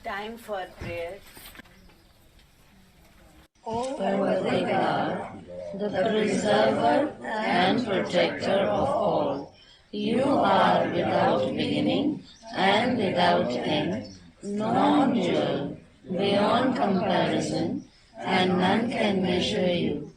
Time for prayer. O worthy God, the preserver and protector of all, you are without beginning and without end, non-dual, beyond comparison, and none can measure you.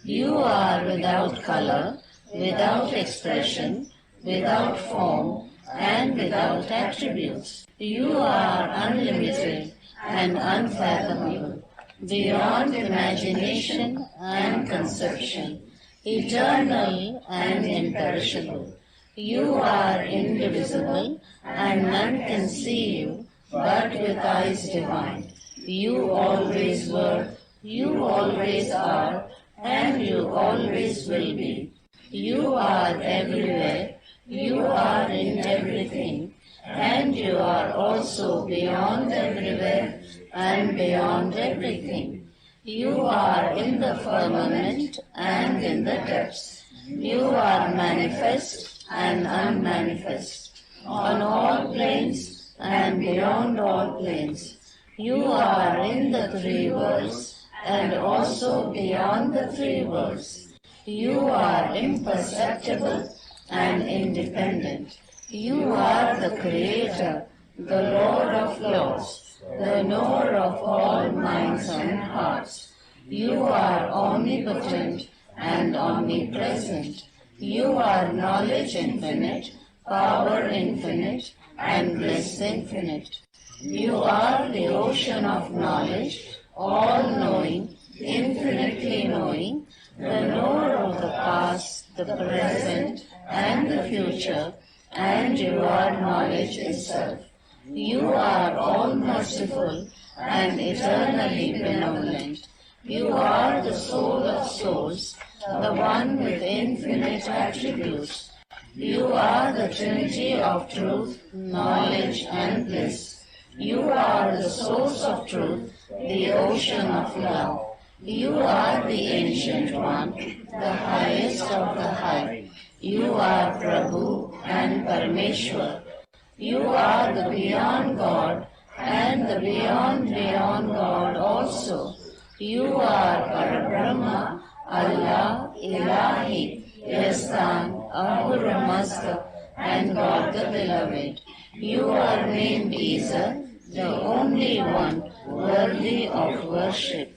You are without color, without expression, without form, and without attributes. You are unlimited and unfathomable, beyond imagination and conception, eternal and imperishable. You are indivisible, and none can see you but with eyes divine. You always were, you always are, and you always will be. You are everywhere, you are in everything, and you are also beyond everywhere and beyond everything. You are in the firmament and in the depths. You are manifest and unmanifest, on all planes and beyond all planes. You are in the three worlds and also beyond the three worlds. You are imperceptible and independent. You are the Creator, the Lord of Lords, the knower of all minds and hearts. You are omnipotent and omnipresent. You are knowledge infinite, power infinite, and bliss infinite. You are the ocean of knowledge, all-knowing, infinitely knowing, the knower of the past, the present, and the future, and you are knowledge itself. You are all-merciful and eternally benevolent. You are the soul of souls, the one with infinite attributes. You are the Trinity of truth, knowledge, and bliss. You are the source of truth, the ocean of love. You are the Ancient One, the highest of the high. You are Prabhu and Parameshwar. You are the Beyond God and the Beyond God also. You are Parabrahma, Allah, Ilahi, Yastan, Ahura Mazda, and God the Beloved. You are named Isa, the only one worthy of worship.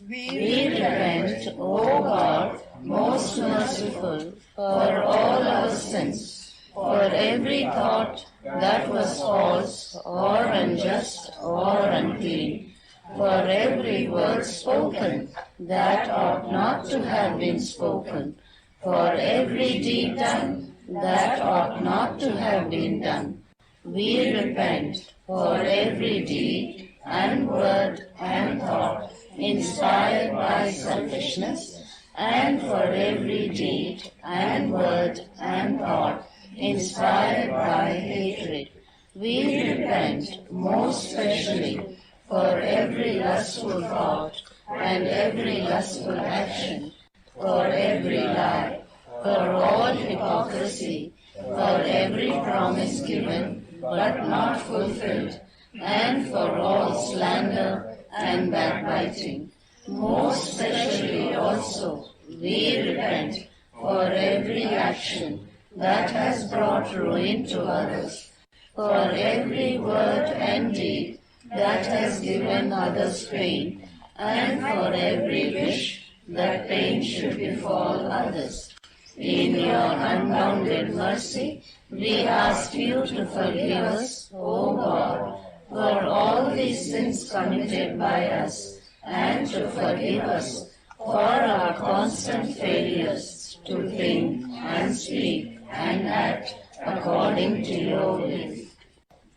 We repent, O God, most merciful, for all our sins, for every thought that was false or unjust or unclean, for every word spoken that ought not to have been spoken, for every deed done that ought not to have been done. We repent for every deed and word and thought inspired by selfishness, and for every deed and word and thought inspired by hatred. We repent most specially for every lustful thought and every lustful action, for every lie, for all hypocrisy, for every promise given but not fulfilled, and for all slander and backbiting. Most especially also we repent for every action that has brought ruin to others, for every word and deed that has given others pain, and for every wish that pain should befall others. In your unbounded mercy, we ask you to forgive us, O God, for all these sins committed by us, and to forgive us for our constant failures to think and speak and act according to your will.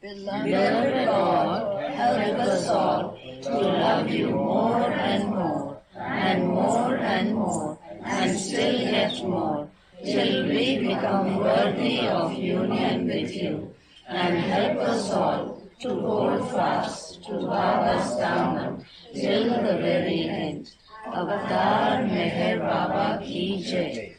Beloved God, help us all to love you more and more, and more and more, and still yet more, till we become worthy of union with you, and help us all to hold fast to Baba's Dhamma till the very end. Avatar Meher Baba Ki Jai.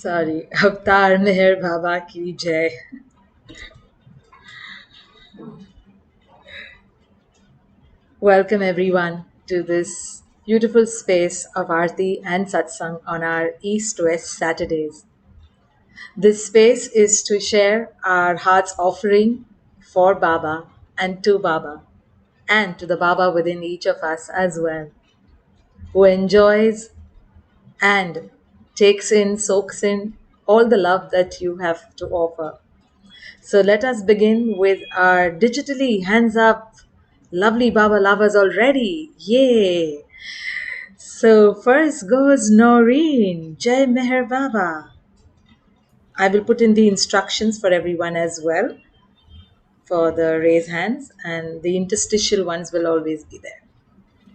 Sorry, Avatar Meher Baba Ki Jai. Welcome everyone to this beautiful space of Arti and Satsang on our East-West Saturdays. This space is to share our heart's offering for Baba and to Baba and to the Baba within each of us as well, who enjoys and takes in, soaks in all the love that you have to offer. So let us begin with our digitally hands up lovely Baba lovers already. Yay! So first goes Noreen. Jai Meher Baba. I will put in the instructions for everyone as well for the raise hands, and the interstitial ones will always be there.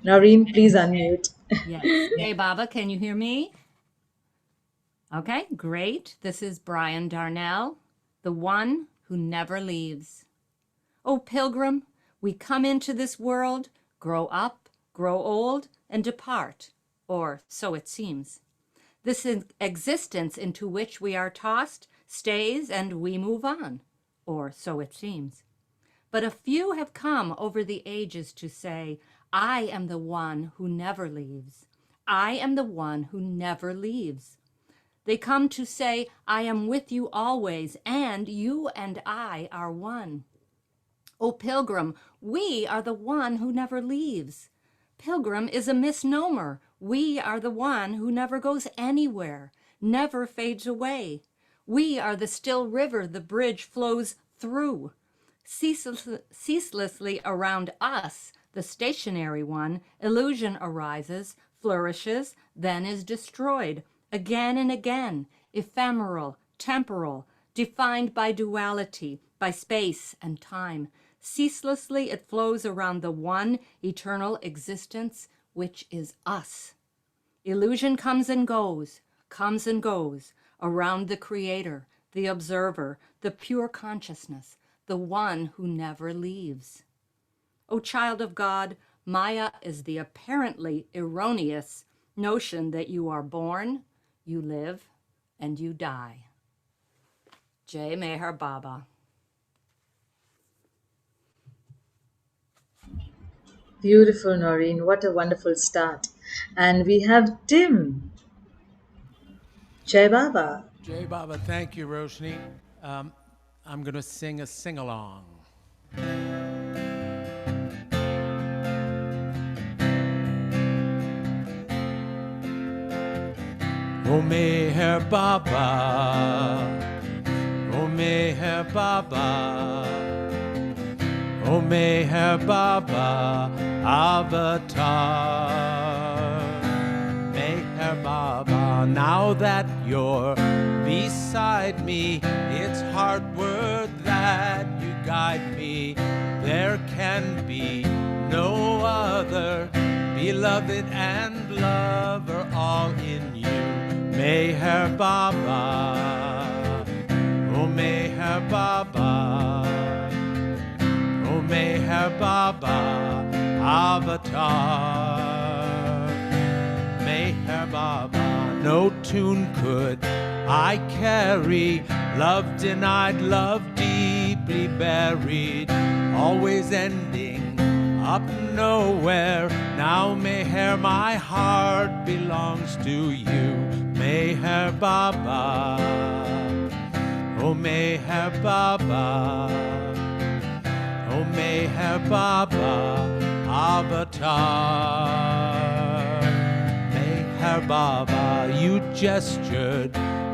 Noreen, please unmute. Yes. Hey, Baba, can you hear me? Okay, great. This is Brian Darnell, the one who never leaves. Oh, pilgrim, we come into this world, grow up, grow old, and depart, or so it seems. This existence into which we are tossed stays and we move on, or so it seems. But a few have come over the ages to say, I am the one who never leaves. I am the one who never leaves. They come to say, I am with you always, and you and I are one. O pilgrim, we are the one who never leaves. Pilgrim is a misnomer. We are the one who never goes anywhere, never fades away. We are the still river the bridge flows through. Ceaselessly around us, the stationary one, illusion arises, flourishes, then is destroyed, again and again, ephemeral, temporal, defined by duality, by space and time. Ceaselessly it flows around the one eternal existence, which is us. Illusion comes and goes, around the creator, the observer, the pure consciousness, the one who never leaves. O child of God, Maya is the apparently erroneous notion that you are born, you live, and you die. Jai Meher Baba. Beautiful, Noreen. What a wonderful start. And we have Tim. Jai Baba. Jai Baba, thank you, Roshani. I'm going to sing a sing-along. O Meher Baba, O Meher Baba, O Meher Baba, Avatar. Meher Baba, now that you're beside me, it's hard word that you guide me. There can be no other beloved and lover, all in you. Meher Baba, oh Meher Baba, oh Meher Baba, Avatar. Meher Baba, no tune could I carry, love denied, love deeply buried, always ending up nowhere. Now Meher, my heart belongs to you. Meher Baba, oh Meher Baba, oh Meher Baba, Avatar. Meher Baba, you gestured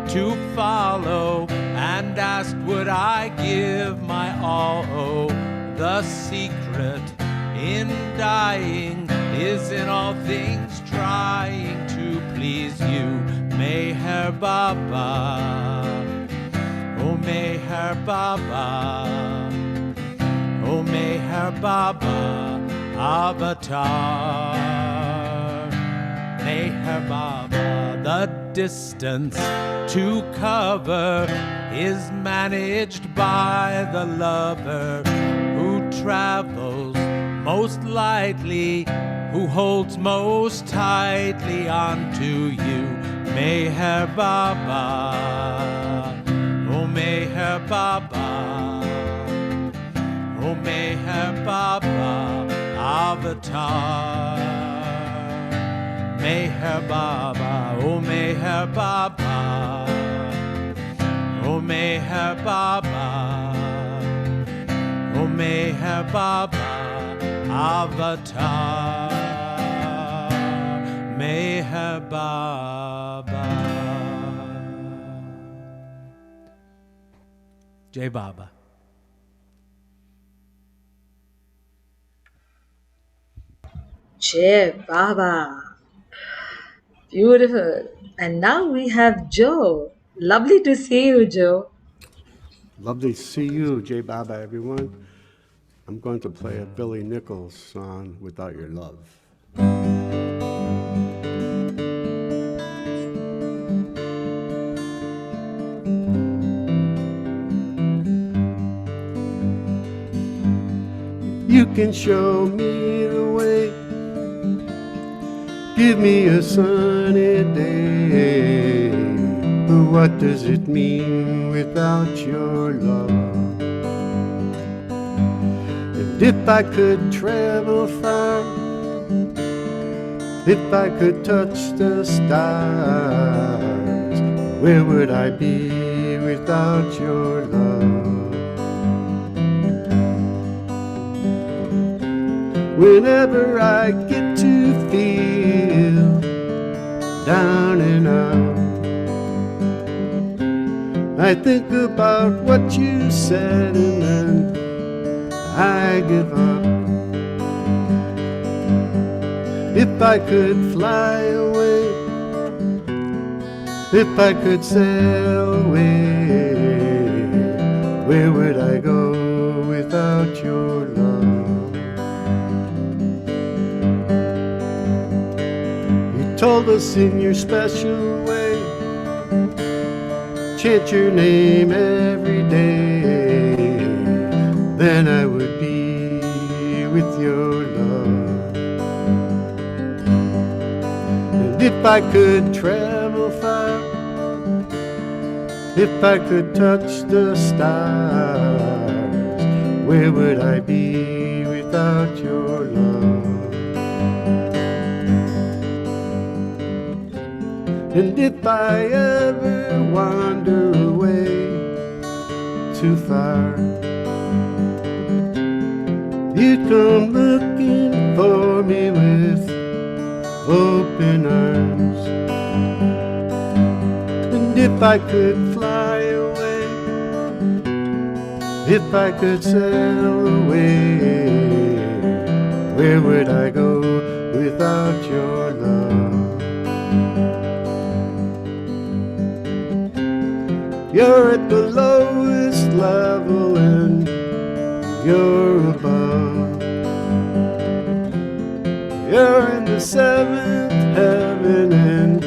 to follow and asked would I give my all. Oh, the secret in dying is in all things trying to please you. Meher Baba, oh Meher Baba, oh Meher Baba, Avatar. Meher Baba, the distance to cover is managed by the lover who travels most lightly, who holds most tightly onto you. Meher Baba, oh Meher Baba, oh Meher Baba, Avatar. Meher Baba, oh Meher Baba, oh Meher Baba, oh Meher Baba, Avatar. Meher Baba. Jai Baba. Jai Baba. Beautiful. And now we have Joe. Lovely to see you, Joe. Lovely to see you, J Baba, everyone. I'm going to play a Billy Nichols song, Without Your Love. You can show me the way, give me a sunny day, but what does it mean without your love? And if I could travel far, if I could touch the stars, where would I be without your love? Whenever I get to feel down and out, I think about what you said and then I give up. If I could fly away, if I could sail away, where would I go without your love? Told us in your special way, chant your name every day, then I would be with your love. And if I could travel far, if I could touch the stars, where would I be without your love? And if I ever wander away too far, you'd come looking for me with open arms. And if I could fly away, if I could sail away, where would I go without your love? You're at the lowest level and you're above. You're in the seventh heaven and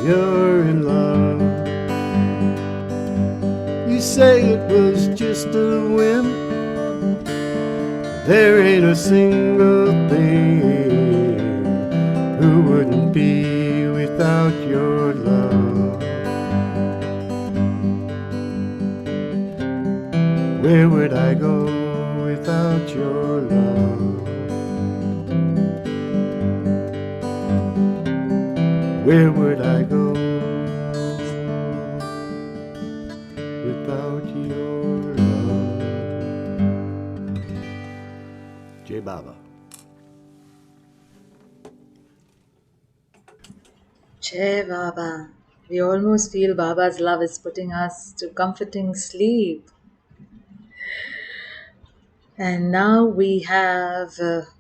you're in love. You say it was just a whim, there ain't a single thing who wouldn't be without your love. Where would I go without your love? Where would I go without your love? J Baba. Che Baba. We almost feel Baba's love is putting us to comforting sleep. And now we have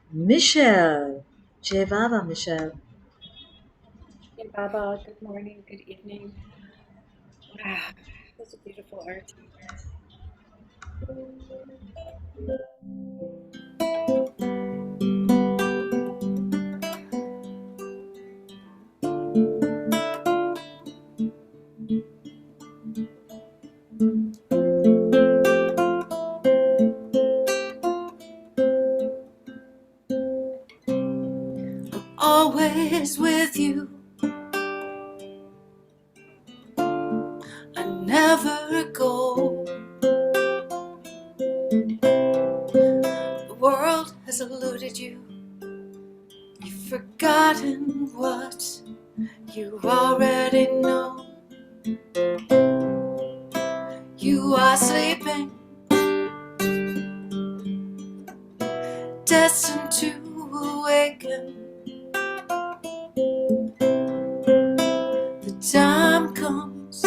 Michelle. Che Baba, Michelle. Hey Baba, good morning, good evening. Wow, such a beautiful art. Always with you, I never go. The world has eluded you, you've forgotten what you already know. You are sleeping, destined to awaken. The time comes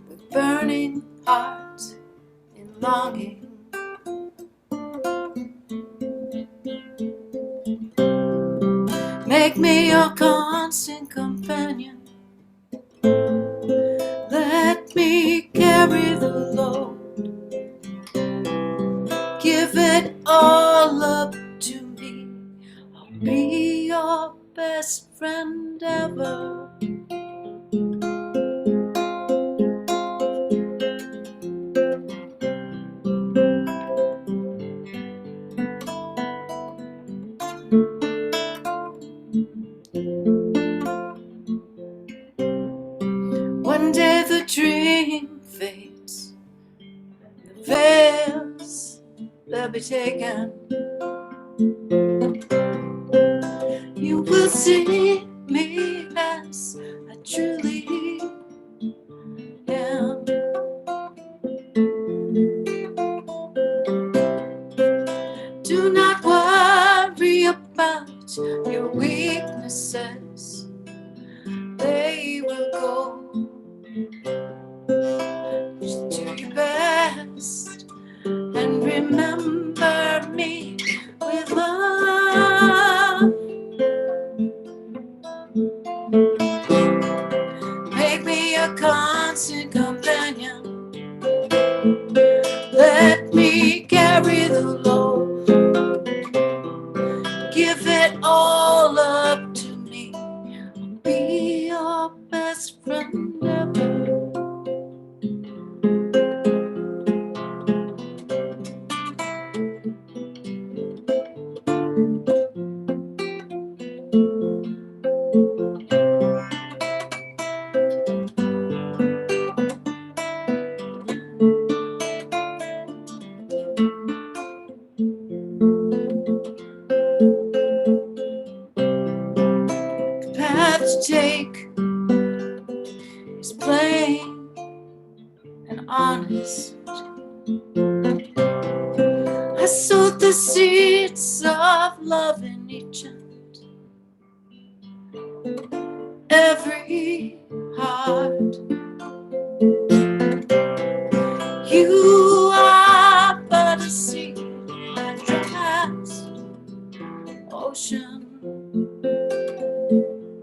with burning heart and longing. Make me your constant companion. Let me carry the load. Give it all up to me. I'll be your best friend ever. One day the dream fades, the veils they'll be taken. You will see me as I truly am. Do not worry about your weaknesses, they will go. Just do your best and remember me with love. Make me a constant companion. Let me carry the load. Give it all up to me. I'll be your best friend ever. The path to take is plain and honest. I sowed the seeds of love in each and every heart. You are but a seed that drops ocean.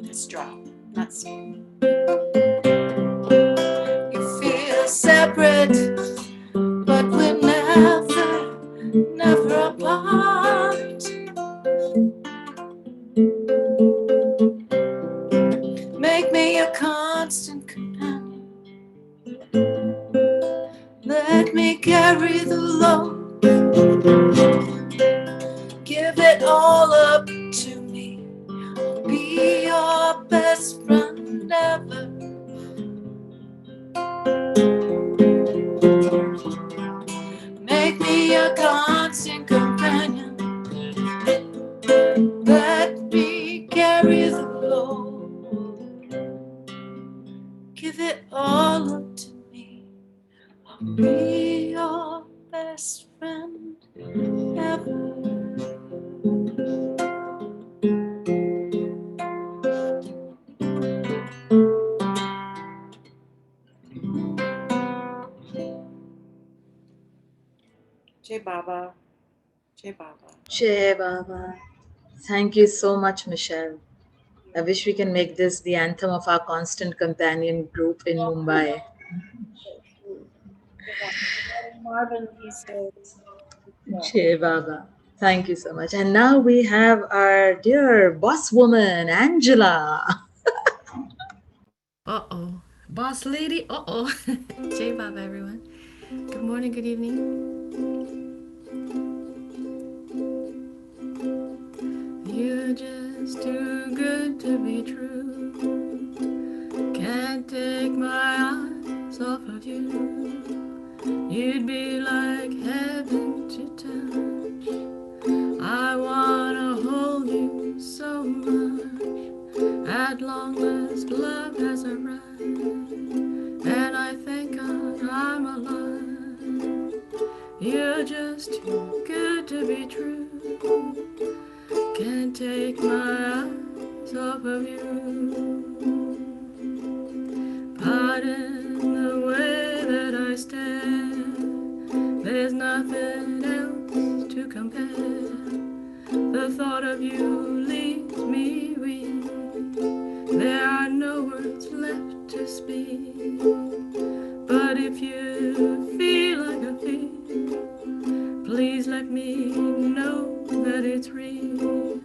It's drop, not seed. You feel separate, but we're never apart. Make me a constant companion. Let me carry the load. Give it all up to me. I'll be your best friend ever. Make me a constant companion. Let me carry the load. Give it all up to me. I'll be your best friend ever. Jai Baba. Jai Baba. Jai Baba. Thank you so much, Michelle. I wish we can make this the anthem of our constant companion group in Mumbai. Marvin these days. Jai Baba. Thank you so much. And now we have our dear boss woman, Angela. Uh-oh. Boss lady, uh-oh. Jai Baba, everyone. Good morning, good evening. You're just too good to be true. Can't take my eyes off of you. You'd be like heaven to touch. I wanna hold you so much. At long last, love has arrived, and I thank God I'm alive. You're just too good to be true. Can't take my eyes off of you. Pardon the way that I stand. There's nothing else to compare. The thought of you leaves me weak. There are no words left to speak. me.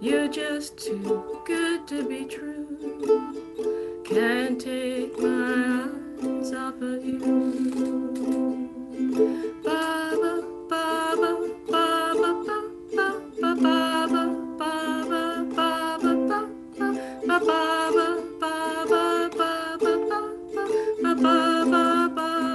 You're just too good to be true. Can't take my eyes off of you. Baba, Baba, Baba, Baba, Baba, Baba, Baba, Baba, Baba,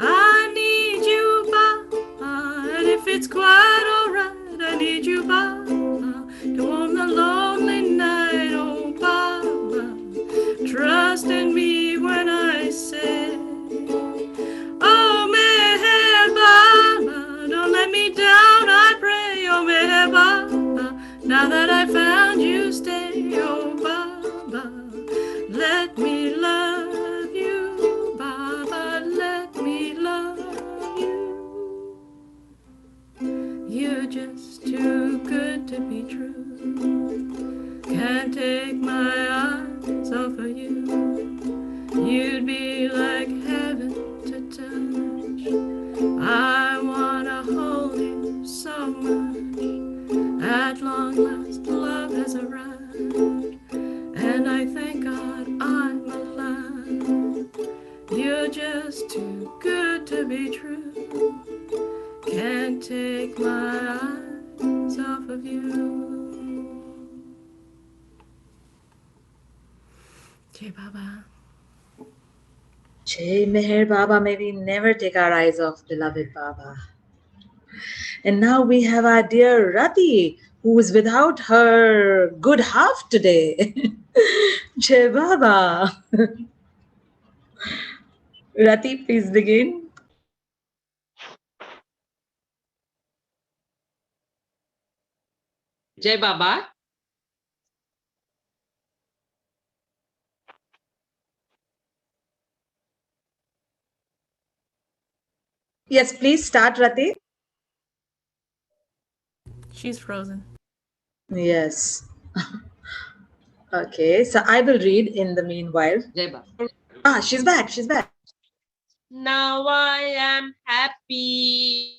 I need you, Baba, and if it's quite alright, I need you, Baba, to warm the lonely night, oh Baba. Trust in me when I say, oh Meher Baba, don't let me down, I pray, oh Meher Baba. Now that I found you, stay, oh Baba. Let me love you, Baba, let me love you. You're just too good to be true. Can't take my eyes off of you. You'd be like heaven to touch. I wanna hold you so much. At long last, love has arrived, and I thank God I'm alive. You're just too good to be true. Can't take my eyes off of you. Jai Baba. Jai Meher Baba, may we never take our eyes off beloved Baba. And now we have our dear Rati, who is without her good half today. Jai Baba. Rati, please begin. Jai Baba. Yes, please start, Rati. She's frozen. Yes. Okay, so I will read in the meanwhile. Jai Baba. Ah, she's back. She's back. Now I am happy.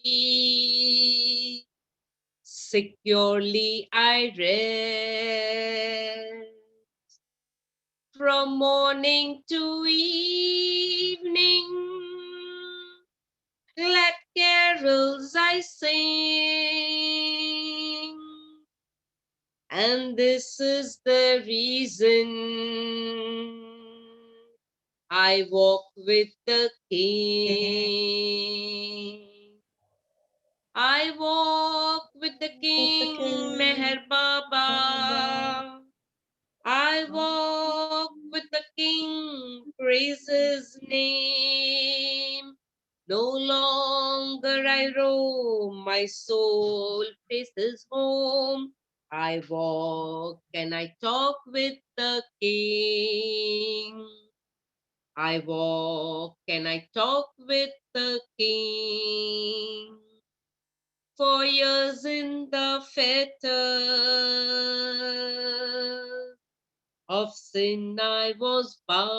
Securely I rest. From morning to evening, glad carols I sing. And this is the reason I walk with the King. I walk with the King, Meher Baba. I walk with the King, praise his name. No longer I roam, my soul faces home. I walk and I talk with the King. I walk and I talk with the King. 4 years in the fetters of sin I was bound.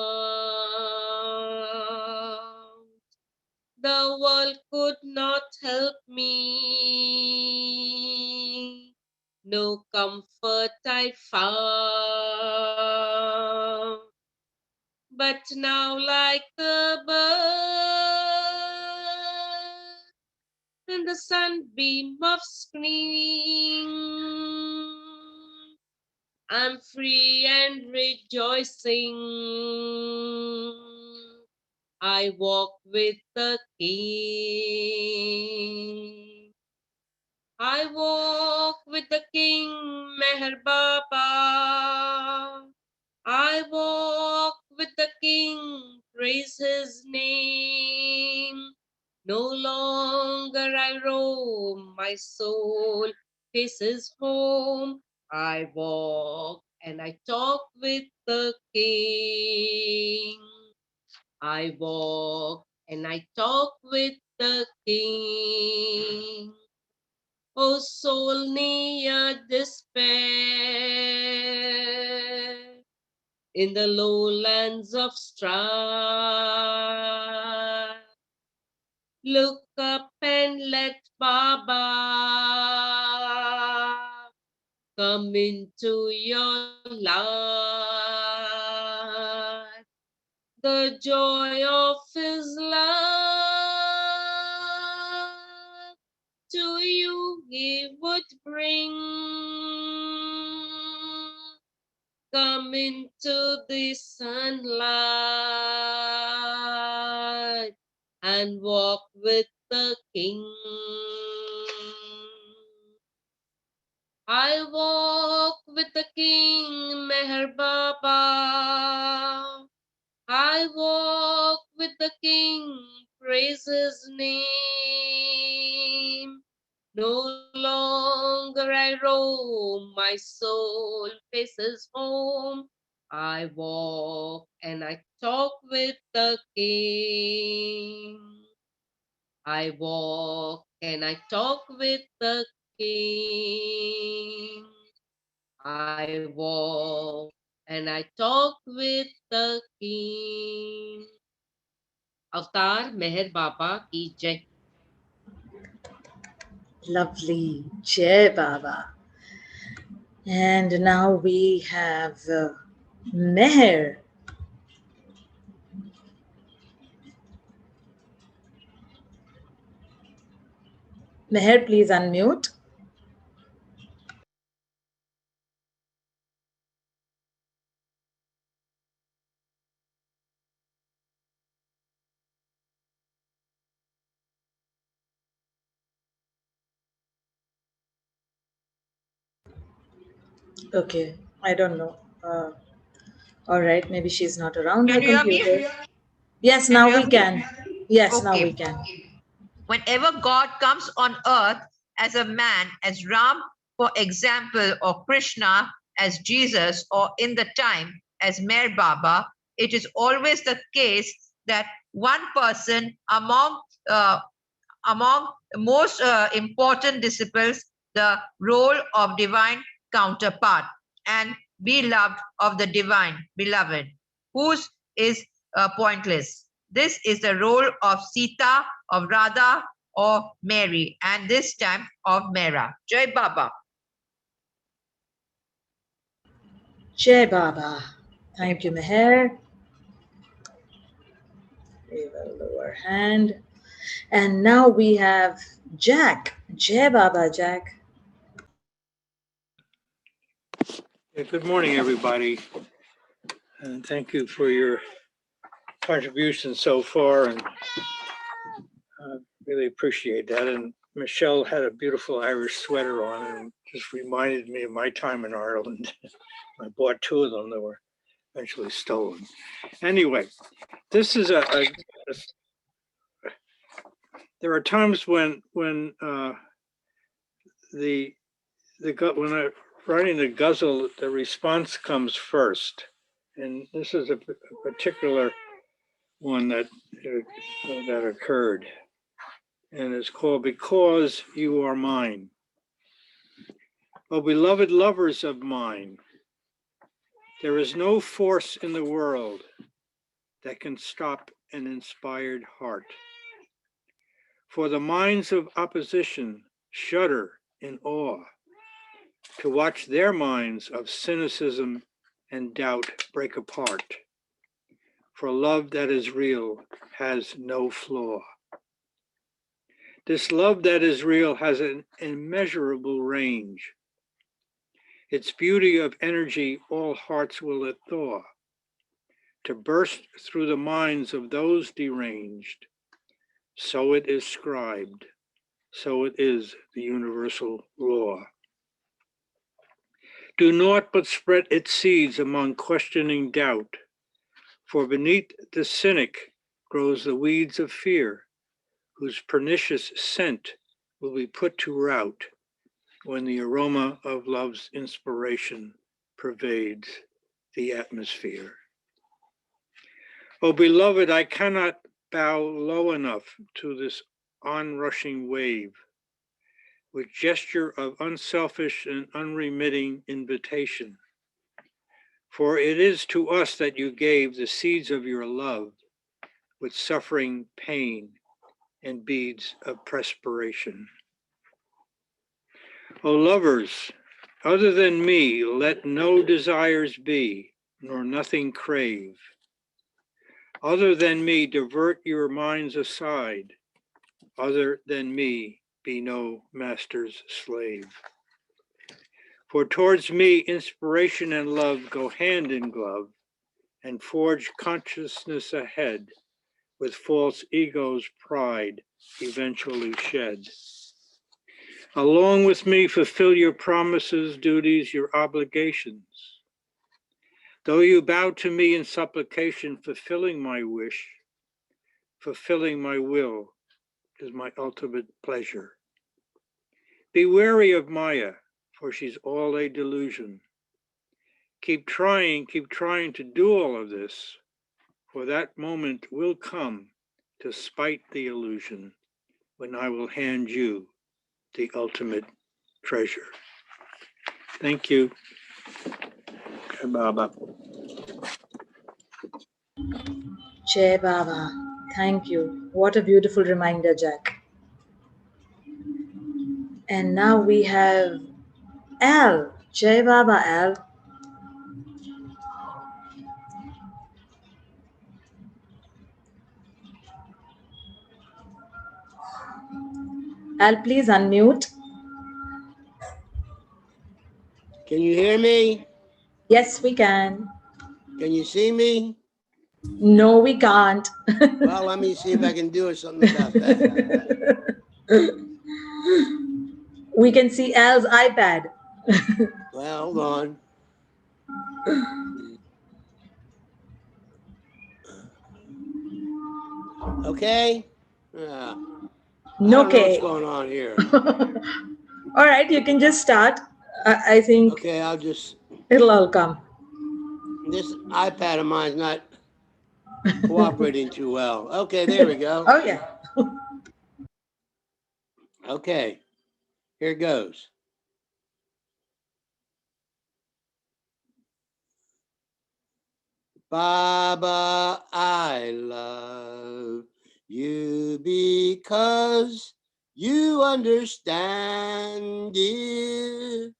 The world could not help me. No comfort I found. But now like a bird in the sunbeam of spring, I'm free and rejoicing. I walk with the King. I walk with the King, Meher Baba. I walk with the King, praise his name. No longer I roam, my soul faces home. I walk and I talk with the King. I walk and I talk with the King. O soul near despair, in the lowlands of strife, look up and let Baba come into your life. The joy of his love to you he would bring. Come into the sunlight and walk with the King. I walk with the King, Meher Baba. I walk with the King, praise his name. No longer I roam, my soul faces home. I walk and I talk with the King. I walk and I talk with the King. I walk and I talk with the King. Avatar Meher Baba ki jai. Lovely. Jai Baba. And now we have Meher. Meher, please unmute. Okay, I don't know. All right, maybe she's not around her Can you hear me? computer. Yes, Can now you hear we me? can. Yes, now we Okay. can. Whenever God comes on earth as a man, as Ram, for example, or Krishna as Jesus, or in the time as Meher Baba, it is always the case that one person among most important disciples, the role of divine counterpart and beloved of the divine beloved, whose is pointless. This is the role of Sita, of Radha, or Mary, and this time of Meera. Jai Baba. Jai Baba. Thank you, Meher. Wave a lower hand. And now we have Jack. Jai Baba, Jack. Good morning, everybody, and thank you for your contribution so far, and really appreciate that. And Michelle had a beautiful Irish sweater on, and just reminded me of my time in Ireland. I bought 2 of them that were eventually stolen. Anyway, this is there are times when when I'm writing the ghazal, the response comes first, and this is a particular one that occurred, and it's called "Because You Are Mine." Oh, beloved lovers of mine, there is no force in the world that can stop an inspired heart. For the minds of opposition shudder in awe to watch their minds of cynicism and doubt break apart. For love that is real has no flaw. This love that is real has an immeasurable range. Its beauty of energy all hearts will adore, to burst through the minds of those deranged. So it is scribed, so it is the universal law. Do naught but spread its seeds among questioning doubt, for beneath the cynic grows the weeds of fear, whose pernicious scent will be put to rout when the aroma of love's inspiration pervades the atmosphere. Oh, beloved, I cannot bow low enough to this onrushing wave, with gesture of unselfish and unremitting invitation. For it is to us that you gave the seeds of your love with suffering pain and beads of perspiration. O lovers, other than me, let no desires be, nor nothing crave. Other than me, divert your minds aside. Other than me, be no master's slave. For towards me, inspiration and love go hand in glove, and forge consciousness ahead, with false ego's pride eventually shed. Along with me, fulfill your promises, duties, your obligations. Though you bow to me in supplication, fulfilling my wish, fulfilling my will is my ultimate pleasure. Be wary of Maya, for she's all a delusion. Keep trying to do all of this, for that moment will come to spite the illusion when I will hand you the ultimate treasure. Thank you. Baba. Jai Baba. Thank you. What a beautiful reminder, Jack. And now we have Al. Jai Baba, Al. Al, please unmute. Can you hear me? Yes, we can. Can you see me? No, we can't. Well, let me see if I can do something about that. We can see Al's iPad. Well, hold on. Okay? I don't know what's going on here. All right, you can just start. I think. Okay, I'll just. It'll all come. This iPad of mine's not cooperating too well. Okay, there we go. Oh, yeah. Okay, here goes. Baba, I love you because you understand, dear,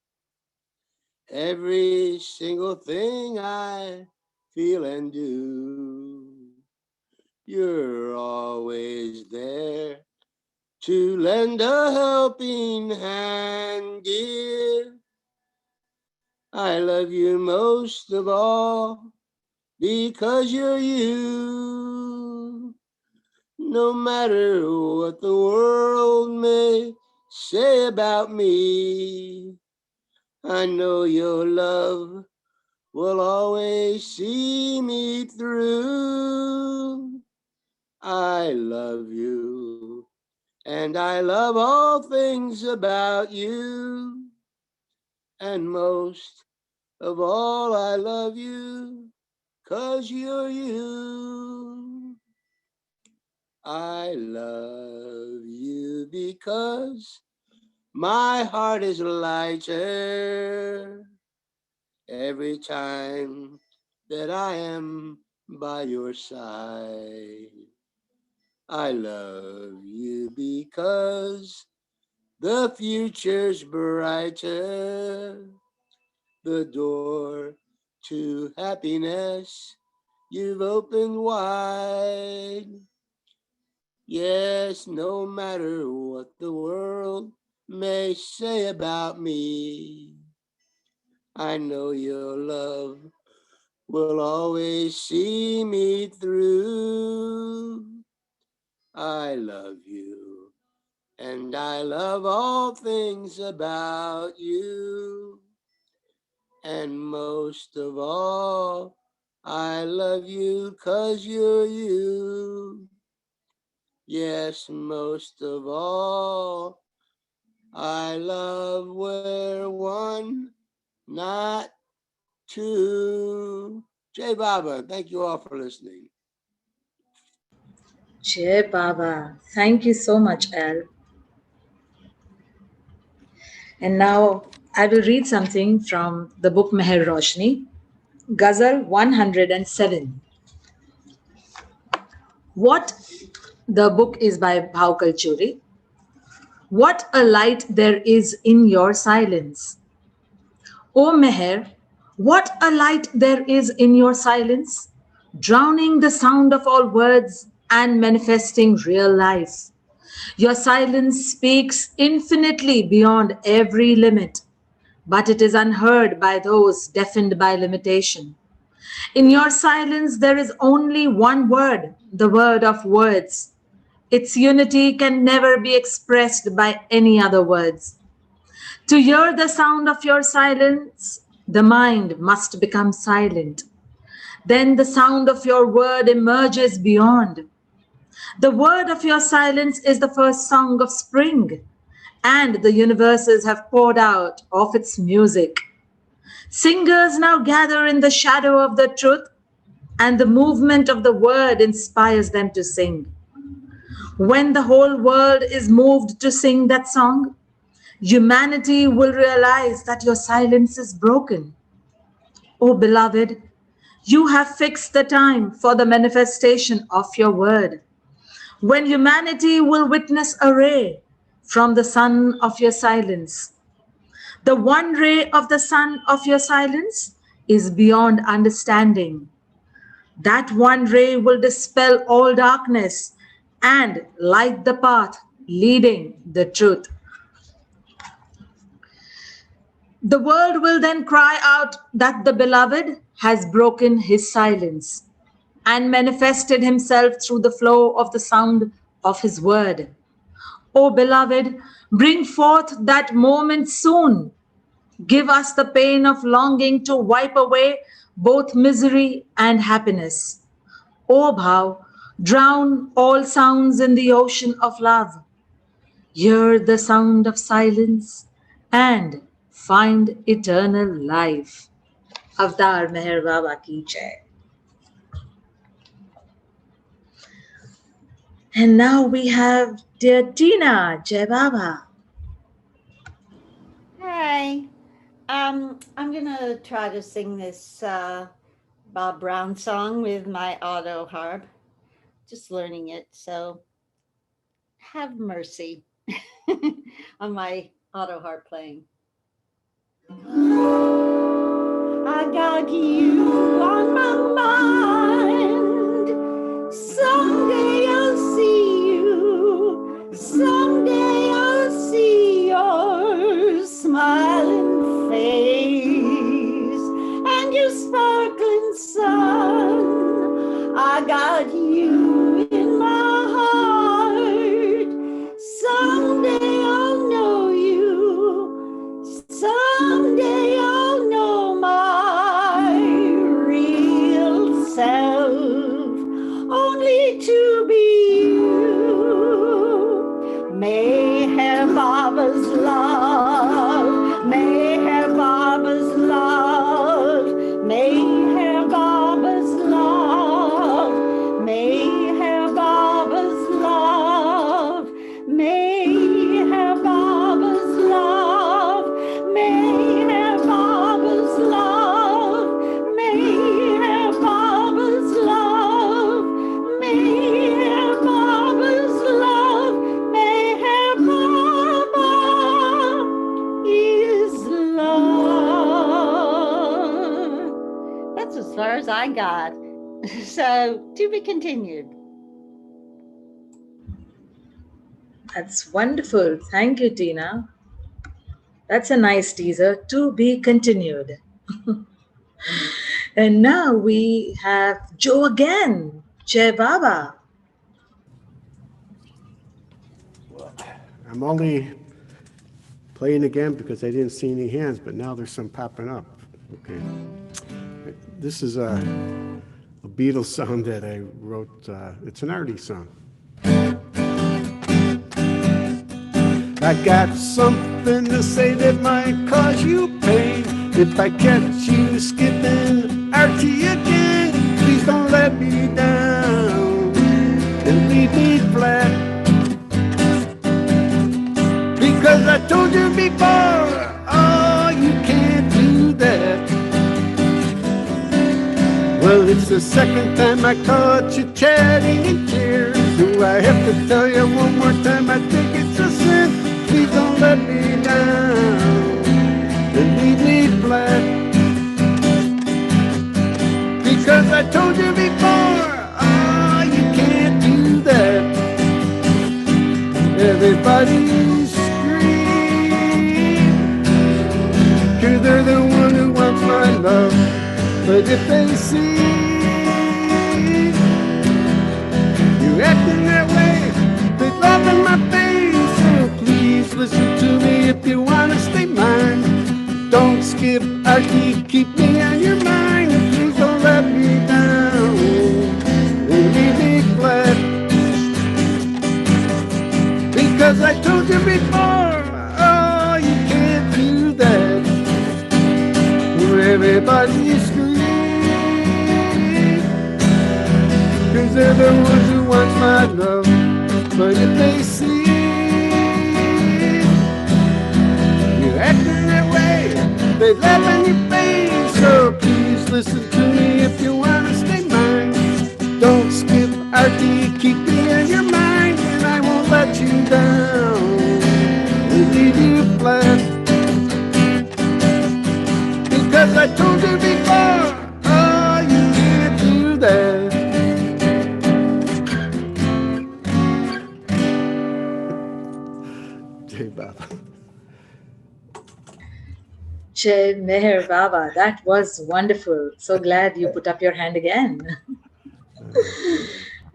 every single thing I feel and do. You're always there to lend a helping hand, dear. I love you most of all because you're you. No matter what the world may say about me, I know your love will always see me through. I love you, and I love all things about you. And most of all, I love you, 'cause you're you. I love you because my heart is lighter every time that I am by your side. I love you because the future's brighter. The door to happiness you've opened wide. Yes, no matter what the world may say about me, I know your love will always see me through. I love you, and I love all things about you. And most of all, I love you 'cause you're you. Yes, most of all, I love we're one, not two. Jai Baba, thank you all for listening. Jai Baba. Thank you so much, Al. And now I will read something from the book Meher Roshani, Ghazal 107. What The book is by Bhav Kalchuri. What a light there is in your silence. O Meher, what a light there is in your silence, drowning the sound of all words and manifesting real life. Your silence speaks infinitely beyond every limit, but it is unheard by those deafened by limitation. In your silence, there is only one word, the word of words. Its unity can never be expressed by any other words. To hear the sound of your silence, the mind must become silent. Then the sound of your word emerges beyond. The word of your silence is the first song of spring, and the universes have poured out of its music. Singers now gather in the shadow of the truth, and the movement of the word inspires them to sing. When the whole world is moved to sing that song, humanity will realize that your silence is broken. Oh, beloved, you have fixed the time for the manifestation of your word. When humanity will witness a ray from the sun of your silence. The one ray of the sun of your silence is beyond understanding. That one ray will dispel all darkness and light the path leading the truth. The world will then cry out that the beloved has broken his silence and manifested himself through the flow of the sound of his word. O beloved, bring forth that moment soon. Give us the pain of longing to wipe away both misery and happiness. O Bhav, drown all sounds in the ocean of love. Hear the sound of silence and find eternal life. Avtar Meher Baba ki jai. And now we have dear Tina. Jai Baba. Hi. I'm gonna try to sing this Bob Brown song with my auto harp. Just learning it, so have mercy on my auto harp playing. I got you on my mind. Someday I'll see you. Someday I'll see your smiling face and your sparkling sun. I got you in my heart. Someday I'll know you. Someday I'll know my real self, only to be you. Meher Baba's love, Meher Baba's love, Meher Baba's love, Meher Baba's love, Meher Baba's love, Meher Baba's love, Meher Baba's love, Meher Baba's love, Meher Baba is love. That's as far as I got. So, to be continued. That's wonderful. Thank you, Tina. That's a nice teaser. To be continued. And now we have Joe again. Jai Baba. I'm only playing again because I didn't see any hands, but now there's some popping up. Okay. This is a Beatles song that I wrote. It's an Arti song. I got something to say that might cause you pain. If I catch you skipping Arti again, please don't let me down and leave me flat. Because I told you before, oh, you can't do that. Well, it's the second time I caught you chatting in tears. Do I have to tell you one more time? I think it's a sin. Please don't let me down and leave me flat. Because I told you before, oh, you can't do that. Everybody scream, 'cause they're the one who wants my love. But if they see you acting that way, they laugh in my face. So please listen to me if you wanna stay mine. Don't skip Arti, keep me on your mind. Please don't let me down and leave me flat. Because I told you before, oh, you can't do that. Everybody scream, 'cause they're the ones who want my love. But if they see you acting that way, they laugh in your face. So please listen to me if you wanna stay mine. Don't skip Arti, keep me in your mind, and I won't let you down and leave you flat. Because I told you before, oh, you can't do that. Jai Baba. Jai Meher Baba, that was wonderful. So glad you put up your hand again.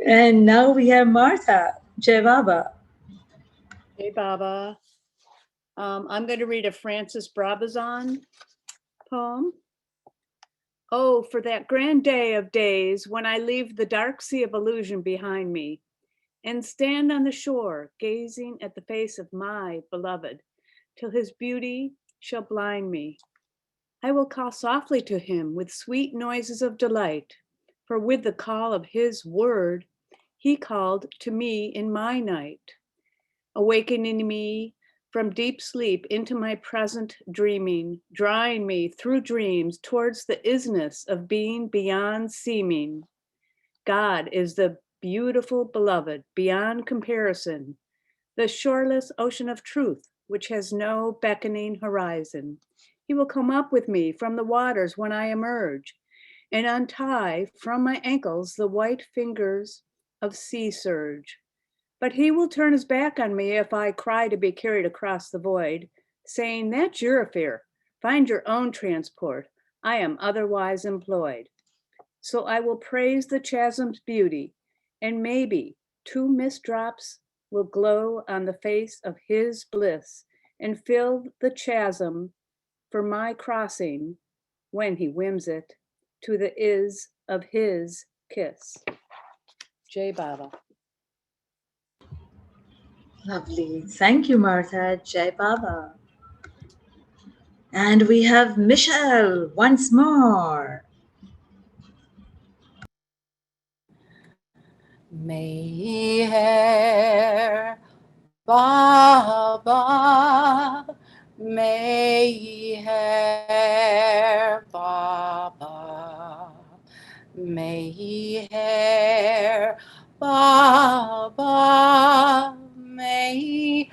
And now we have Martha. Jai Baba. Hey, Baba. I'm going to read a Francis Brabazon poem. Oh, for that grand day of days when I leave the dark sea of illusion behind me and stand on the shore, gazing at the face of my beloved, till his beauty shall blind me. I will call softly to him with sweet noises of delight, for with the call of his word, he called to me in my night, awakening me from deep sleep into my present dreaming, drawing me through dreams towards the isness of being beyond seeming. God is the beautiful beloved beyond comparison, the shoreless ocean of truth, which has no beckoning horizon. He will come up with me from the waters when I emerge and untie from my ankles the white fingers of sea surge. But he will turn his back on me if I cry to be carried across the void, saying, that's your affair. Find your own transport. I am otherwise employed. So I will praise the chasm's beauty, and maybe 2 mist drops will glow on the face of his bliss and fill the chasm for my crossing when he whims it to the is of his kiss. Jai Baba. Lovely. Thank you, Martha. Jai Baba. And we have Michelle once more. Meher Baba, Meher Baba, Meher Baba, Meher,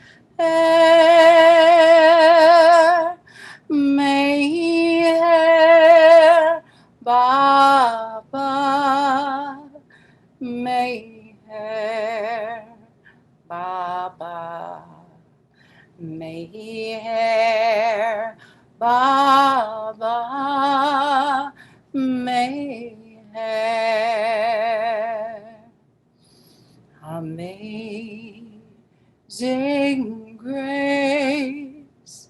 Meher Baba, Meher Baba, Meher Baba, Meher. Amazing grace,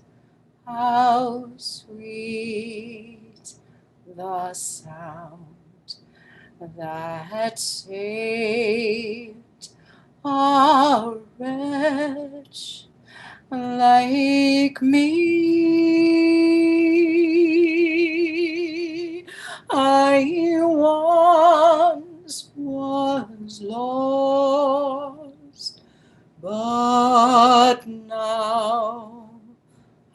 how sweet the sound that saved a wretch like me. I once was lost, but now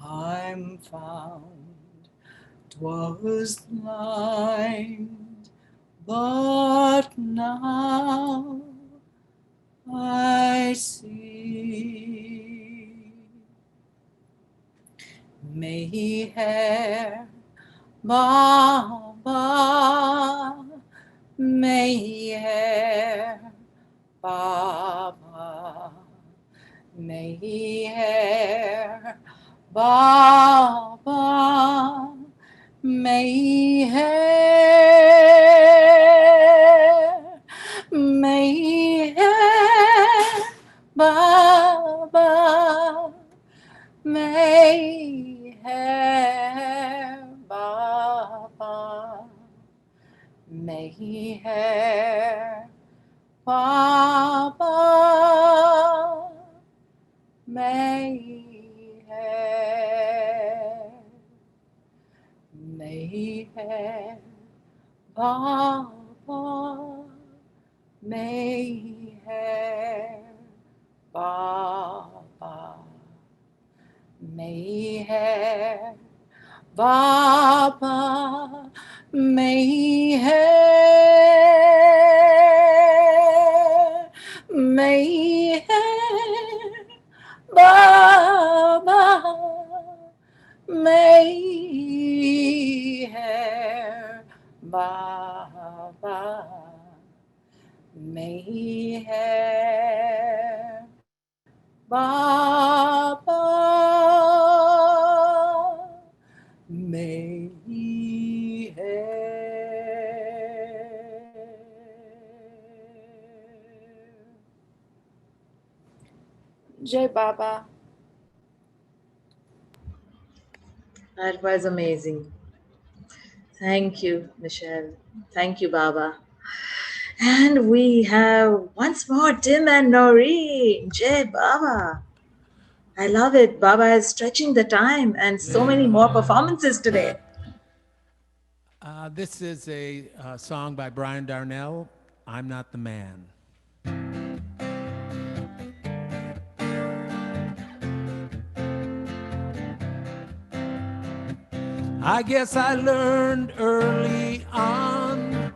I'm found. 'Twas blind, but now I see. Meher Baba, Meher Baba, Meher Baba, Meher, Meher Baba, Meher Baba, Meher Baba, Meher, Meher Baba, Meher Baba, Meher Baba, Meher, Meher Baba, Meher Baba, Meher Baba, Jai Baba. That was amazing. Thank you, Michelle. Thank you, Baba. And we have once more Tim and Noreen. Jay Baba. I love it. Baba is stretching the time and so many more performances today. This is a song by Brian Darnell, I'm Not the Man. I guess I learned early on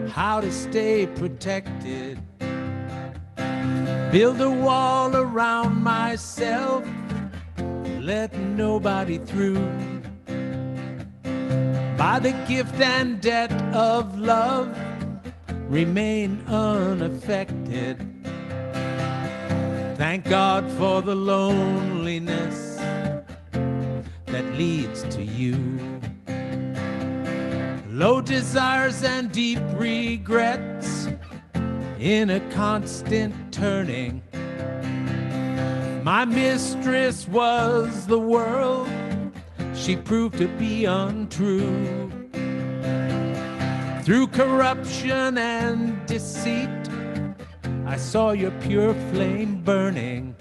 how to stay protected. Build a wall around myself, let nobody through. By the gift and debt of love, remain unaffected. Thank God for the loneliness that leads to you. Low desires and deep regrets in a constant turning. My mistress was the world, she proved to be untrue. Through corruption and deceit, I saw your pure flame burning.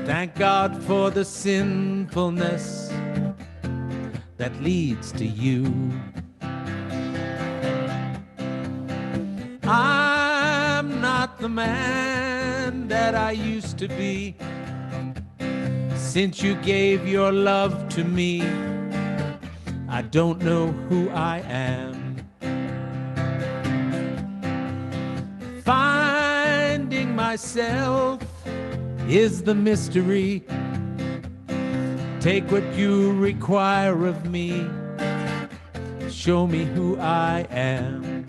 Thank God for the sinfulness that leads to you. I'm not the man that I used to be. Since you gave your love to me, I don't know who I am. Finding myself is the mystery. Take what you require of me. Show me who I am.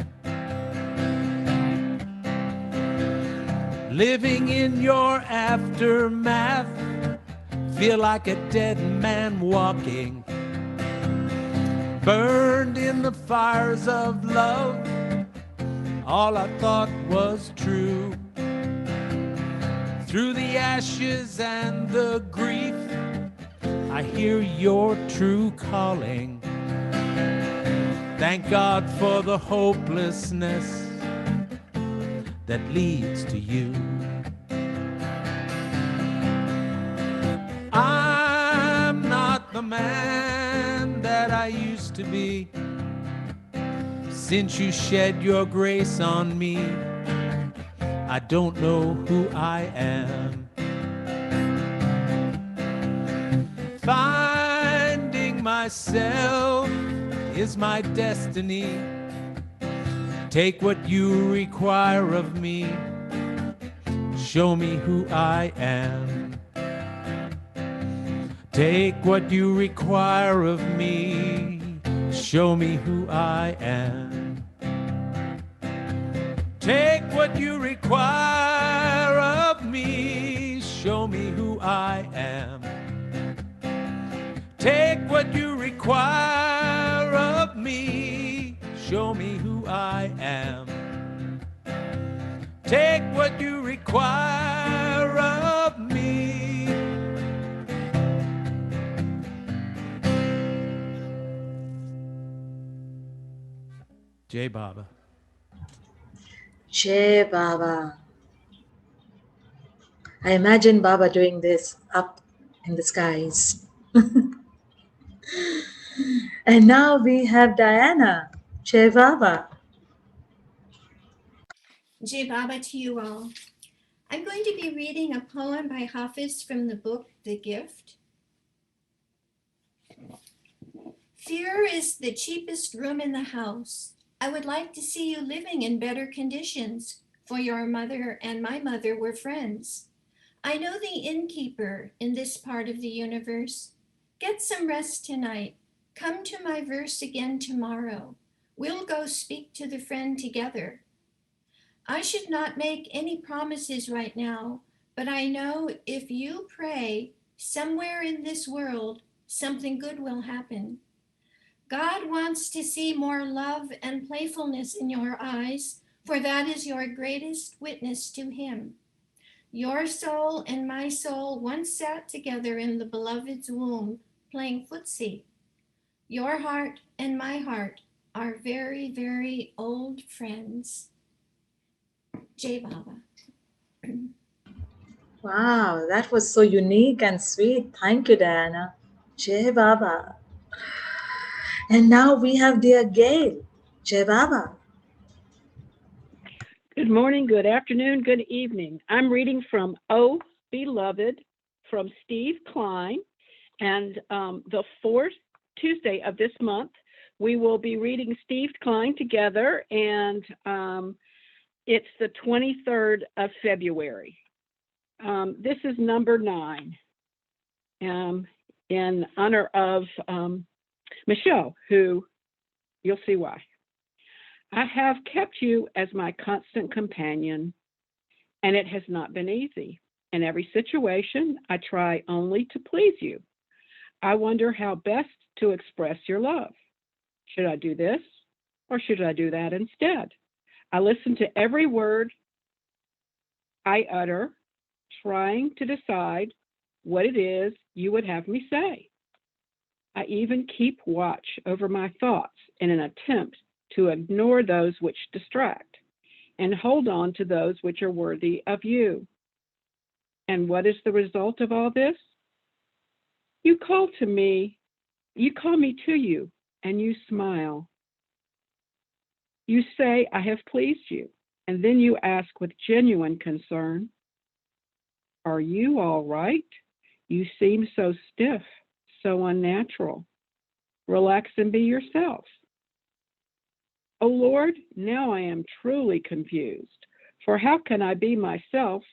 Living in your aftermath, feel like a dead man walking. Burned in the fires of love, all I thought was true. Through the ashes and the grief, I hear your true calling. Thank God for the hopelessness that leads to you. I'm not the man that I used to be. Since you shed your grace on me, I don't know who I am. Finding myself is my destiny. Take what you require of me. show me who I am. Take what you require of me, show me who I am. Take what you require of me, show me who I am. Take what you require of me, show me who I am. Take what you require of me. Jai Baba. Jai Baba. I imagine Baba doing this up in the skies. And now we have Diana. Jai Baba. Jai Baba to you all. I'm going to be reading a poem by Hafiz from the book The Gift. Fear is the cheapest room in the house. I would like to see you living in better conditions, for your mother and my mother were friends. I know the innkeeper in this part of the universe. Get some rest tonight. Come to my verse again tomorrow. We'll go speak to the friend together. I should not make any promises right now, but I know if you pray, somewhere in this world, something good will happen. God wants to see more love and playfulness in your eyes, for that is your greatest witness to him. Your soul and my soul once sat together in the beloved's womb, playing footsie. Your heart and my heart are very, very old friends. Jai Baba. Wow, that was so unique and sweet. Thank you, Diana. Jai Baba. And now we have dear Gail. Jai Baba. Good morning, good afternoon, good evening. I'm reading from Oh Beloved from Steve Klein. And the fourth Tuesday of this month, we will be reading Steve Klein together. And it's the 23rd of February. This is number 9 in honor of Michelle, who you'll see why. I have kept you as my constant companion, and it has not been easy. In every situation, I try only to please you. I wonder how best to express your love. Should I do this or should I do that instead? I listen to every word I utter, trying to decide what it is you would have me say. I even keep watch over my thoughts in an attempt to ignore those which distract and hold on to those which are worthy of you. And what is the result of all this? You call me to you, and you smile. You say, I have pleased you, and then you ask with genuine concern, are you all right? You seem so stiff, so unnatural. Relax and be yourself. Oh Lord, now I am truly confused, for how can I be myself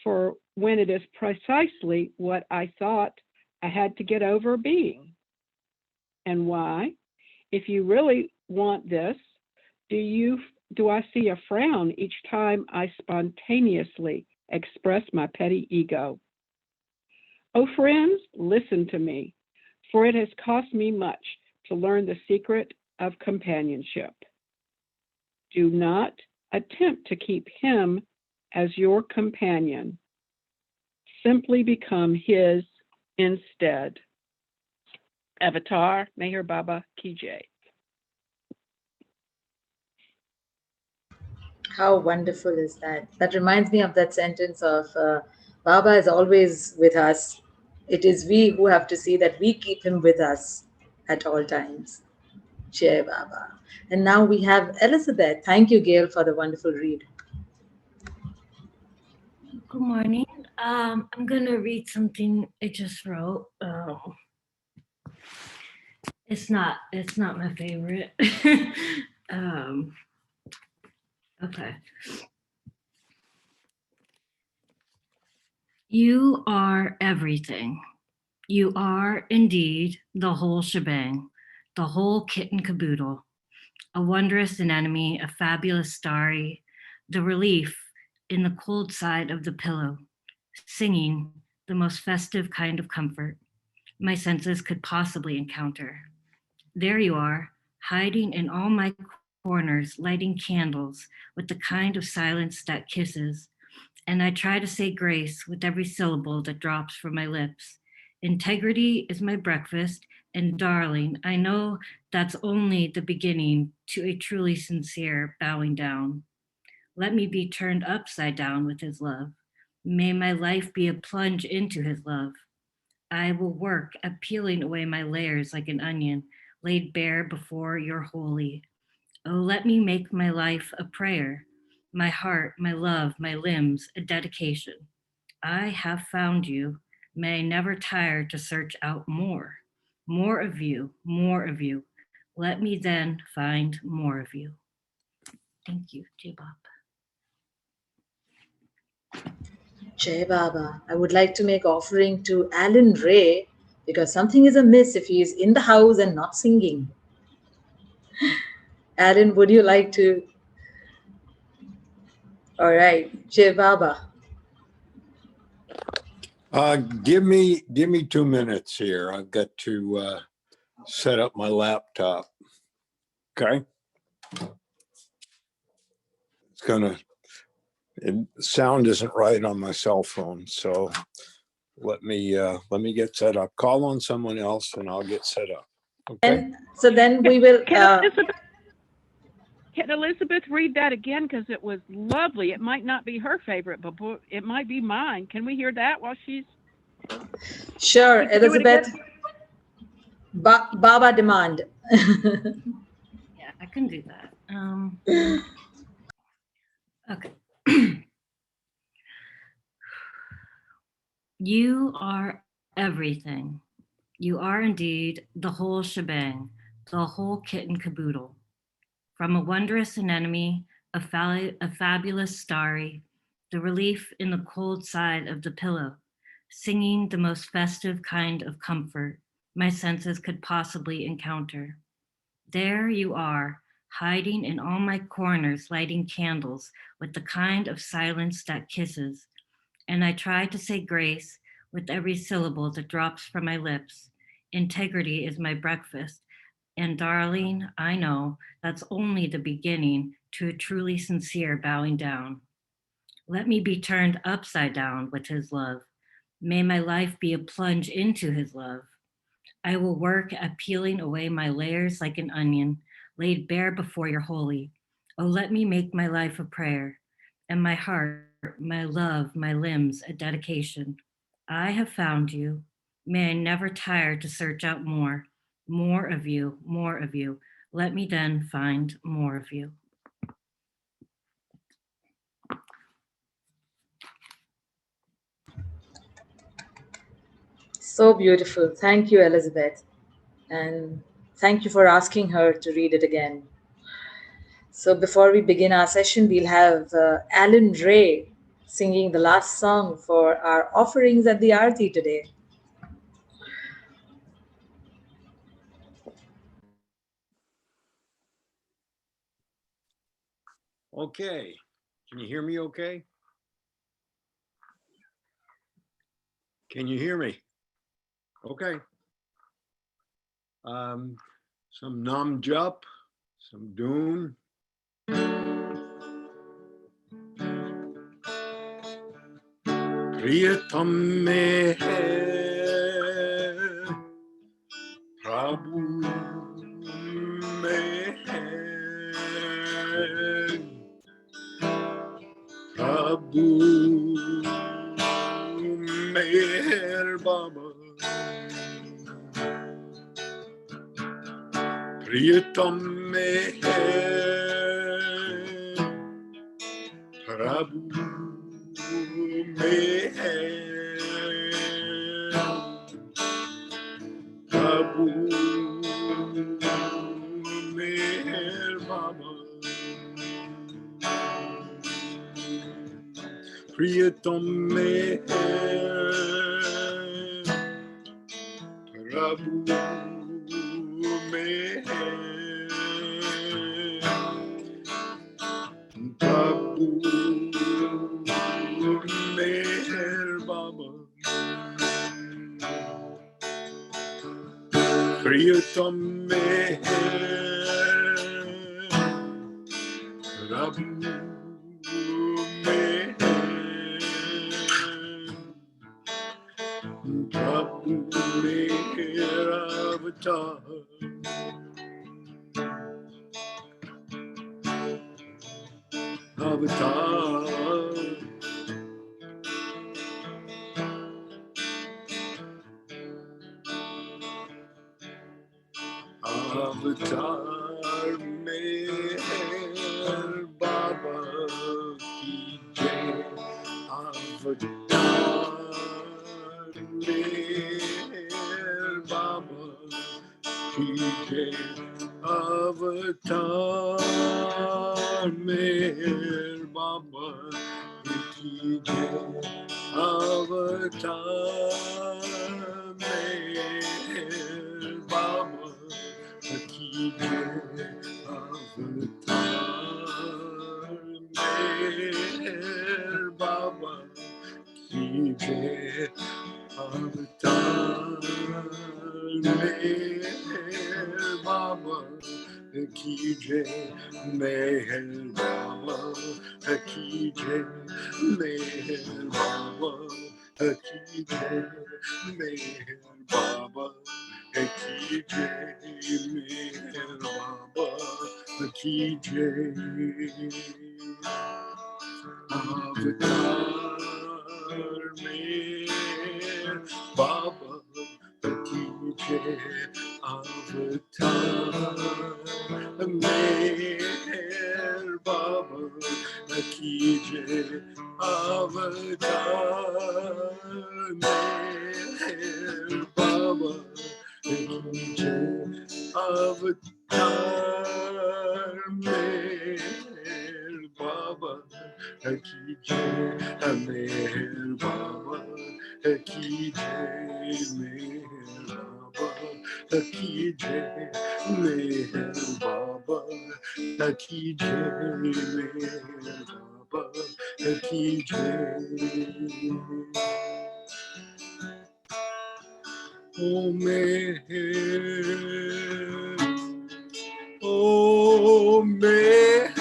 for when it is precisely what I thought I had to get over being? And why? If you really want this, do I see a frown each time I spontaneously express my petty ego? Oh friends, listen to me, for it has cost me much to learn the secret of companionship. Do not attempt to keep him as your companion. Simply become his instead. Avatar, Meher Baba Ki Jai. How wonderful is that? That reminds me of that sentence of Baba is always with us. It is we who have to see that we keep him with us at all times. Jai Baba. And now we have Elizabeth. Thank you, Gail, for the wonderful read. Good morning. I'm gonna read something I just wrote. It's not my favorite. Okay. You are everything. You are indeed the whole shebang, the whole kit and caboodle, a wondrous anemone, a fabulous starry, the relief in the cold side of the pillow, singing the most festive kind of comfort my senses could possibly encounter. There you are, hiding in all my corners, lighting candles with the kind of silence that kisses, and I try to say grace with every syllable that drops from my lips. Integrity is my breakfast, and darling, I know that's only the beginning to a truly sincere bowing down. Let me be turned upside down with his love. May my life be a plunge into his love. I will work at peeling away my layers like an onion laid bare before your holy. Oh, let me make my life a prayer, my heart, my love, my limbs, a dedication. I have found you. May I never tire to search out more. More of you, more of you. Let me then find more of you. Thank you, Jibab. Jai Baba, I would like to make offering to Alan Ray because something is amiss if he is in the house and not singing. Alan, would you like to? All right, Jai Baba. Give me 2 minutes here. I've got to set up my laptop. Okay. Sound isn't right on my cell phone, so let me get set up. Call on someone else and I'll get set up. Okay. And so then we will. Can Elizabeth read that again? Because it was lovely. It might not be her favorite, but it might be mine. Can we hear that while she's... Sure, Elizabeth. Baba demand. Yeah, I can do that. Okay. You are everything. You are indeed the whole shebang, the whole kit and caboodle. From a wondrous anemone, a fabulous starry, the relief in the cold side of the pillow, singing the most festive kind of comfort my senses could possibly encounter. There you are, hiding in all my corners, lighting candles with the kind of silence that kisses, and I try to say grace with every syllable that drops from my lips. Integrity is my breakfast, and darling, I know that's only the beginning to a truly sincere bowing down. Let me be turned upside down with his love. May my life be a plunge into his love. I will work at peeling away my layers like an onion laid bare before your holy. Oh, let me make my life a prayer, and my heart, my love, my limbs a dedication. I have found you. May I never tire to search out more. More of you, more of you. Let me then find more of you. So beautiful. Thank you, Elizabeth. And thank you for asking her to read it again. So before we begin our session, we'll have Alan Ray singing the last song for our offerings at the Arti today. Okay. Can you hear me okay? Can you hear me? Okay. Some Nam Jup, some Dhun. Priyatam mein hai, Prabhu mein hai, Prabhu Meher Baba. Priyatam mein hai, Prabhu mein hai, Prabhu Meher Baba. Priyatam Meher Prabhu Meher Prabhu Meher Baba Priyatam Meher Prabhu Meher Prabhu Meher Avatar Avatar Avatar Meher Baba Ki Jai Avatar Meher Baba Ki Jai Avatar Meher Baba Ki Jai Avatar Meher Baba Ki Jai Avatar Meher Baba Ki Jai Avatar Meher Baba Ki Jai Meher Baba Ki Jai Meher Baba Ki Jai Meher Baba Ki Jai Meher Baba Ki Jai Avatar Meher Baba Ki Jai Avatar Meher Baba Ki Jai Avatar Meher Baba Ki Jai Avatar Meher Baba Ki Jai Meher Baba Ki Jai Meher Baba Ki Jai Meher Baba Ki Jai Meher Baba Ki Jai O Meher O Meher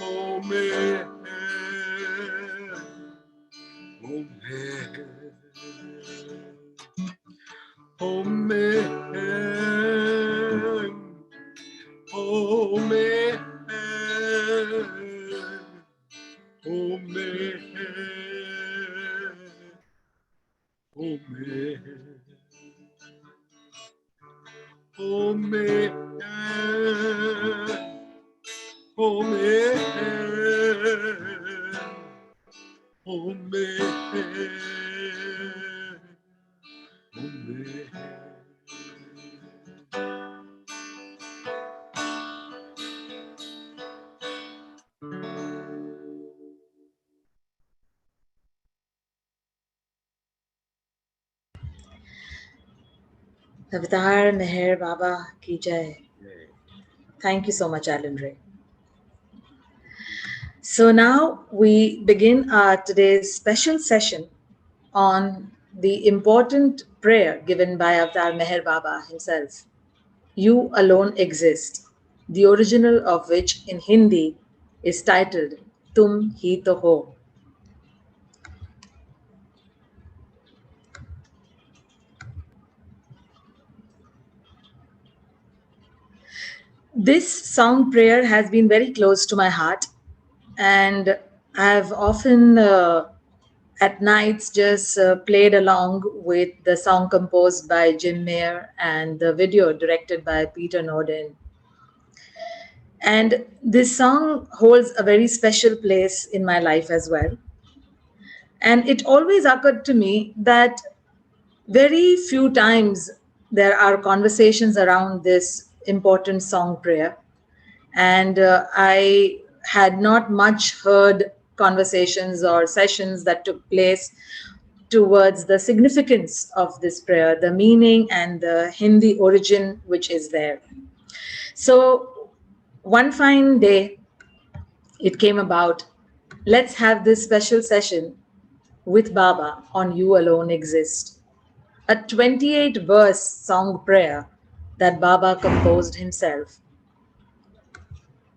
O Meher O Meher O Meher O Meher O Meher O Meher O Meher O Meher O Meher O Meher Avatar Meher Baba Ki Jai. Thank you so much, Alan Ray. So now we begin our today's special session on the important prayer given by Avatar Meher Baba himself. You alone exist, the original of which in Hindi is titled Tum Hi To Ho. This sound prayer has been very close to my heart, and I've often at nights just played along with the song composed by Jim Mayer and the video directed by Peter Norden. And this song holds a very special place in my life as well. And it always occurred to me that very few times there are conversations around this important song prayer. And I had not much heard conversations or sessions that took place towards the significance of this prayer, the meaning and the Hindi origin which is there. So one fine day, it came about, let's have this special session with Baba on You Alone Exist, a 28-verse song prayer that Baba composed himself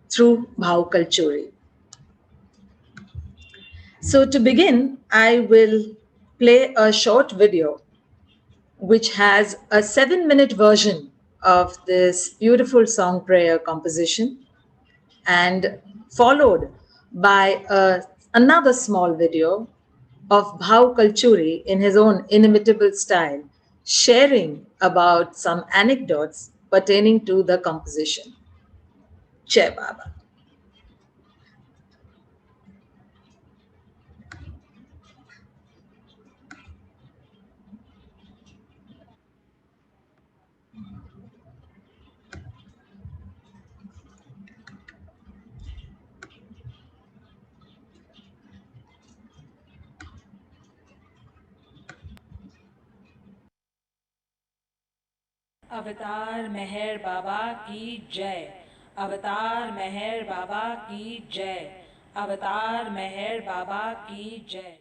through Bhav Kalchuri. So to begin, I will play a short video which has a 7-minute version of this beautiful song prayer composition, and followed by another small video of Bhav Kalchuri in his own inimitable style, sharing about some anecdotes pertaining to the composition. Jai Baba. अवतार मेहर बाबा की जय। अवतार मेहर बाबा की जय। अवतार मेहर बाबा की जय।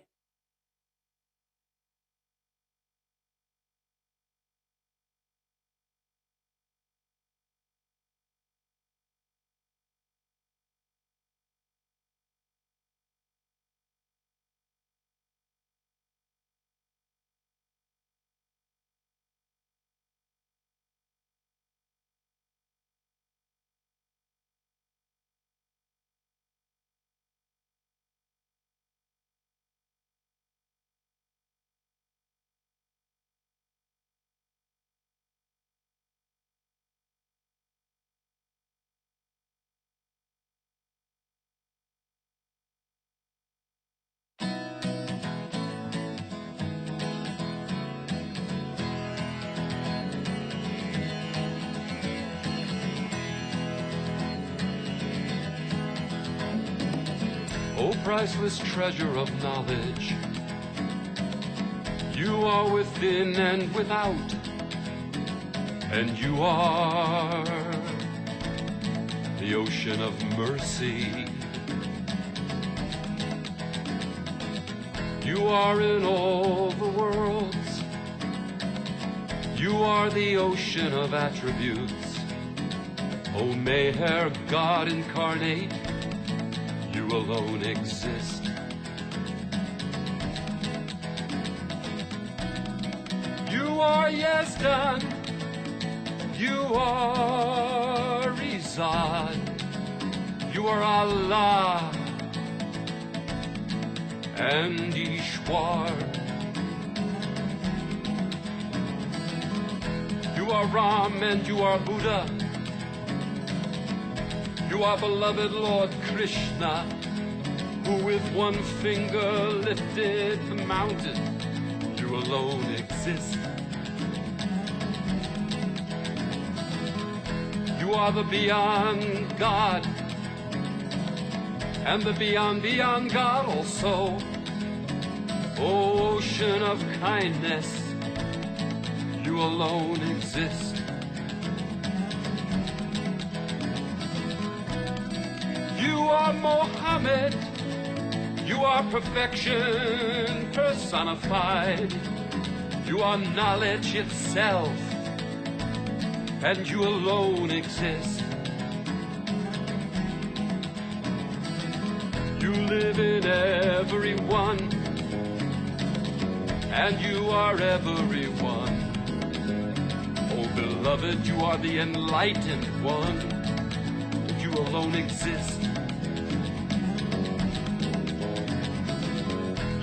O priceless treasure of knowledge, you are within and without, and you are the ocean of mercy. You are in all the worlds. You are the ocean of attributes. O Meher, God incarnate, you alone exist. You are Yazdan, you are Rizad, you are Allah and Ishwar. You are Ram and you are Buddha. You are beloved Lord Krishna, who with one finger lifted the mountain. You alone exist. You are the beyond God, and the beyond God also. O ocean of kindness, you alone exist. You are Mohammed, you are perfection personified. You are knowledge itself, and you alone exist. You live in everyone, and you are everyone. Oh beloved, you are the enlightened one. You alone exist.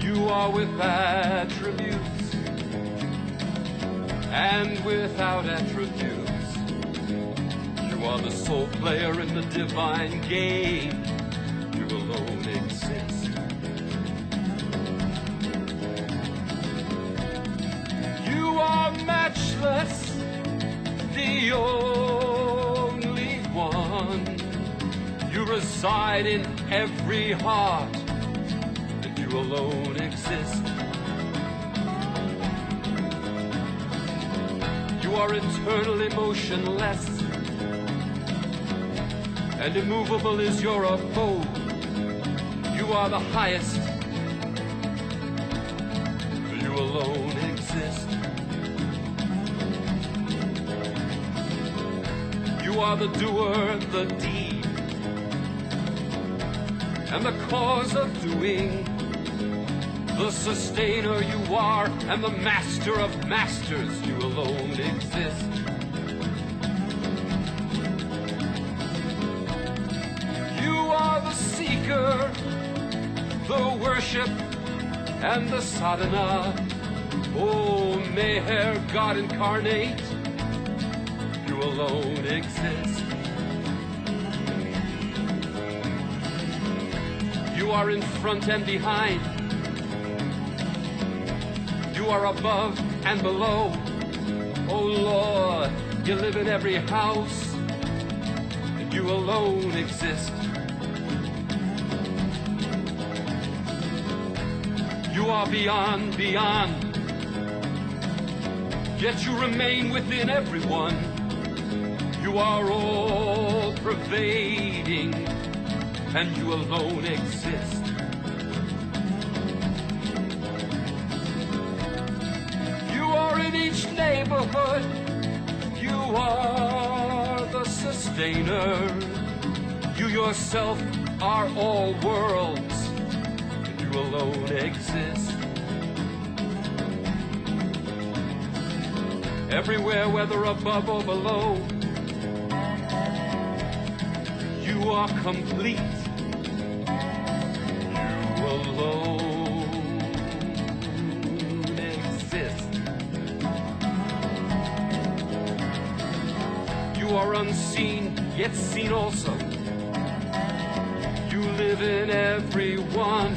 You are with attributes and without attributes. You are the sole player in the divine game. You alone exist. You are matchless, the only one. You reside in every heart, and you alone exist. You are eternally motionless, and immovable is your abode. You are the highest, you alone exist. You are the doer, the deed, and the cause of doing. The sustainer you are, and the master of masters, you alone exist. You are the seeker, the worship, and the sadhana. Oh, Meher, God incarnate, you alone exist. You are in front and behind. You are above and below. Oh Lord, you live in every house, and you alone exist. You are beyond, yet you remain within everyone. You are all pervading, and you alone exist. You are in each neighborhood. You are the sustainer. You yourself are all worlds, and you alone exist. Everywhere, whether above or below, you are complete. You alone exist. You are unseen, yet seen also. You live in everyone,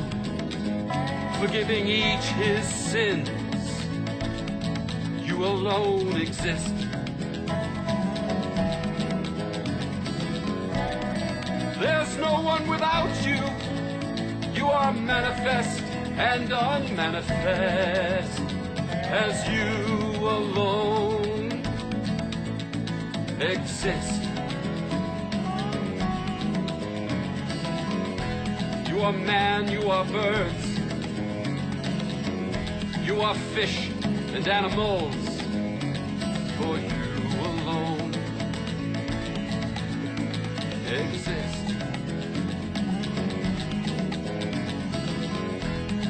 forgiving each his sins. You alone exist. There's no one without you. You are manifest and unmanifest, as you alone exist. You are man, you are birds, you are fish and animals, for you alone exist.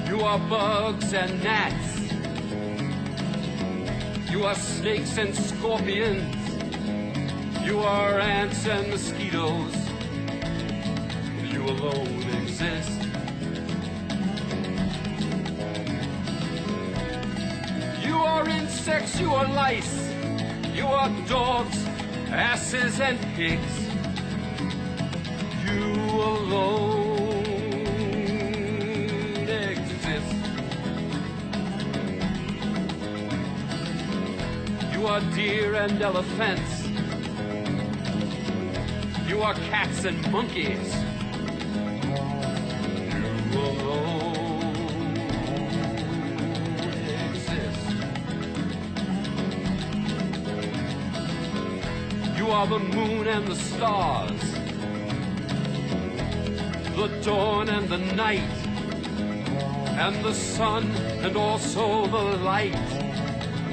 You are bugs and gnats. You are snakes and scorpions. You are ants and mosquitoes. You alone exist. You are insects, you are lice. You are dogs, asses and pigs. You alone exist. You are deer and elephants. You are cats and monkeys. You alone exist. You are the moon and the stars, the dawn and the night, and the sun and also the light.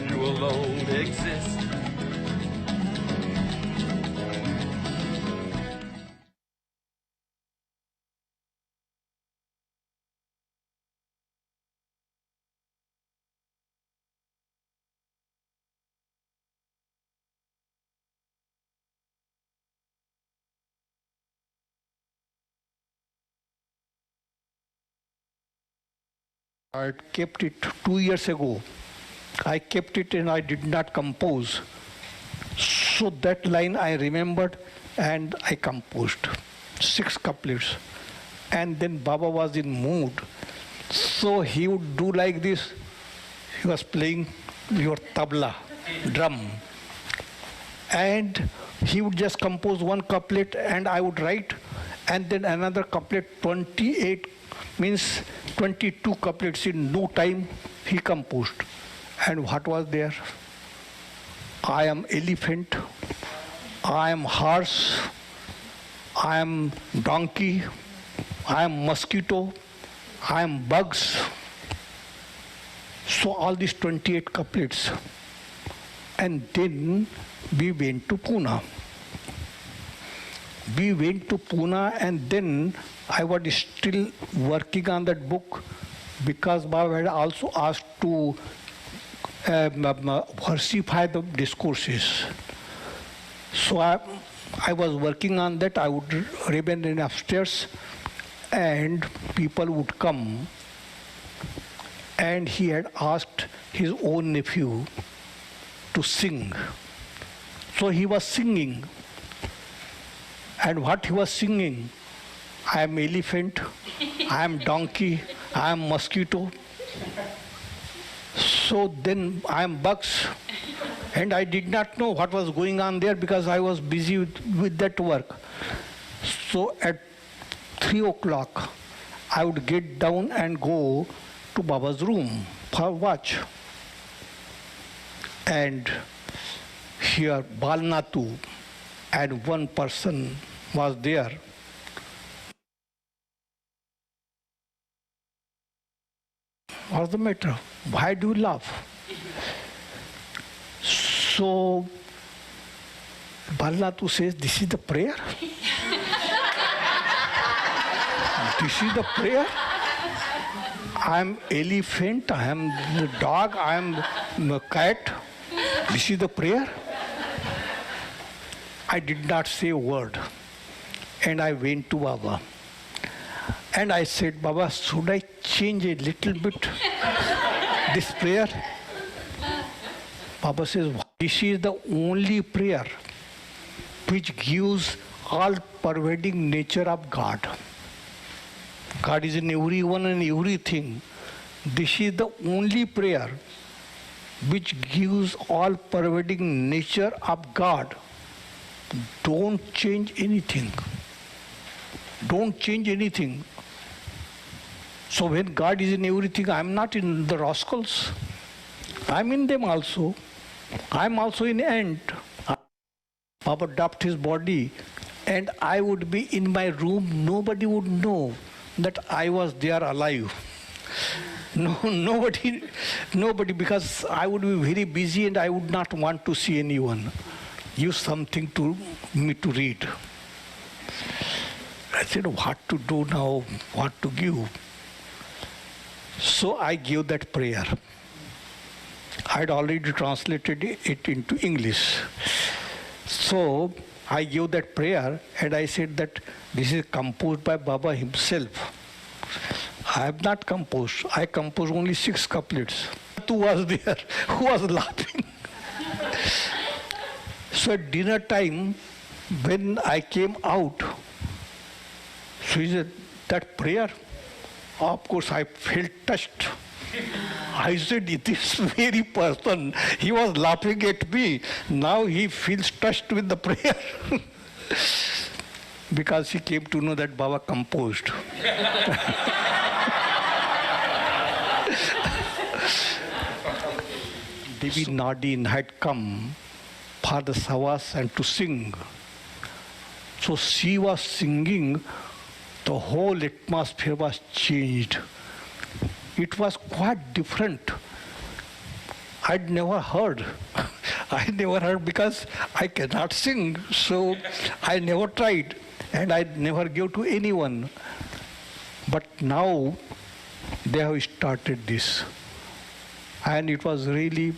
You alone exist. I kept it 2 years ago. I kept it and I did not compose. So that line I remembered and I composed 6 couplets. And then Baba was in mood. So he would do like this. He was playing your tabla, drum. And he would just compose 1 couplet and I would write. and then another couplet, 28 means 22 couplets in no time he composed. And what was there? I am elephant, I am horse, I am donkey, I am mosquito, I am bugs. So all these 28 couplets. And then we went to Pune. We went to Pune, and then I was still working on that book because Baba had also asked to versify the discourses. So I was working on that. I would remain in upstairs and people would come, and he had asked his own nephew to sing. So he was singing. And what he was singing? I am elephant, I am donkey, I am mosquito. So then I am bugs. And I did not know what was going on there because I was busy with that work. So at 3 o'clock, I would get down and go to Baba's room for watch. And here Balnatu and one person was there. What's the matter? Why do you laugh? So Balnatu says, this is the prayer? This is the prayer? I am elephant, I am the dog, I am the cat. This is the prayer? I did not say a word. And I went to Baba. And I said, Baba, should I change a little bit this prayer? Baba says, this is the only prayer which gives all-pervading nature of God. God is in everyone and everything. This is the only prayer which gives all-pervading nature of God. Don't change anything. Don't change anything. So when God is in everything, I'm not in the rascals. I'm in them also. I'm also in ant. Baba dropped his body, and I would be in my room. Nobody would know that I was there alive. No, nobody, because I would be very busy and I would not want to see anyone. Give something to me to read. I said, what to do now, what to give? So I gave that prayer. I had already translated it into English. So I gave that prayer and I said that this is composed by Baba himself. I have not composed. I composed only 6 couplets. Who was there? Who was laughing? So at dinner time, when I came out, so he said, that prayer? Of course, I felt touched. I said, it is very person. He was laughing at me. Now he feels touched with the prayer. Because he came to know that Baba composed. Devi Nadin had come for the savas and to sing. So she was singing, the whole atmosphere was changed. It was quite different. I'd never heard. I never heard because I cannot sing, so I never tried and I never gave to anyone. But now they have started this. And it was really,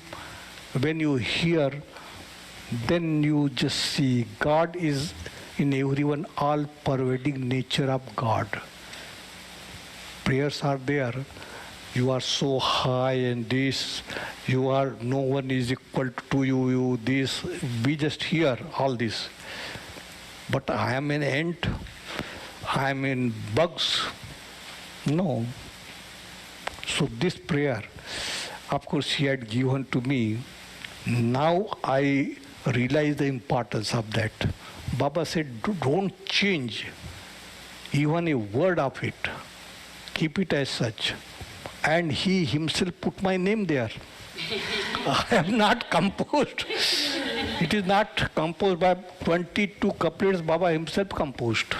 when you hear, then you just see God is in everyone, all-pervading nature of God. Prayers are there. You are so high and this, you are, no one is equal to you, this, we just hear all this. But I am an ant, I am in bugs. No. So this prayer, of course, he had given to me. Now I realize the importance of that. Baba said, don't change. even a word of it. Keep it as such. And he himself put my name there. I am not composed. It is not composed by 22 couplets Baba himself composed.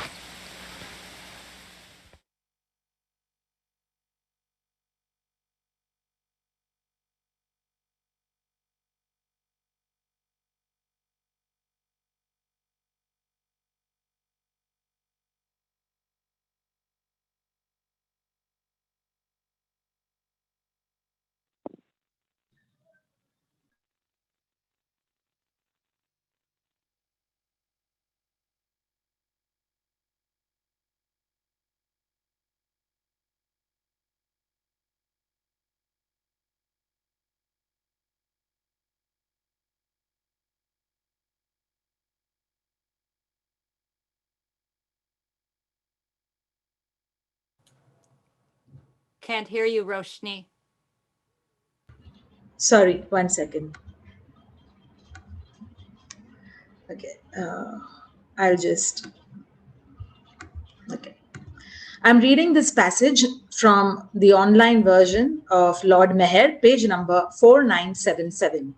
Can't hear you, Roshni. Sorry, 1 second. Okay, I'll just, okay. I'm reading this passage from the online version of Lord Meher, page number 4977.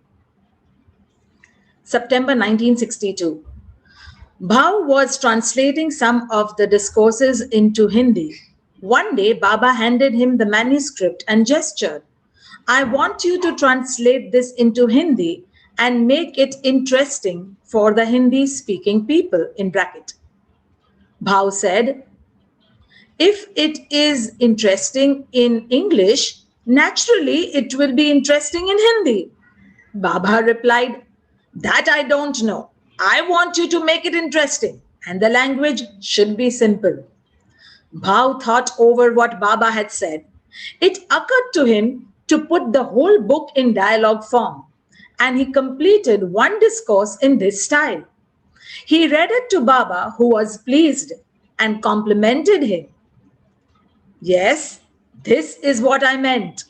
September 1962. Bhau was translating some of the discourses into Hindi. One day, Baba handed him the manuscript and gestured, I want you to translate this into Hindi and make it interesting for the Hindi-speaking people, in bracket. Bhau said, if it is interesting in English, naturally it will be interesting in Hindi. Baba replied, that I don't know. I want you to make it interesting, and the language should be simple. Bhau thought over what Baba had said. It occurred to him to put the whole book in dialogue form, and he completed one discourse in this style. He read it to Baba, who was pleased and complimented him. Yes, this is what I meant.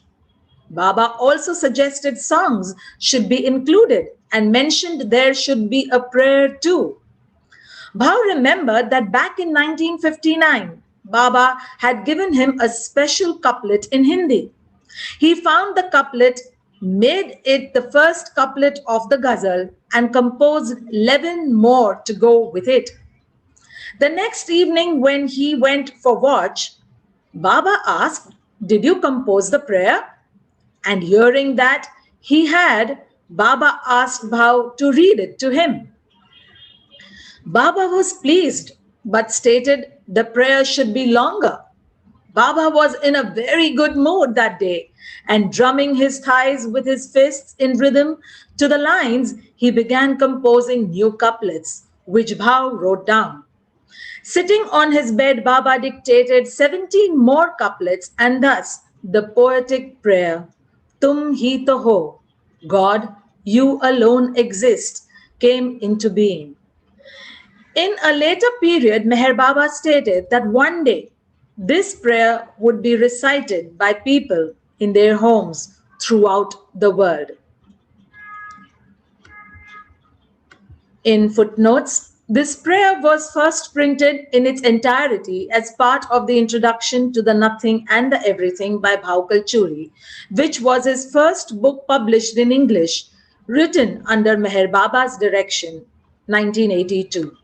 Baba also suggested songs should be included and mentioned there should be a prayer too. Bhau remembered that back in 1959, Baba had given him a special couplet in Hindi. He found the couplet, made it the first couplet of the ghazal, and composed 11 more to go with it. The next evening, when he went for watch, Baba asked, did you compose the prayer? And hearing that he had, Baba asked Bhau to read it to him. Baba was pleased, but stated the prayer should be longer. Baba was in a very good mood that day, and drumming his thighs with his fists in rhythm to the lines, he began composing new couplets, which Bhau wrote down. Sitting on his bed, Baba dictated 17 more couplets, and thus the poetic prayer, Tum hi to ho, God, you alone exist, came into being. In a later period, Meher Baba stated that one day this prayer would be recited by people in their homes throughout the world. In footnotes, this prayer was first printed in its entirety as part of the introduction to the Nothing and the Everything by Bhau Kalchuri, which was his first book published in English, written under Meher Baba's direction, 1982.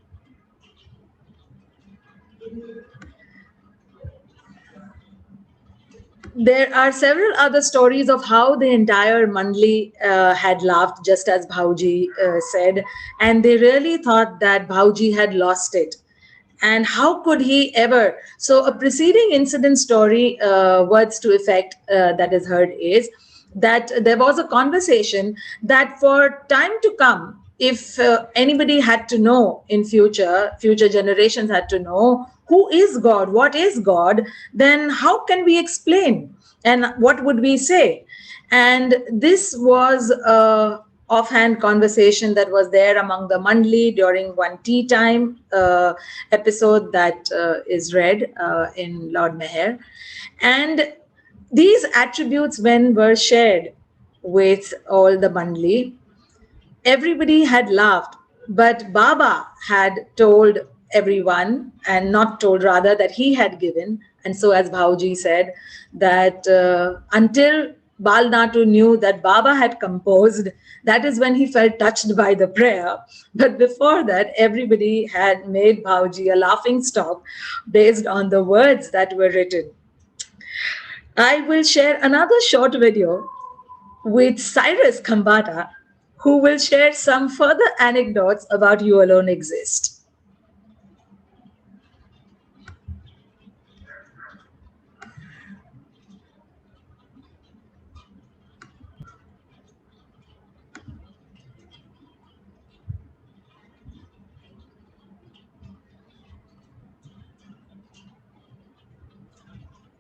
There are several other stories of how the entire Mandli had laughed, just as Bhauji said, and they really thought that Bhauji had lost it. And how could he ever? So, a preceding incident story, words to effect, that is heard is that there was a conversation that for time to come, if anybody had to know in future generations had to know who is God, what is God, then how can we explain and what would we say? And this was a offhand conversation that was there among the Mandli during one tea time episode that is read in Lord Meher. And these attributes, when were shared with all the Mandli, everybody had laughed, but Baba had told everyone and not told, rather, that he had given. And so, as Bhauji said, that until Bal Natu knew that Baba had composed, that is when he felt touched by the prayer. But before that, everybody had made Bhauji a laughing stock based on the words that were written. I will share another short video with Cyrus Khambata, who will share some further anecdotes about You Alone Exist.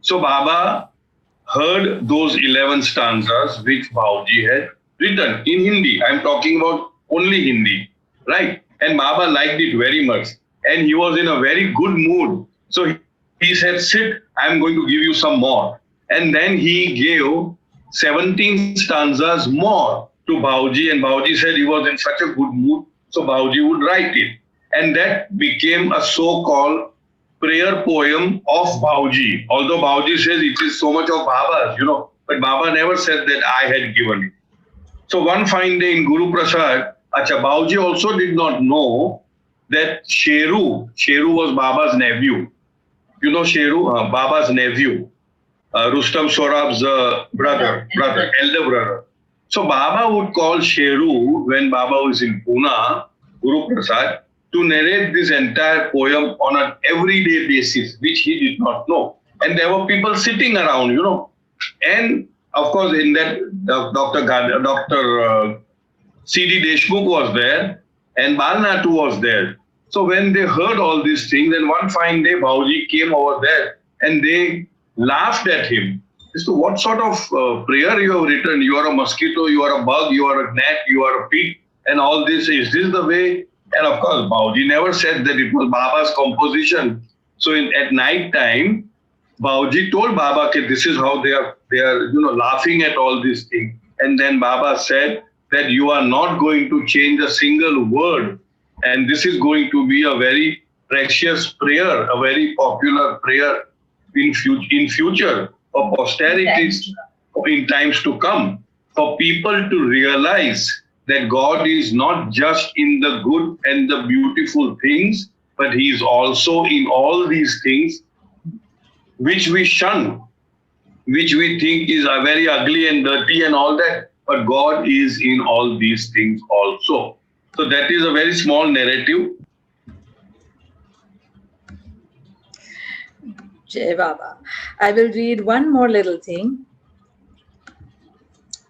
So Baba heard those 11 stanzas which Bhauji had written in Hindi. I'm talking about only Hindi, right? And Baba liked it very much. And he was in a very good mood. So he said, sit, I'm going to give you some more. And then he gave 17 stanzas more to Bhauji. And Bhauji said he was in such a good mood, so Bhauji would write it. And that became a so-called prayer poem of Bhauji. Although Bhauji says it is so much of Baba's, but Baba never said that I had given it. So one fine day in Guru Prasad, Bhauji also did not know that Sheru was Baba's nephew. You know Sheru, Baba's nephew, Rustam Sorab's elder brother. So Baba would call Sheru when Baba was in Pune, Guru Prasad, to narrate this entire poem on an everyday basis, which he did not know. And there were people sitting around, And of course, in that, Dr. C.D. Deshmukh was there and Bal Natu was there. So when they heard all these things, then one fine day, Bhauji came over there and they laughed at him. As to what sort of prayer you have written? You are a mosquito, you are a bug, you are a gnat, you are a pig, and all this. Is this the way? And of course, Bhauji never said that it was Baba's composition. So at night time, Bhauji told Baba that this is how they are laughing at all these things. And then Baba said that you are not going to change a single word. And this is going to be a very precious prayer, a very popular prayer in future for posterities in times to come, for people to realize that God is not just in the good and the beautiful things, but He is also in all these things which we shun, which we think is very ugly and dirty and all that. But God is in all these things also. So that is a very small narrative. Jai Baba. I will read one more little thing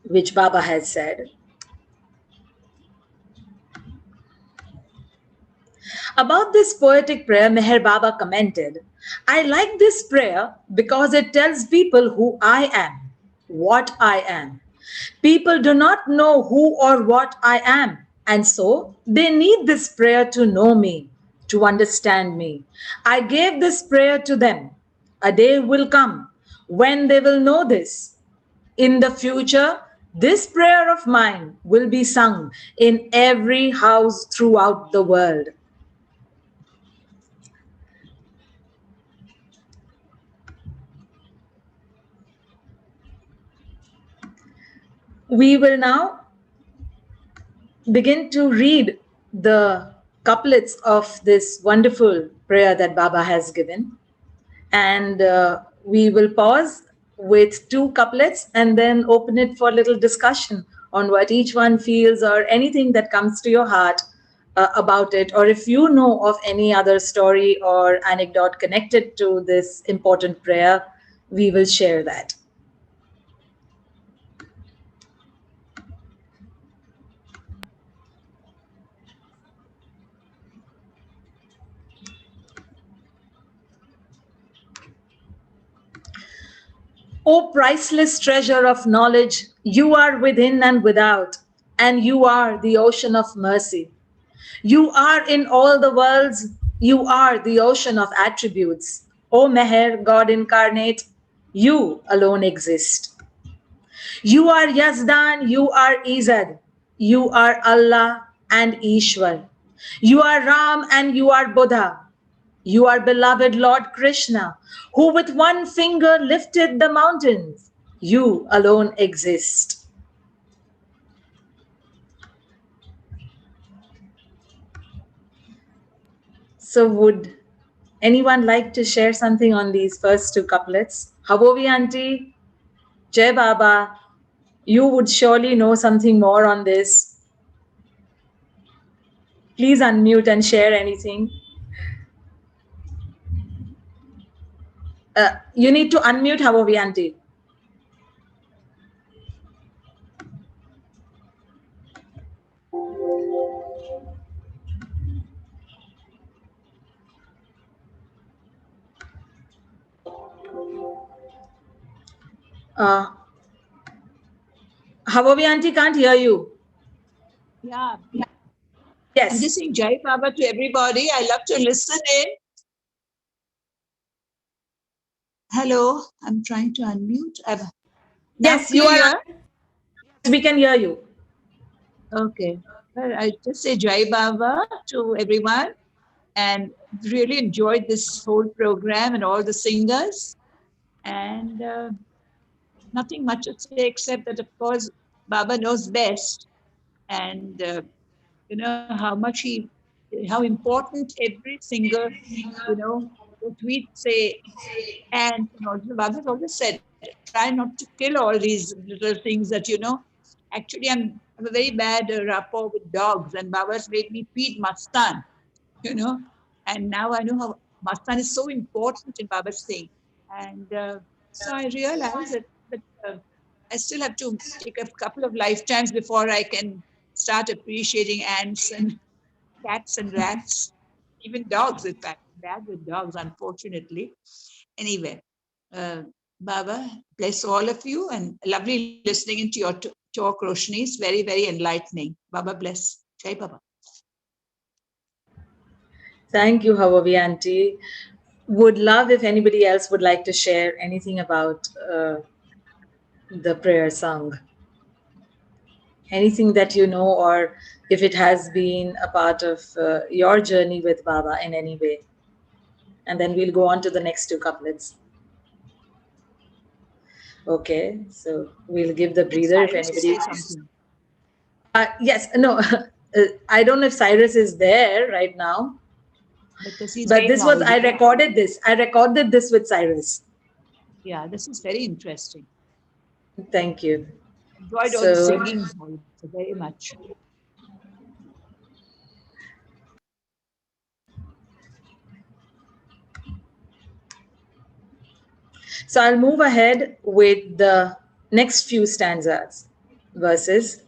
which Baba has said. About this poetic prayer, Meher Baba commented, I like this prayer because it tells people who I am, what I am. People do not know who or what I am, and so they need this prayer to know me, to understand me. I gave this prayer to them. A day will come when they will know this. In the future, this prayer of mine will be sung in every house throughout the world. We will now begin to read the couplets of this wonderful prayer that Baba has given. And we will pause with 2 couplets and then open it for a little discussion on what each one feels or anything that comes to your heart about it. Or if you know of any other story or anecdote connected to this important prayer, we will share that. O priceless treasure of knowledge, you are within and without, and you are the ocean of mercy. You are in all the worlds, you are the ocean of attributes. O Meher, God incarnate, you alone exist. You are Yazdan, you are Izad, you are Allah and Ishwar. You are Ram and you are Buddha. You are beloved Lord Krishna, who with one finger lifted the mountains. You alone exist. So would anyone like to share something on these first two couplets? Havovi Auntie, Jai Baba, you would surely know something more on this. Please unmute and share anything. You need to unmute Havovi Auntie. Havovi Auntie can't hear you. Yeah. Yes. I'm just saying Jai Baba to everybody. I love to listen in. Hello, I'm trying to unmute. Yes, you are. We can hear you. Okay. Well, I just say Jai Baba to everyone and really enjoyed this whole program and all the singers. And nothing much to say except that, of course, Baba knows best. And you know how important every singer, you know, what we say. And also, Baba has always said, try not to kill all these little things that, you know. Actually, I have a very bad rapport with dogs, and Baba's made me feed Mastan, you know. And now I know how Mastan is so important in Baba's thing. And so I realized that I still have to take a couple of lifetimes before I can start appreciating ants and cats and rats, even dogs, in fact. Bad with dogs, unfortunately. Anyway, Baba, bless all of you and lovely listening into your talk, Roshani. It's very, very enlightening. Baba bless. Jai Baba. Thank you, Havovi Auntie. Would love if anybody else would like to share anything about the prayer song. Anything that you know, or if it has been a part of your journey with Baba in any way. And then we'll go on to the next two couplets. Okay, so we'll give the breather if anybody. Yes, no, I don't know if Cyrus is there right now. But this was, I recorded this. I recorded this with Cyrus. Yeah, this is very interesting. Thank you. Enjoyed all the singing very much. So I'll move ahead with the next few stanzas, verses.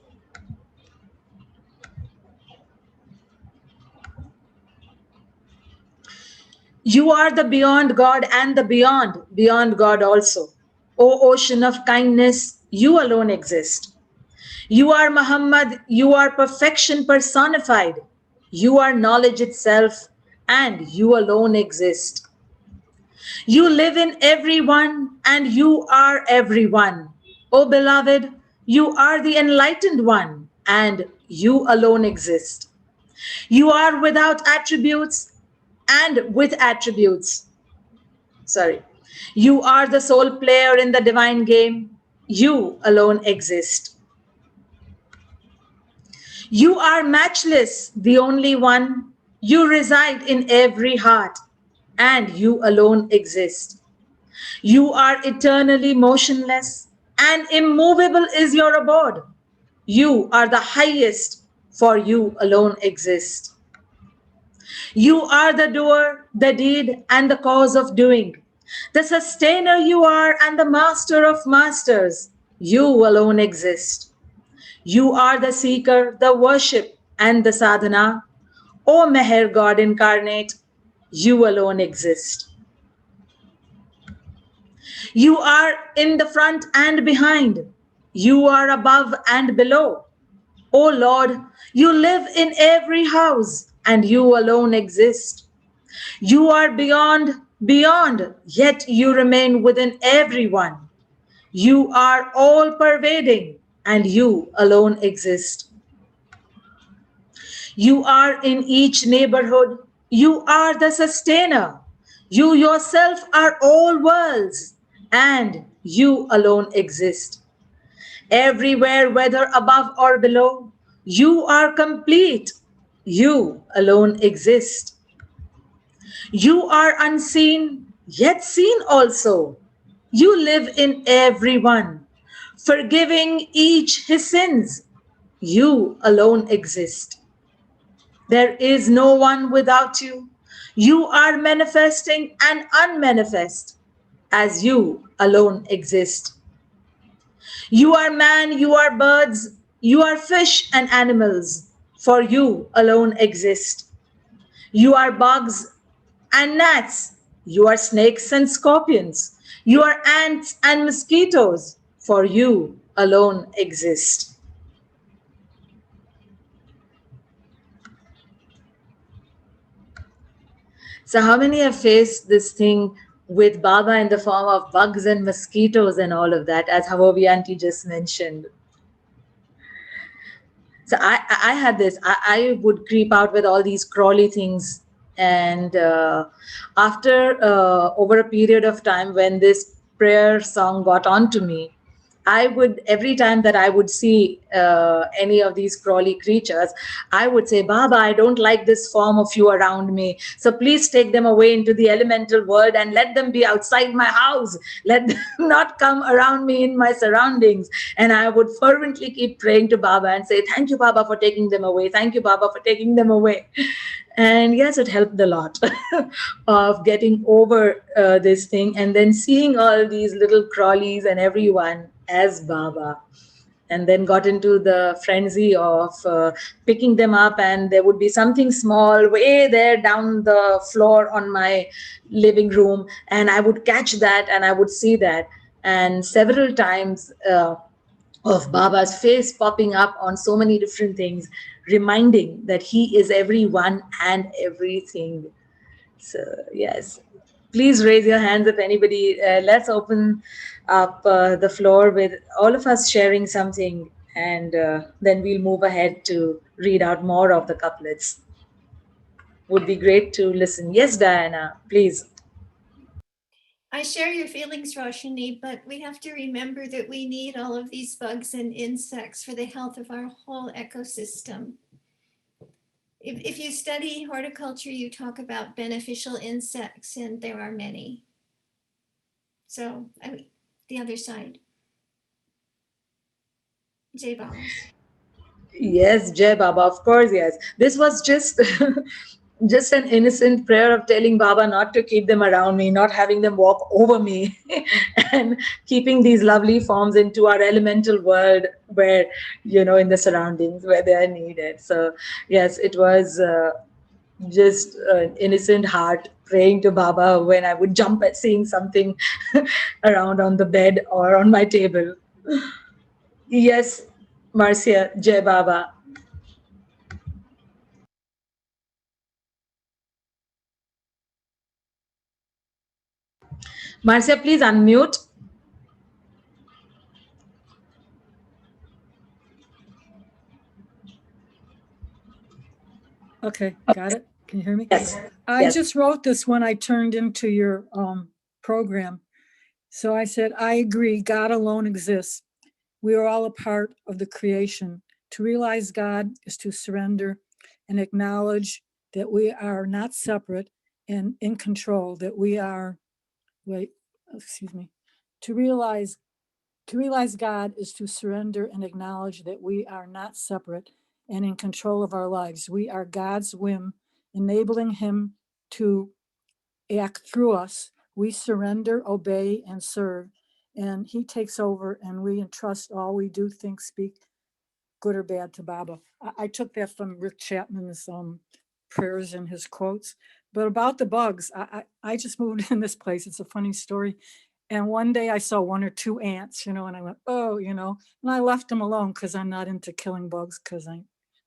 You are the beyond God and the beyond God also. O ocean of kindness, you alone exist. You are Muhammad, you are perfection personified. You are knowledge itself, and you alone exist. You live in everyone, and you are everyone. O beloved, you are the enlightened one, and you alone exist. You are without attributes and with attributes. Sorry. You are the sole player in the divine game. You alone exist. You are matchless, the only one. You reside in every heart, and you alone exist. You are eternally motionless, and immovable is your abode. You are the highest, for you alone exist. You are the doer, the deed, and the cause of doing. The sustainer you are, and the master of masters. You alone exist. You are the seeker, the worship, and the sadhana. O Meher God incarnate, you alone exist. You are in the front and behind. You are above and below. O Lord, you live in every house, and you alone exist. You are beyond, yet you remain within everyone. You are all pervading, and you alone exist. You are in each neighborhood, You are the sustainer. You yourself are all worlds, and you alone exist. Everywhere, whether above or below, you are complete. You alone exist. You are unseen, yet seen also. You live in everyone, forgiving each his sins. You alone exist. There is no one without you. You are manifesting and unmanifest as you alone exist. You are man, you are birds, you are fish and animals, for you alone exist. You are bugs and gnats, you are snakes and scorpions, you are ants and mosquitoes, for you alone exist. So, how many have faced this thing with Baba in the form of bugs and mosquitoes and all of that, as Havovi Auntie just mentioned? So I had this. I would creep out with all these crawly things, and after over a period of time, when this prayer song got onto me, I would, every time that I would see any of these crawly creatures, I would say, Baba, I don't like this form of you around me. So please take them away into the elemental world and let them be outside my house. Let them not come around me in my surroundings. And I would fervently keep praying to Baba and say, thank you, Baba, for taking them away. Thank you, Baba, for taking them away. And yes, it helped a lot of getting over this thing, and then seeing all these little crawlies and everyone as Baba, and then got into the frenzy of picking them up, and there would be something small way there down the floor on my living room, and I would catch that and I would see that. And several times of Baba's face popping up on so many different things, reminding that he is everyone and everything. So, yes, please raise your hands if anybody. Let's open up the floor with all of us sharing something, and then we'll move ahead to read out more of the couplets. Would be great to listen. Yes, Diana, please. I share your feelings, Roshani, but we have to remember that we need all of these bugs and insects for the health of our whole ecosystem. If you study horticulture, you talk about beneficial insects, and there are many. So, the other side. Jai Baba. Yes, Jai Baba, of course, yes. This was just just an innocent prayer of telling Baba not to keep them around me, not having them walk over me, and keeping these lovely forms into our elemental world where, in the surroundings where they are needed. So, yes, it was just an innocent heart praying to Baba when I would jump at seeing something around on the bed or on my table. Yes, Marcia, Jai Baba. Marcia, please unmute. Okay, got it. Can you hear me? Yes. I Yes. just wrote this when I turned into your program. So I said, I agree, God alone exists. We are all a part of the creation. To realize God is to surrender and acknowledge that we are not separate and in control, that we are, to realize God is to surrender and acknowledge that we are not separate and in control of our lives. We are God's whim, enabling Him to act through us. We surrender, obey, and serve, and He takes over, and we entrust all we do, think, speak, good or bad, to Baba. I took that from Rick Chapman's prayers and his quotes. But about the bugs, I just moved in this place. It's a funny story. And one day I saw one or two ants, and I went, oh, and I left them alone because I'm not into killing bugs,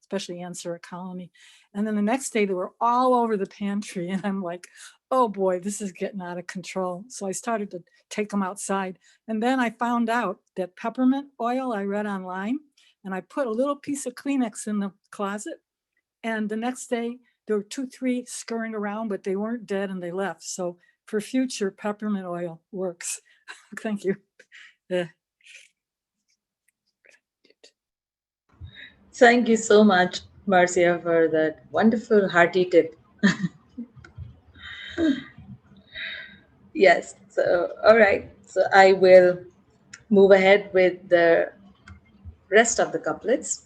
especially ants are a colony. And then the next day they were all over the pantry, and I'm like, oh boy, this is getting out of control. So I started to take them outside. And then I found out that peppermint oil I read online, and I put a little piece of Kleenex in the closet. And the next day there were 2, 3 scurrying around, but they weren't dead and they left. So for future, peppermint oil works. Thank you. Thank you so much, Marcia, for that wonderful hearty tip. Yes. So, all right. So I will move ahead with the rest of the couplets.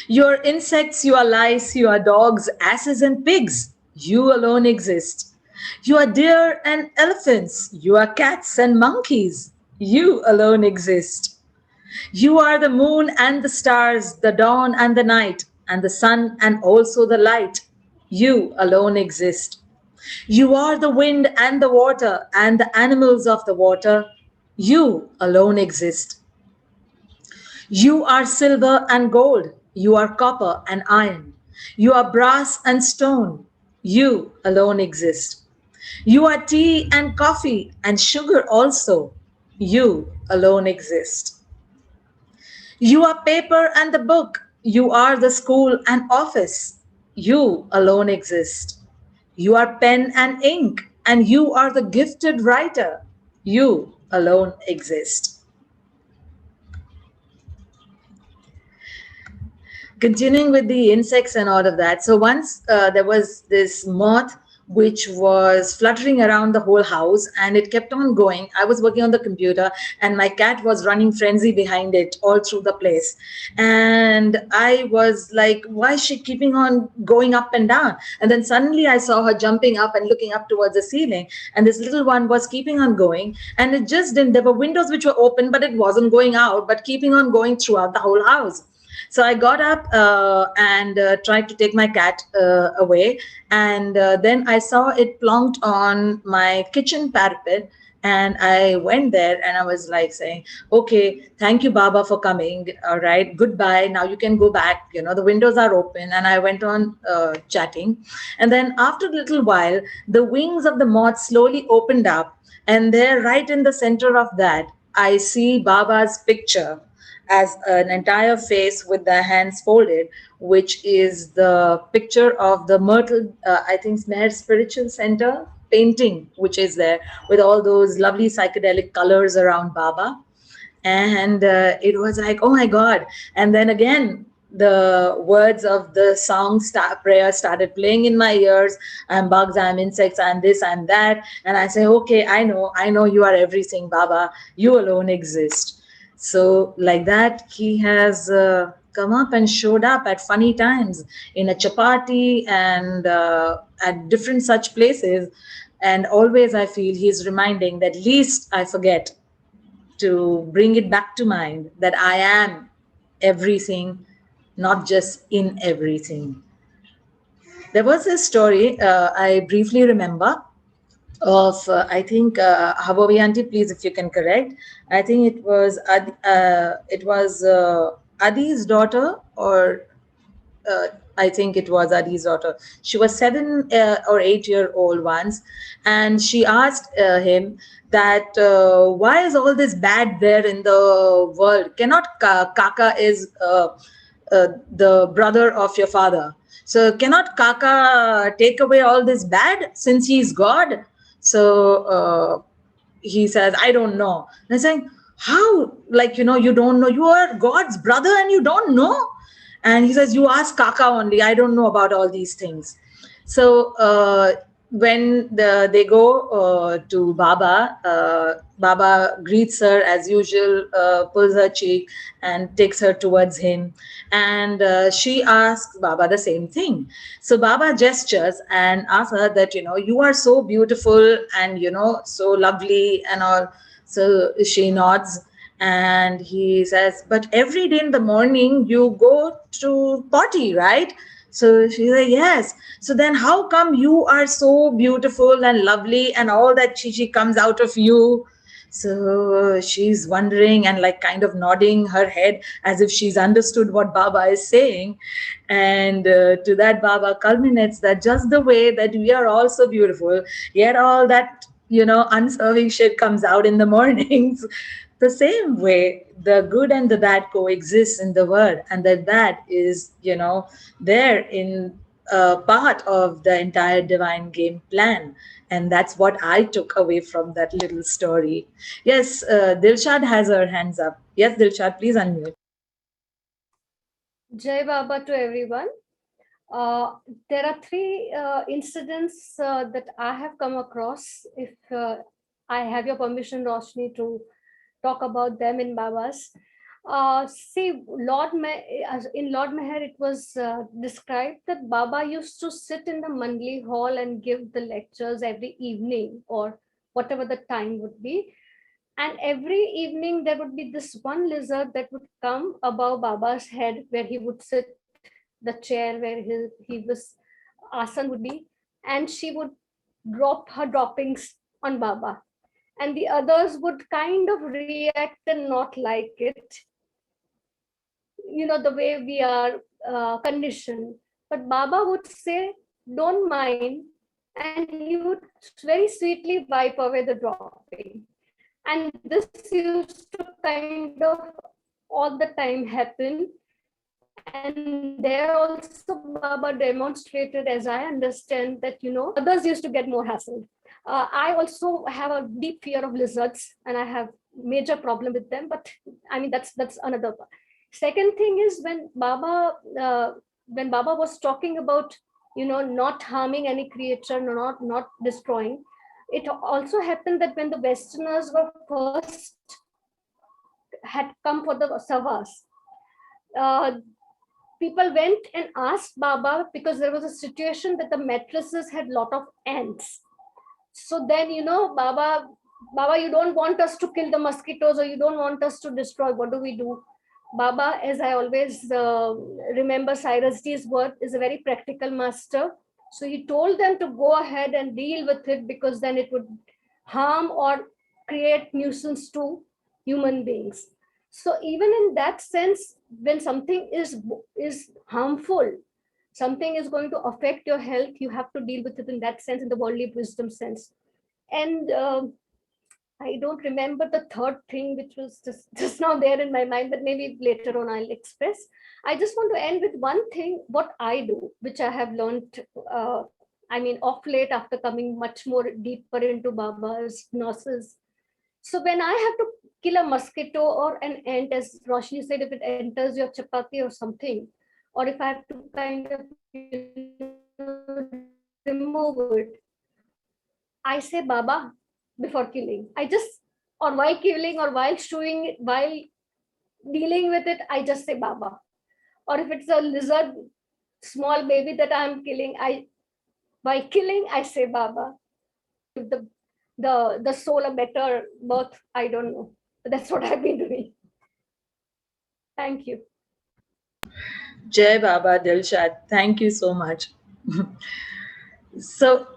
You are insects, you are lice, you are dogs, asses, and pigs. You alone exist. You are deer and elephants. You are cats and monkeys. You alone exist. You are the moon and the stars, the dawn and the night, and the sun and also the light. You alone exist. You are the wind and the water and the animals of the water. You alone exist. You are silver and gold. You are copper and iron. You are brass and stone. You alone exist. You are tea and coffee and sugar also. You alone exist. You are paper and the book. You are the school and office. You alone exist. You are pen and ink, and you are the gifted writer. You alone exist. Continuing with the insects and all of that. So once there was this moth which was fluttering around the whole house and it kept on going. I was working on the computer and my cat was running frenzy behind it all through the place. And I was like, why is she keeping on going up and down? And then suddenly I saw her jumping up and looking up towards the ceiling. And this little one was keeping on going. And it just didn't, there were windows which were open, but it wasn't going out, but keeping on going throughout the whole house. So I got up and tried to take my cat away. And then I saw it plonked on my kitchen parapet. And I went there and I was like saying, okay, thank you, Baba, for coming. All right, goodbye. Now you can go back. You know, the windows are open. And I went on chatting. And then after a little while, the wings of the moth slowly opened up. And there, right in the center of that, I see Baba's picture as an entire face with the hands folded, which is the picture of the Myrtle, I think, Meher Spiritual Center painting, which is there with all those lovely psychedelic colors around Baba. And it was like, oh my God. And then again, the words of the song prayer started playing in my ears. I'm bugs, I'm insects, I'm this, I'm that. And I say, okay, I know you are everything, Baba. You alone exist. So like that, he has come up and showed up at funny times in a chapati and at different such places. And always I feel he's reminding that least I forget to bring it back to mind that I am everything, not just in everything. There was a story I briefly remember of I think Habavi auntie, please if you can correct. I think it was Adi's daughter, or I think it was Adi's daughter. She was 7 or 8 year old once, and she asked him that why is all this bad there in the world? Cannot Kaka is the brother of your father. So cannot Kaka take away all this bad since he's God? So he says, I don't know. And I'm saying, how? Like, you don't know. You are God's brother and you don't know? And he says, you ask Kaka only. I don't know about all these things. So when they go to Baba, Baba greets her as usual, pulls her cheek and takes her towards him. And she asks Baba the same thing. So Baba gestures and asks her that, you are so beautiful and, so lovely and all. So she nods. And he says, but every day in the morning you go to potty, right? So she said, yes. So then how come you are so beautiful and lovely and all that chichi comes out of you? So she's wondering and like kind of nodding her head as if she's understood what Baba is saying. And to that Baba culminates that just the way that we are all so beautiful, yet all that, unserving shit comes out in the mornings. The same way, the good and the bad coexist in the world, and that is, there in part of the entire divine game plan. And that's what I took away from that little story. Yes, Dilshad has her hands up. Yes, Dilshad, please unmute. Jai Baba to everyone. There are three incidents that I have come across. If I have your permission, Roshni, to talk about them in Baba's. See, in Lord Meher, it was described that Baba used to sit in the Mandli hall and give the lectures every evening or whatever the time would be. And every evening there would be this one lizard that would come above Baba's head where he would sit, the chair where he was asan would be, and she would drop her droppings on Baba. And the others would kind of react and not like it, the way we are conditioned. But Baba would say, don't mind, and he would very sweetly wipe away the dropping. And this used to kind of all the time happen. And there also Baba demonstrated, as I understand, that others used to get more hassled. I also have a deep fear of lizards, and I have major problem with them. But I mean, that's another part. Second thing is when Baba was talking about not harming any creature, not destroying. It also happened that when the Westerners were first had come for the savas, people went and asked Baba because there was a situation that the mattresses had lot of ants. So then, Baba, you don't want us to kill the mosquitoes, or you don't want us to destroy. What do we do? Baba, as I always remember Cyrus D's word, is a very practical master. So he told them to go ahead and deal with it, because then it would harm or create nuisance to human beings. So even in that sense, when something is harmful, something is going to affect your health, you have to deal with it in that sense, in the worldly wisdom sense. And I don't remember the third thing, which was just now there in my mind, but maybe later on I'll express. I just want to end with one thing, what I do, which I have learned, off late, after coming much more deeper into Baba's gnosis. So when I have to kill a mosquito or an ant, as Roshni said, if it enters your chapati or something, or if I have to kind of remove it, I say Baba before killing. Or while killing, or while chewing it, while dealing with it, I just say Baba. Or if it's a lizard, small baby that I'm killing, while killing, I say Baba. Give the soul a better birth, I don't know. But that's what I've been doing. Thank you. Jai Baba Dilshad, thank you so much. So,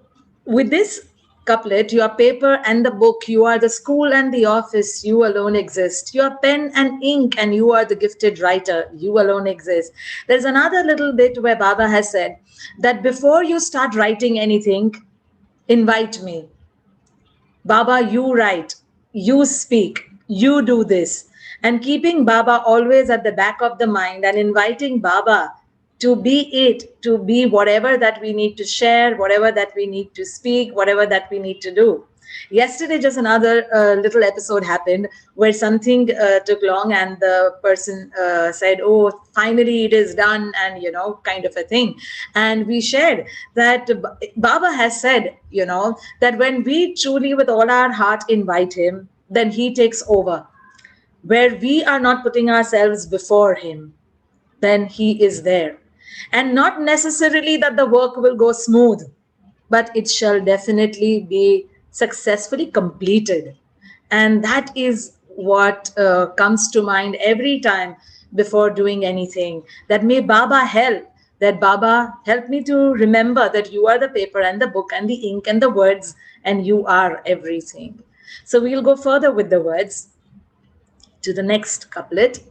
with this couplet, your paper and the book, you are the school and the office, you alone exist. Your pen and ink, and you are the gifted writer, you alone exist. There's another little bit where Baba has said that before you start writing anything, invite me. Baba, you write, you speak, you do this. And keeping Baba always at the back of the mind and inviting Baba to be it, to be whatever that we need to share, whatever that we need to speak, whatever that we need to do. Yesterday, just another little episode happened where something took long, and the person said, oh, finally it is done, and kind of a thing. And we shared that Baba has said, that when we truly with all our heart invite him, then he takes over. Where we are not putting ourselves before him, then he is there. And not necessarily that the work will go smooth, but it shall definitely be successfully completed. And that is what comes to mind every time before doing anything. That may Baba help. That Baba help me to remember that you are the paper and the book and the ink and the words, and you are everything. So we'll go further with the words to the next couplet.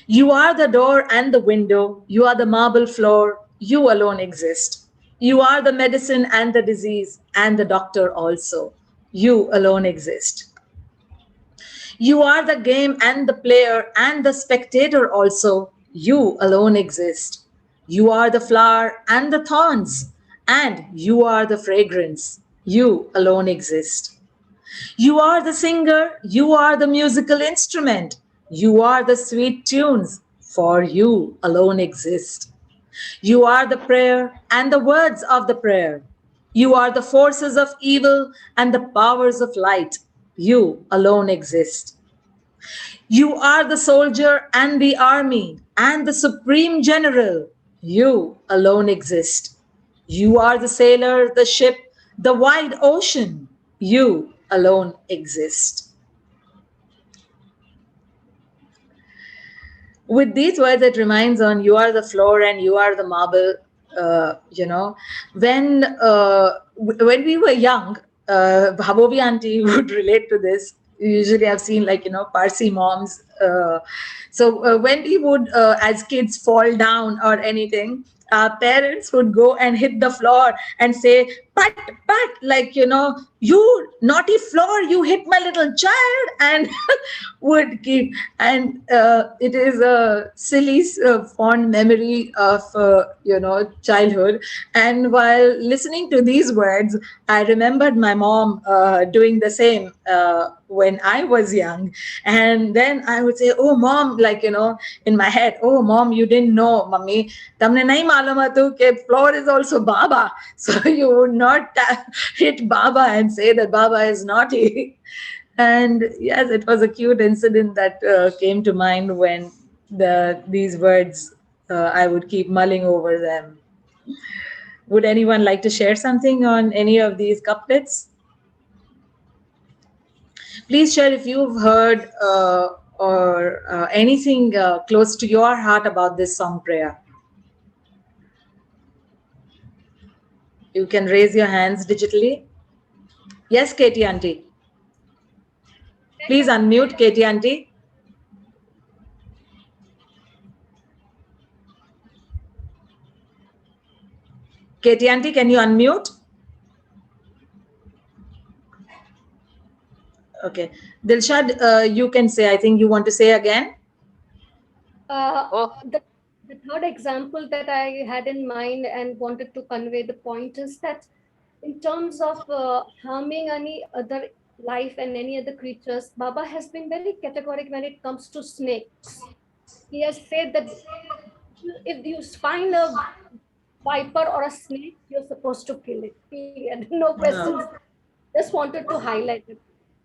You are the door and the window. You are the marble floor. You alone exist. You are the medicine and the disease, and the doctor also. You alone exist. You are the game and the player and the spectator also. You alone exist. You are the flower and the thorns, and you are the fragrance. You alone exist. You are the singer, you are the musical instrument, you are the sweet tunes, for you alone exist. You are the prayer and the words of the prayer. You are the forces of evil and the powers of light. You alone exist. You are the soldier and the army and the supreme general. You alone exist. You are the sailor, the ship, the wide ocean. You alone exist. With these words, it reminds on you are the floor and you are the marble. When when we were young, Bhabovi auntie would relate to this. Usually, I've seen Parsi moms. So when we would, as kids, fall down or anything, our parents would go and hit the floor and say, "Pat, pat!" You naughty floor, you hit my little child, and would keep. And it is a silly, fond memory of childhood. And while listening to these words, I remembered my mom doing the same when I was young. And then I would say, "Oh, mom," in my head, "Oh, mom, you didn't know, mummy. Tamne nahi malum hatu ke floor is also Baba." So you would not hit Baba and say that Baba is naughty. And yes, it was a cute incident that came to mind when these words, I would keep mulling over them. Would anyone like to share something on any of these couplets? Please share if you've heard or anything close to your heart about this song prayer. You can raise your hands digitally. Yes, Katie auntie. Please unmute, Katie auntie. Katie auntie, can you unmute? Okay. Dilshad, you can say, I think you want to say again. The third example that I had in mind and wanted to convey the point is that in terms of harming any other life and any other creatures, Baba has been very categoric when it comes to snakes. He has said that if you find a viper or a snake, you're supposed to kill it. Period. No questions. Just wanted to highlight it.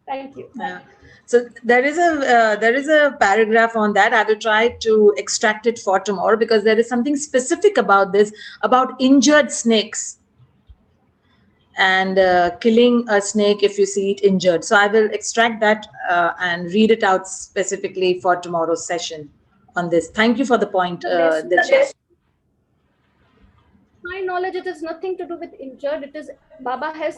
Thank you. Yeah. So there is a paragraph on that. I will try to extract it for tomorrow because there is something specific about this, about injured snakes and killing a snake if you see it injured. So I will extract that and read it out specifically for tomorrow's session on this. Thank you for the point, Dilshad. My knowledge, it has nothing to do with injured. It is Baba has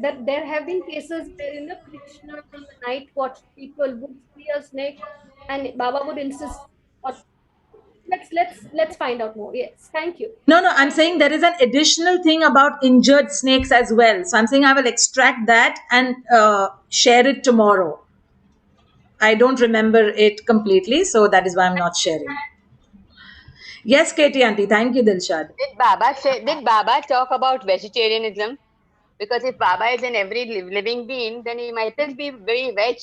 that there have been cases where Krishna on the night watch people would see a snake, and Baba would insist. Or, let's find out more. Yes, thank you. No, I'm saying there is an additional thing about injured snakes as well. So I'm saying I will extract that and share it tomorrow. I don't remember it completely, so that is why I'm not sharing. Yes, Katie auntie. Thank you, Dilshad. Did Baba talk about vegetarianism? Because if Baba is in every living being, then he might as be very veg,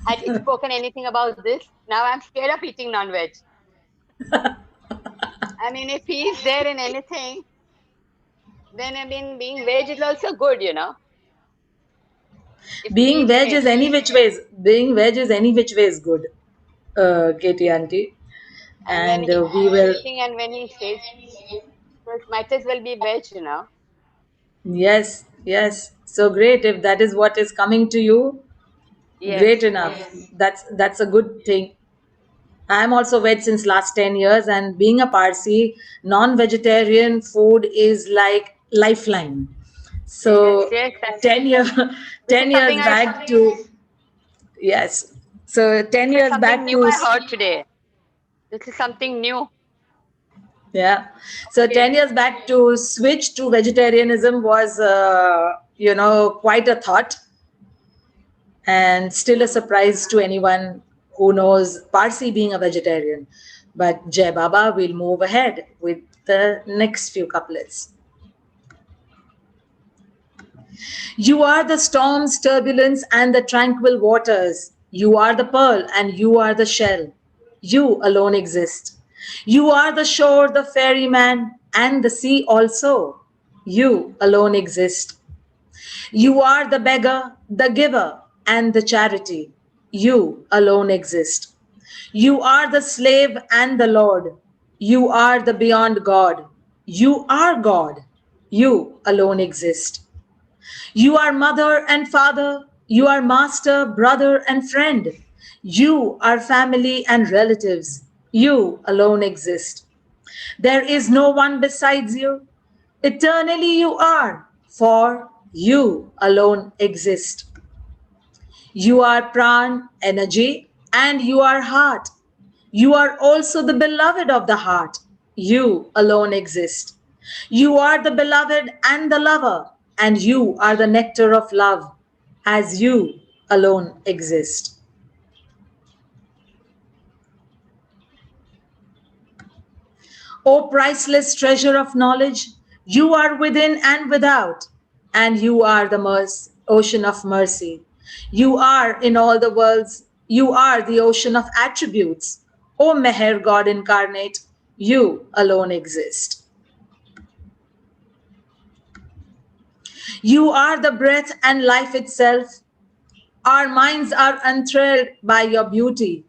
Had he spoken anything about this? Now I'm scared of eating non-veg. I mean, if he's there in anything, then being veg is also good, Being veg is any which ways. Being veg is any which way is good, Katie auntie. And we will. And when he says, so it might as well be veg, Yes. So great. If that is what is coming to you, Yes. Great enough. That's a good thing. I'm also veg since last 10 years, and being a Parsi, non-vegetarian food is like lifeline. So Yes, 10 years 10 years back to yes. So 10 years something back new to I heard today. This is something new. yeah. So 10 years back to switch to vegetarianism was quite a thought. and still a surprise to anyone who knows Parsi being a vegetarian. But Jai Baba will move ahead with the next few couplets. You are the storm's turbulence and the tranquil waters. You are the pearl and you are the shell. You alone exist. You are the shore, the ferryman, and the sea also. You alone exist. You are the beggar, the giver, and the charity. You alone exist. You are the slave and the Lord. You are the beyond God. You are God. You alone exist. You are mother and father. You are master, brother, and friend. You are family and relatives. You alone exist. There is no one besides you. Eternally you are, for you alone exist. You are pran, energy, and you are heart. You are also the beloved of the heart. You alone exist. You are the beloved and the lover, and you are the nectar of love, as you alone exist. O priceless treasure of knowledge, you are within and without, and you are the ocean of mercy. You are in all the worlds, you are the ocean of attributes. O Meher God incarnate, you alone exist. You are the breath and life itself. Our minds are enthralled by your beauty,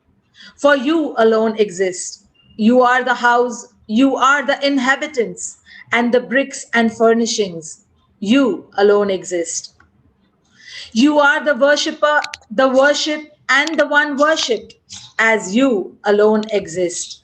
for you alone exist. You are the house, you are the inhabitants, and the bricks and furnishings. You alone exist. You are the worshipper, the worship, and the one worshipped, as you alone exist.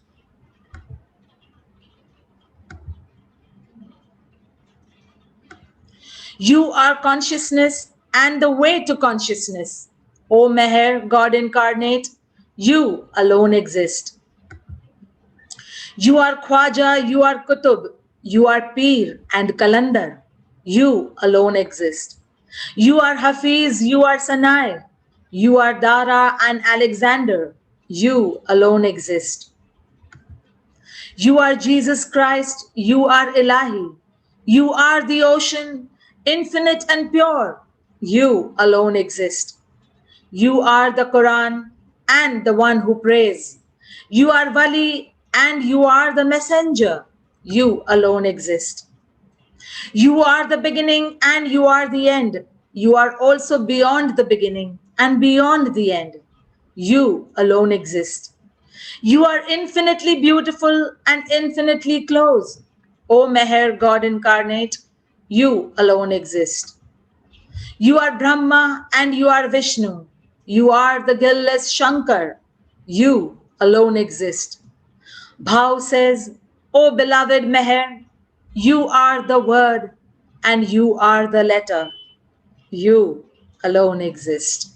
You are consciousness and the way to consciousness. O Meher, God incarnate, you alone exist. You are Khwaja, you are Qutub, you are Pir and Kalandar. You alone exist. You are Hafiz, you are Sanai. You are Dara and Alexander. You alone exist. You are Jesus Christ, you are Ilahi. You are the ocean, infinite and pure. You alone exist. You are the Quran and the one who prays. You are Wali and you are the messenger. You alone exist. You are the beginning and you are the end. You are also beyond the beginning and beyond the end. You alone exist. You are infinitely beautiful and infinitely close. O Meher, God incarnate, you alone exist. You are Brahma and you are Vishnu. You are the guileless Shankar. You alone exist. Bhav says, O beloved Meher, you are the word and you are the letter. You alone exist.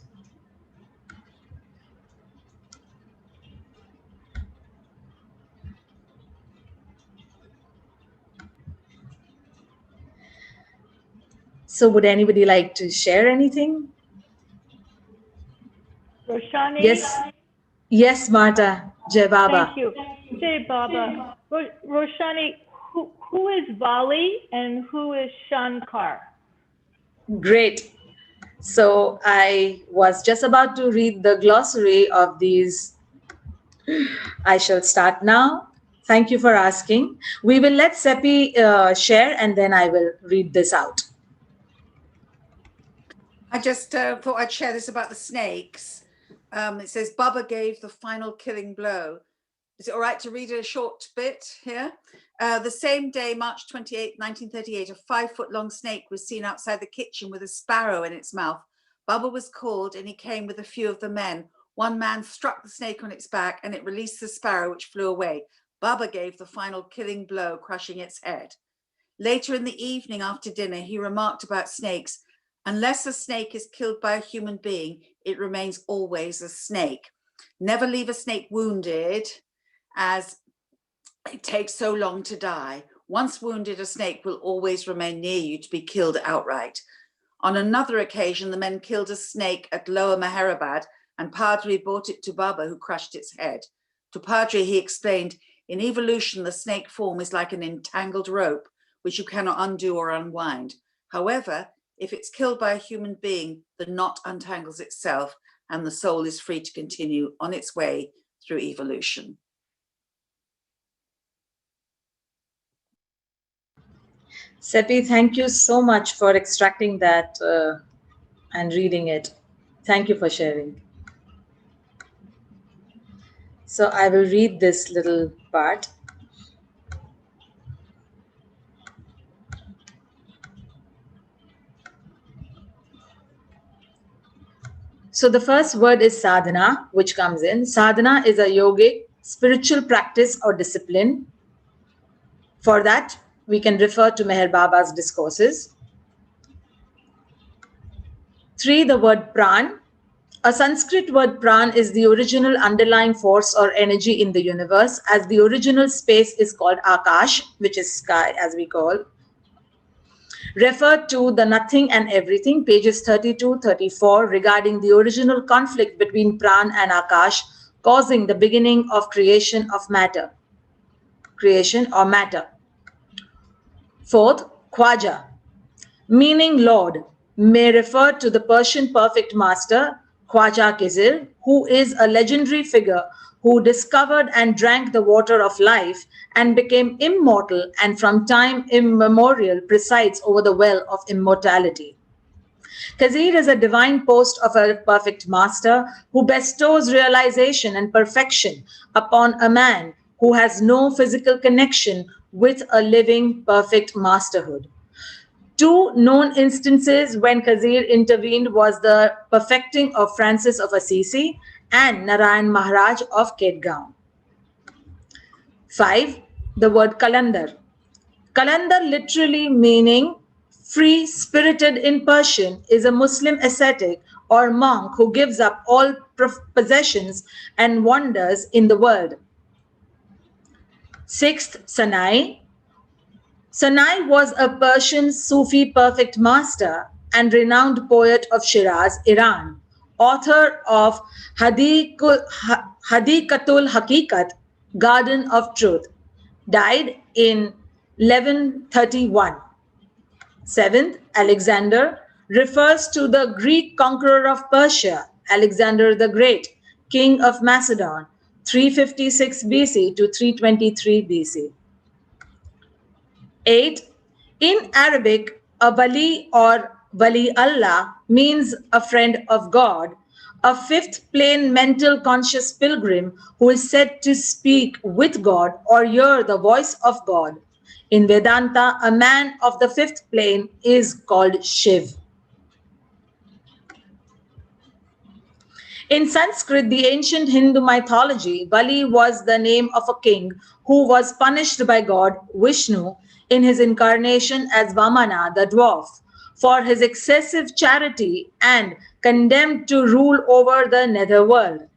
So would anybody like to share anything? Roshani? Yes. Yes, Marta. Jai Baba. Thank you. Jai Baba. Roshani, who is Vali and who is Shankar? Great. So I was just about to read the glossary of these. I shall start now. Thank you for asking. We will let Seppi share and then I will read this out. I just thought I'd share this about the snakes. It says, Baba gave the final killing blow. Is it all right to read a short bit here? The same day, March 28, 1938, a 5-foot-long snake was seen outside the kitchen with a sparrow in its mouth. Baba was called and he came with a few of the men. One man struck the snake on its back and it released the sparrow, which flew away. Baba gave the final killing blow, crushing its head. Later in the evening after dinner, he remarked about snakes. Unless a snake is killed by a human being, it remains always a snake. Never leave a snake wounded, as it takes so long to die. Once wounded, a snake will always remain near you to be killed outright. On another occasion, the men killed a snake at Lower Meherabad and Padri brought it to Baba, who crushed its head. To Padri, he explained, in evolution, the snake form is like an entangled rope, which you cannot undo or unwind. However, if it's killed by a human being, the knot untangles itself and the soul is free to continue on its way through evolution. Seppi, thank you so much for extracting that and reading it. Thank you for sharing. So I will read this little part. So the first word is sadhana, which comes in. Sadhana is a yogic, spiritual practice or discipline. For that, we can refer to Meher Baba's Discourses. 3, the word pran. A Sanskrit word pran is the original underlying force or energy in the universe, as the original space is called akash, which is sky as we call. Refer to the Nothing and Everything, pages 32-34, regarding the original conflict between pran and akash, causing the beginning of creation of matter. Creation or matter. 4th, Khwaja, meaning Lord, may refer to the Persian perfect master, Khwaja Kizil, who is a legendary figure who discovered and drank the water of life and became immortal and from time immemorial presides over the well of immortality. Khazir is a divine post of a perfect master who bestows realization and perfection upon a man who has no physical connection with a living perfect masterhood. 2 known instances when Khazir intervened was the perfecting of Francis of Assisi and Narayan Maharaj of Kedgaon. 5, the word Kalandar. Kalandar, literally meaning free-spirited in Persian, is a Muslim ascetic or monk who gives up all possessions and wanders in the world. 6th, Sanai. Sanai was a Persian Sufi perfect master and renowned poet of Shiraz, Iran, author of Hadikatul Hakikat, Garden of Truth, died in 1131. 7th, Alexander, refers to the Greek conqueror of Persia, Alexander the Great, king of Macedon, 356 BC to 323 BC. 8. In Arabic, a wali or wali Allah means a friend of God, a fifth plane mental conscious pilgrim who is said to speak with God or hear the voice of God. In Vedanta, a man of the fifth plane is called Shiv. In Sanskrit, the ancient Hindu mythology, Bali was the name of a king who was punished by God, Vishnu, in his incarnation as Vamana, the dwarf, for his excessive charity and condemned to rule over the netherworld.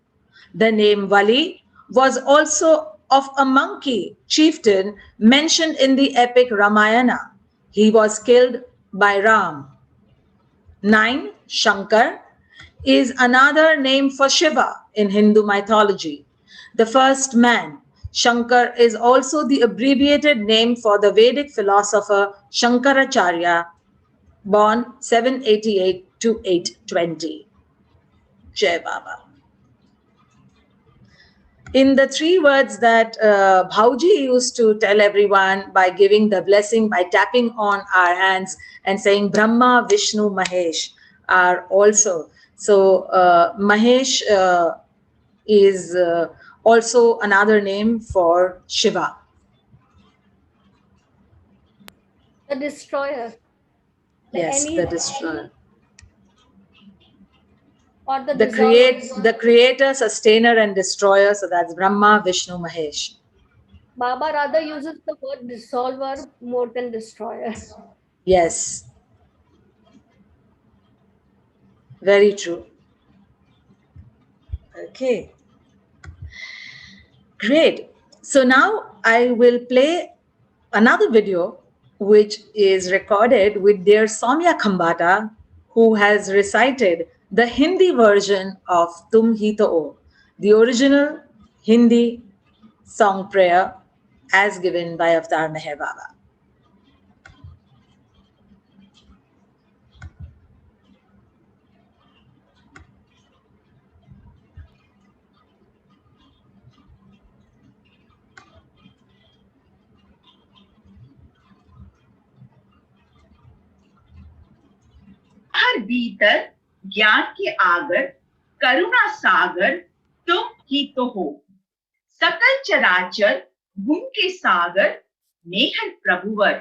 The name Vali was also of a monkey chieftain mentioned in the epic Ramayana. He was killed by Ram. 9. Shankar is another name for Shiva in Hindu mythology, the first man. Shankar is also the abbreviated name for the Vedic philosopher Shankaracharya, born 788 to 820. Jai Baba. In the 3 words that Bhauji used to tell everyone by giving the blessing, by tapping on our hands and saying Brahma, Vishnu, Mahesh are also. So Mahesh is also another name for Shiva. The destroyer. Yes, the destroyer. Or the The creator, sustainer and destroyer. So that's Brahma, Vishnu, Mahesh. Baba rather uses the word dissolver more than destroyer. Yes. Very true. Okay. Great. So now I will play another video which is recorded with dear Soumya Khambata, who has recited the Hindi version of Tum Hi To O, the original Hindi song prayer as given by Avatar Meher Baba. हर भीतर ज्ञान के आगर करुणा सागर तुम ही तो हो। सकल चराचर गुण के सागर मेहर प्रभुवर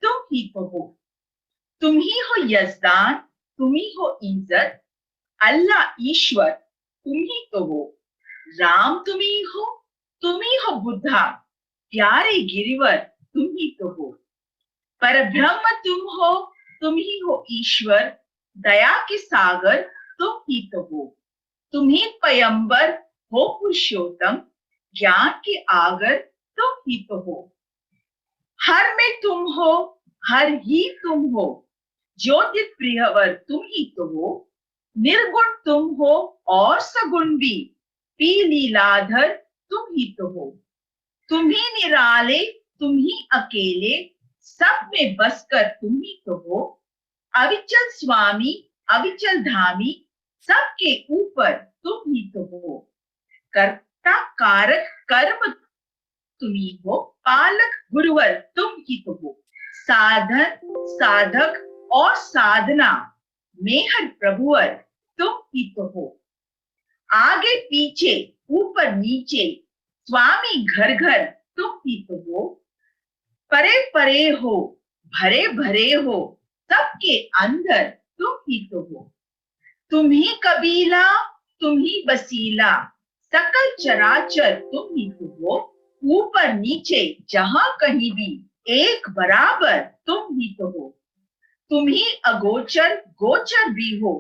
तुम ही तो हो। तुम ही हो यजदान, तुम ही हो इज्जत, अल्लाह ईश्वर तुम ही तो हो। राम तुम ही हो बुद्धा, प्यारे गिरिवर तुम ही तो हो। परब्रह्म तुम ही हो ईश्वर, दया के सागर तुम ही तो हो। तुम ही पयंबर हो पुरुषोत्तम, ज्ञान के आगर तुम ही तो हो। हर में तुम हो, हर ही तुम हो, ज्योति प्रियवर तुम ही तो हो। निर्गुण तुम हो और सगुण भी, पी लीलाधर तुम ही तो हो। तुम ही निराले, तुम ही अकेले, सब में बसकर तुम ही तो हो। अविचल स्वामी, अविचल धामी, सबके ऊपर तुम ही तो हो। कर्ता कारक कर्म तुम ही हो, पालक गुरुवर तुम ही तो हो। साधन साधक और साधना मेहर प्रभुवर तुम ही तो हो। आगे पीछे ऊपर नीचे स्वामी घर घर तुम ही तो हो। परे परे हो, भरे भरे हो, सबके अंदर तुम ही तो हो। तुम ही कबीला, तुम ही बसीला, सकल चराचर तुम ही तो हो। ऊपर नीचे जहां कहीं भी एक बराबर तुम ही तो हो। तुम ही अगोचर गोचर भी हो,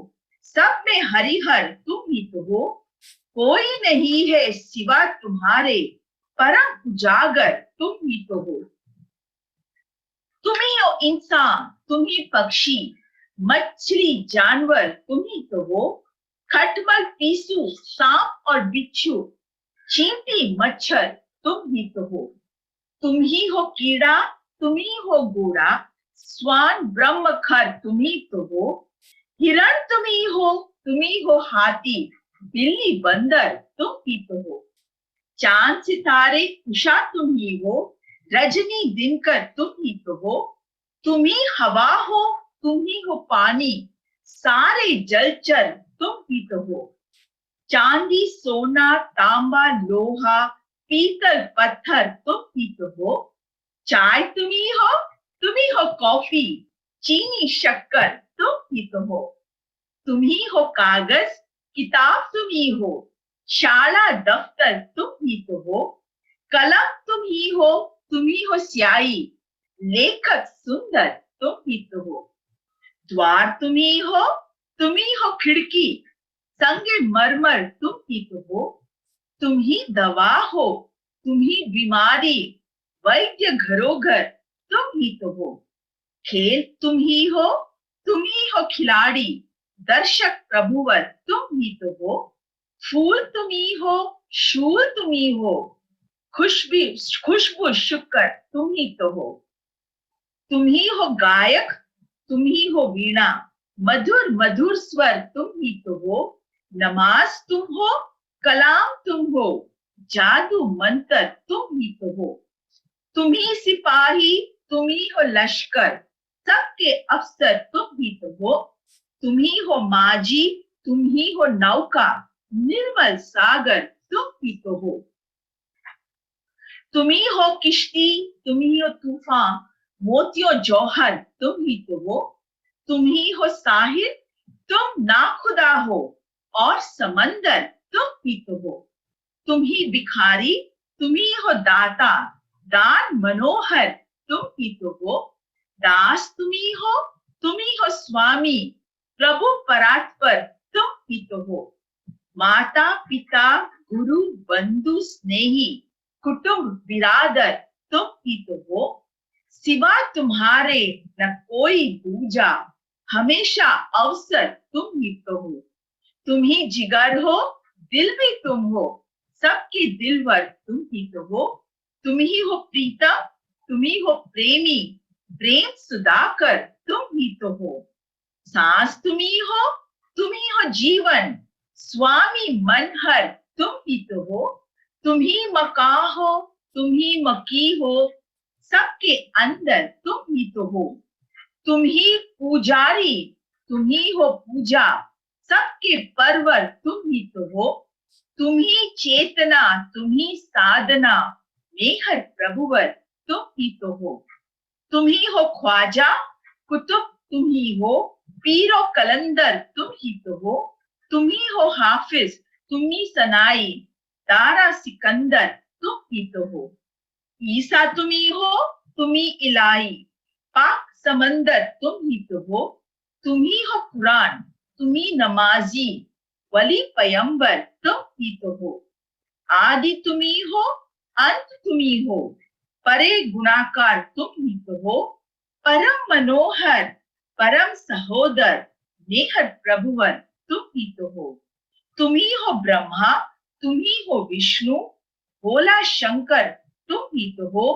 सब में हरिहर तुम ही तो हो। कोई नहीं है सिवा तुम्हारे, परम उजागर तुम ही तो हो। तुम ही हो इंसान, तुम ही पक्षी, मछली जानवर तुम ही तो हो। खटमल पीसू सांप और बिच्छू, चींटी मच्छर तुम ही तो हो। तुम ही हो कीड़ा, तुम ही हो घोड़ा, स्वान ब्रह्म खर तुम ही तो हो। हिरण तुम ही हो हाथी, बिल्ली बंदर तुम ही तो हो। चांद सितारे उषा तुम ही हो, रजनी दिनकर तुम ही तो हो। तुम ही हवा हो, तुम ही हो पानी, सारे जलचर तुम ही तो हो। चांदी सोना तांबा लोहा पीतल पत्थर तुम ही तो हो। चाय तुम ही हो कॉफी, चीनी शक्कर तुम ही तो हो। तुम ही हो कागज किताब तुम ही हो, शाला दफ्तर तुम ही तो हो। कलम तुम ही हो स्याही, लेखक सुंदर तुम ही तो हो। द्वार तुम ही हो खिड़की, संगे मरमर तुम ही तो हो। तुम ही दवा हो, तुम ही बीमारी, वैद्य घरोघर तुम ही तो हो। खेल तुम ही हो खिलाड़ी, दर्शक प्रभुवर तुम ही तो हो। फूल तुम ही हो, शूल तुम ही हो, खुशबू शुक्र तुम ही तो हो। तुम ही हो गायक, तुम ही हो वीणा, मधुर मधुर स्वर तुम ही तो हो। नमाज तुम हो, कलाम तुम हो, जादू मंत्र तुम ही तो हो। तुम ही सिपाही, तुम ही हो लश्कर, सबके अफसर तुम ही तो हो। तुम ही हो माझी, तुम ही हो नौका, निर्मल सागर तुम ही तो हो। तुम ही हो किश्ती, तुम ही हो तूफान, मोतियों जौहर तुम ही तो हो। तुम ही हो साहिर, तुम नाखुदा हो, और समंदर तुम ही तो हो। तुम ही भिखारी, तुम ही हो दाता, दान मनोहर तुम ही तो हो। दास तुम ही हो स्वामी, प्रभु परात्पर तुम ही तो हो। माता पिता गुरु बंधु स्नेही, कुटुंब बिरादर तुम ही तो हो। सिवा तुम्हारे न कोई दूजा, हमेशा अवसर तुम ही तो हो, तुम ही जिगर हो, दिल भी तुम हो, सबके दिलवर तुम ही तो हो, तुम ही हो प्रीतम, तुम ही हो प्रेमी, प्रेम सुधाकर तुम ही तो हो, सांस तुम ही हो जीवन, स्वामी मनहर तुम ही तो हो, तुम ही मका हो, तुम ही मकी हो, सबके अंदर तुम ही तो हो, तुम ही पुजारी, तुम ही हो पूजा, सबके परवर तुम ही तो हो, तुम ही चेतना, तुम ही साधना, मेहर प्रभुवर तुम ही तो हो, तुम ही हो ख्वाजा, कुतुब तुम ही हो, पीरो कलंदर तुम ही तो हो, तुम ही हो हाफिज, तुम ही सनाई, तारा सिकंदर तुम ही तो हो, ईसा तुम ही इलाही, पाक समंदर तुम ही तो हो, तुम ही हो कुरान, तुम ही नमाजी, वली पयंबर तुम ही तो हो, आदि तुम ही हो, अंत तुम ही हो, परे गुणाकार तुम ही तो हो, परम मनोहर, परम सहोदर, मेहर प्रभुवर तुम ही तो हो, तुम ही हो ब्रह्मा, तुम ही हो विष्णु, भोला शंकर तुम ही तो हो,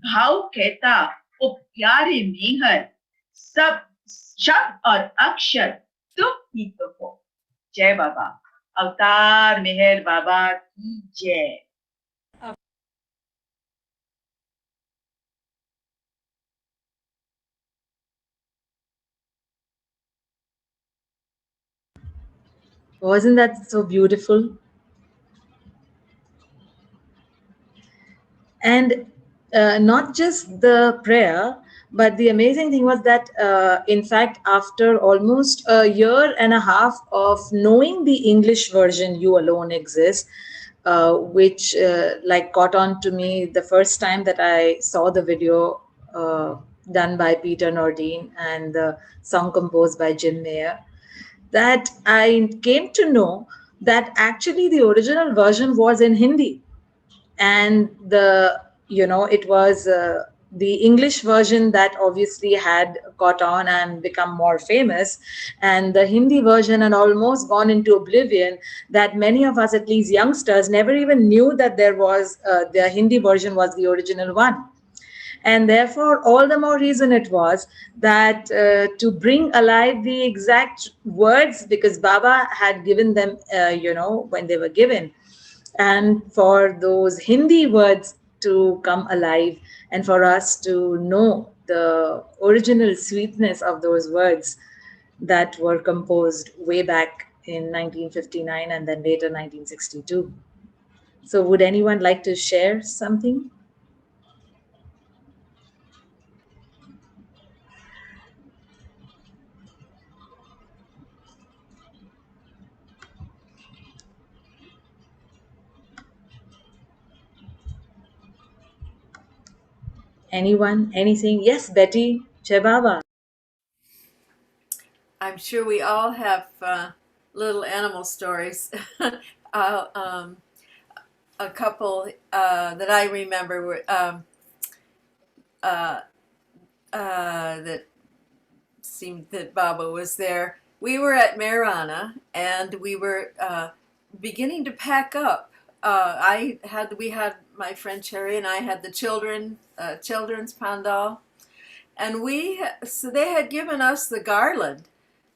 भाव कहता ओ प्यारे मेहर, सब शब्द और अक्षर तुम ही तो हो। जय बाबा। अवतार मेहर बाबा की जय। Wasn't that so beautiful? And not just the prayer, but the amazing thing was that, in fact, after almost a year and a half of knowing the English version, You Alone Exist, which like caught on to me the first time that I saw the video done by Peter Nordine and the song composed by Jim Mayer, that I came to know that actually the original version was in Hindi, and it was the English version that obviously had caught on and become more famous, and the Hindi version had almost gone into oblivion, that many of us, at least youngsters, never even knew that there was the Hindi version was the original one. And therefore, all the more reason it was that to bring alive the exact words, because Baba had given them, when they were given, and for those Hindi words to come alive, and for us to know the original sweetness of those words that were composed way back in 1959 and then later 1962. So would anyone like to share something? Anyone? Anything? Yes, Betty. Jai Baba. I'm sure we all have little animal stories. A couple that I remember were that seemed that Baba was there. We were at Marana and we were beginning to pack up. We had my friend Cherry and I had the children's pandal, and so they had given us the garland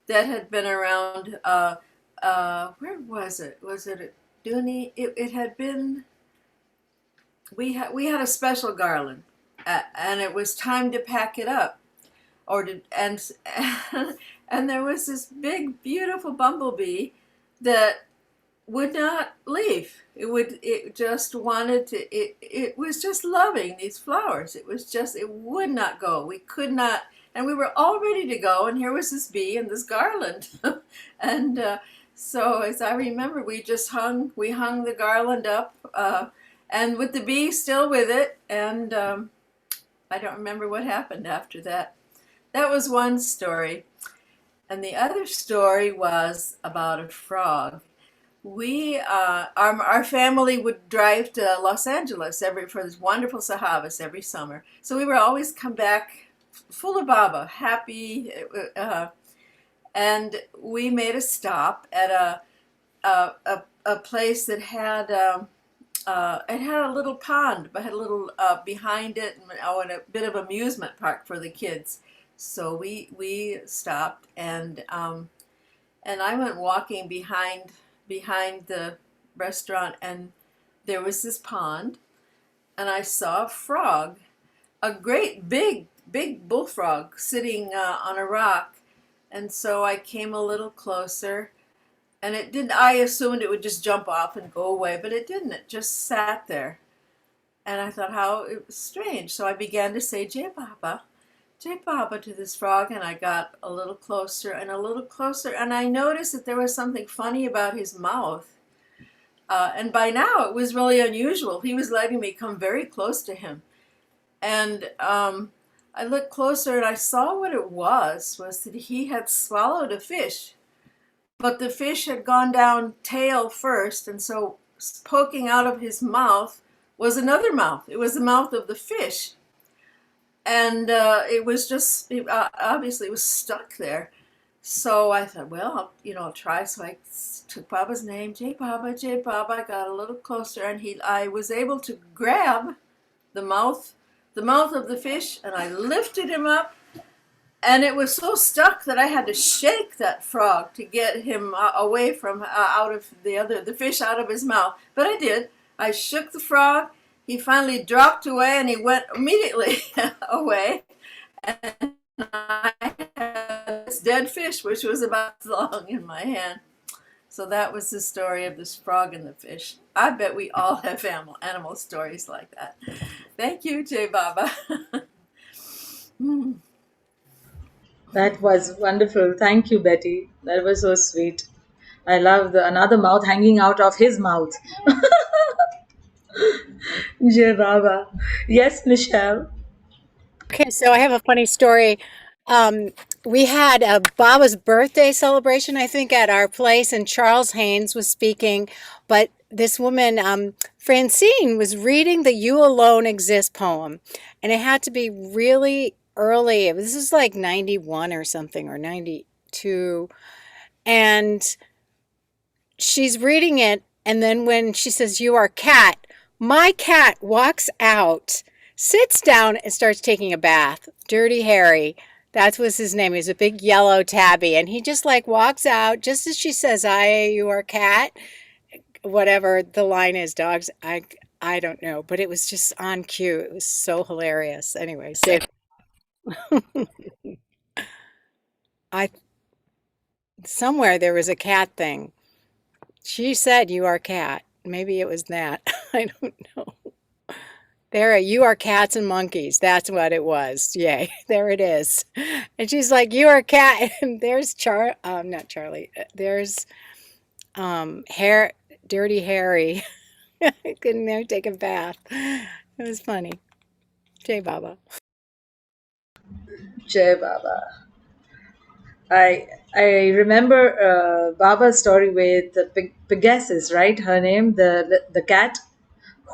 that had been around. Where was it? Was it at Dhun? It had been. We had a special garland, and it was time to pack it up, and there was this big, beautiful bumblebee that would not leave. It just wanted to. It was just loving these flowers. It would not go. We could not. And we were all ready to go, and here was this bee and this garland. And so, as I remember, we hung the garland up, and with the bee still with it, and I don't remember what happened after that. That was one story. And the other story was about a frog. Our family would drive to Los Angeles for this wonderful sahavas every summer. So we would always come back full of Baba, happy. and we made a stop at a place that had it had a little pond, but had a little behind it, and a bit of amusement park for the kids. So we stopped, and I went walking behind the restaurant, and there was this pond, and I saw a frog, a great big bullfrog sitting on a rock, and so I came a little closer. And it didn't, I assumed it would just jump off and go away, but it didn't. It just sat there. And I thought how it was strange. So I began to say, Jai Baba to this frog. And I got a little closer and a little closer. And I noticed that there was something funny about his mouth. And by now it was really unusual. He was letting me come very close to him. And I looked closer and I saw what it was that he had swallowed a fish. But the fish had gone down tail first, and so poking out of his mouth was another mouth. It was the mouth of the fish. And it was just, obviously it was stuck there. So I thought, well, I'll try. So I took Baba's name, Jai Baba, Jai Baba. I got a little closer, and I was able to grab the mouth of the fish, and I lifted him up. And it was so stuck that I had to shake that frog to get him away from out of the fish out of his mouth. But I did. I shook the frog. He finally dropped away, and he went immediately away. And I had this dead fish, which was about as long in my hand. So that was the story of this frog and the fish. I bet we all have animal stories like that. Thank you, Jai Baba. That was wonderful. Thank you, Betty. That was so sweet. I love another mouth hanging out of his mouth. Jai Baba. Yes, Michelle. Okay, so I have a funny story. We had a Baba's birthday celebration, I think, at our place, and Charles Haynes was speaking, but this woman, Francine, was reading the You Alone Exist poem, and it had to be really early. This is like 91 or something, or 92, and she's reading it, and then when she says, "You are cat," my cat walks out, sits down, and starts taking a bath. Dirty Harry. That was his name. He was a big yellow tabby, and he just like walks out just as she says, you are cat," whatever the line is, dogs. I don't know, but it was just on cue. It was so hilarious. Anyway, so somewhere there was a cat thing. She said, "You are cat." Maybe it was that. I don't know. There, you are cats and monkeys. That's what it was. Yay. There it is. And she's like, "You are cat." And there's not Charlie. There's Dirty Harry. Couldn't there take a bath. It was funny. Jai Baba. Jai Baba. I remember Baba's story with the Pegasus, right? Her name, the cat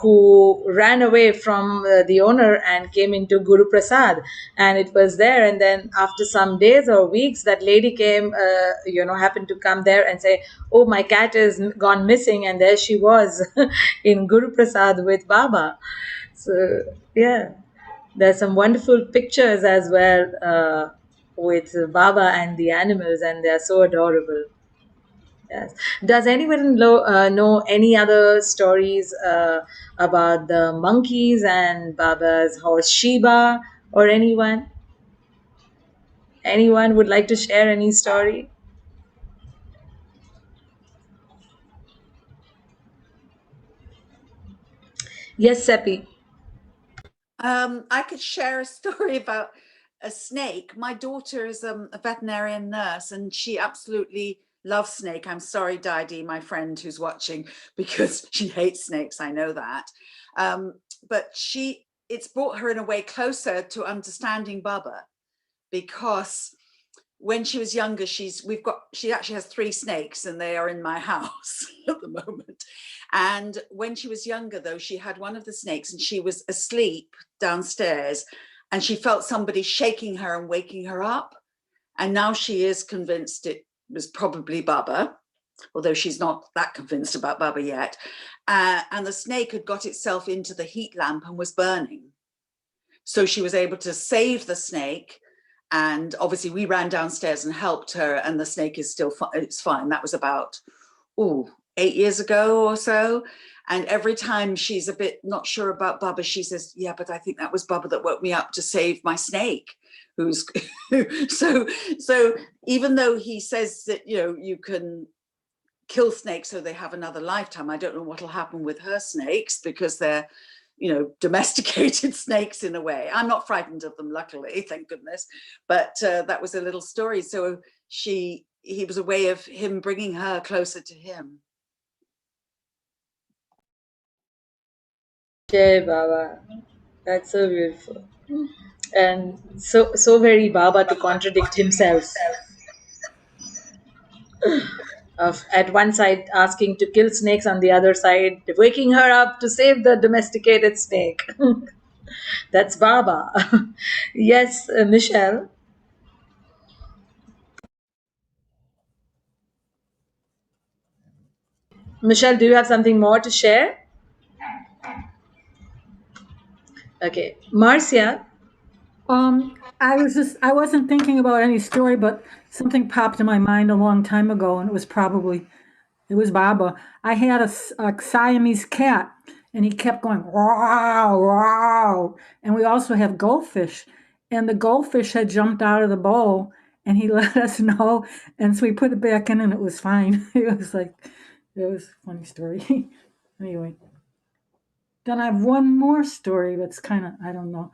who ran away from the owner and came into Guru Prasad, and it was there. And then after some days or weeks, that lady came, happened to come there and say, "Oh, my cat is gone missing," and there she was in Guru Prasad with Baba. So yeah, there's some wonderful pictures as well with Baba and the animals, and they're so adorable. Yes. Does anyone know any other stories about the monkeys and Baba's horse Shiba, or anyone? Anyone would like to share any story? Yes, Seppi. I could share a story about a snake. My daughter is a veterinarian nurse, and she absolutely loves snake. I'm sorry, Didi, my friend who's watching, because she hates snakes. I know that. But it's brought her in a way closer to understanding Baba, because when she was younger, she actually has 3 snakes, and they are in my house at the moment. And when she was younger, though, she had one of the snakes, and she was asleep downstairs, and she felt somebody shaking her and waking her up. And now she is convinced it was probably Baba, although she's not that convinced about Baba yet. And the snake had got itself into the heat lamp and was burning. So she was able to save the snake. And obviously we ran downstairs and helped her, and the snake is still it's fine. That was about 8 years ago or so. And every time she's a bit not sure about Baba, she says, yeah, but I think that was Baba that woke me up to save my snake. Who's so even though he says that, you can kill snakes so they have another lifetime, I don't know what'll happen with her snakes, because they're domesticated snakes in a way. I'm not frightened of them, luckily, thank goodness. But that was a little story. So he was a way of him bringing her closer to him. Jai Baba. That's so beautiful. And so very Baba to contradict himself. Of at one side asking to kill snakes, on the other side waking her up to save the domesticated snake. That's Baba. Yes, Michelle. Michelle, do you have something more to share? Okay, Marcia. I wasn't thinking about any story, but something popped in my mind a long time ago, and it was Baba. I had a Siamese cat, and he kept going, wow, wow. And we also have goldfish, and the goldfish had jumped out of the bowl, and he let us know. And so we put it back in, and it was fine. It was a funny story. Anyway. Then I have one more story that's kind of, I don't know.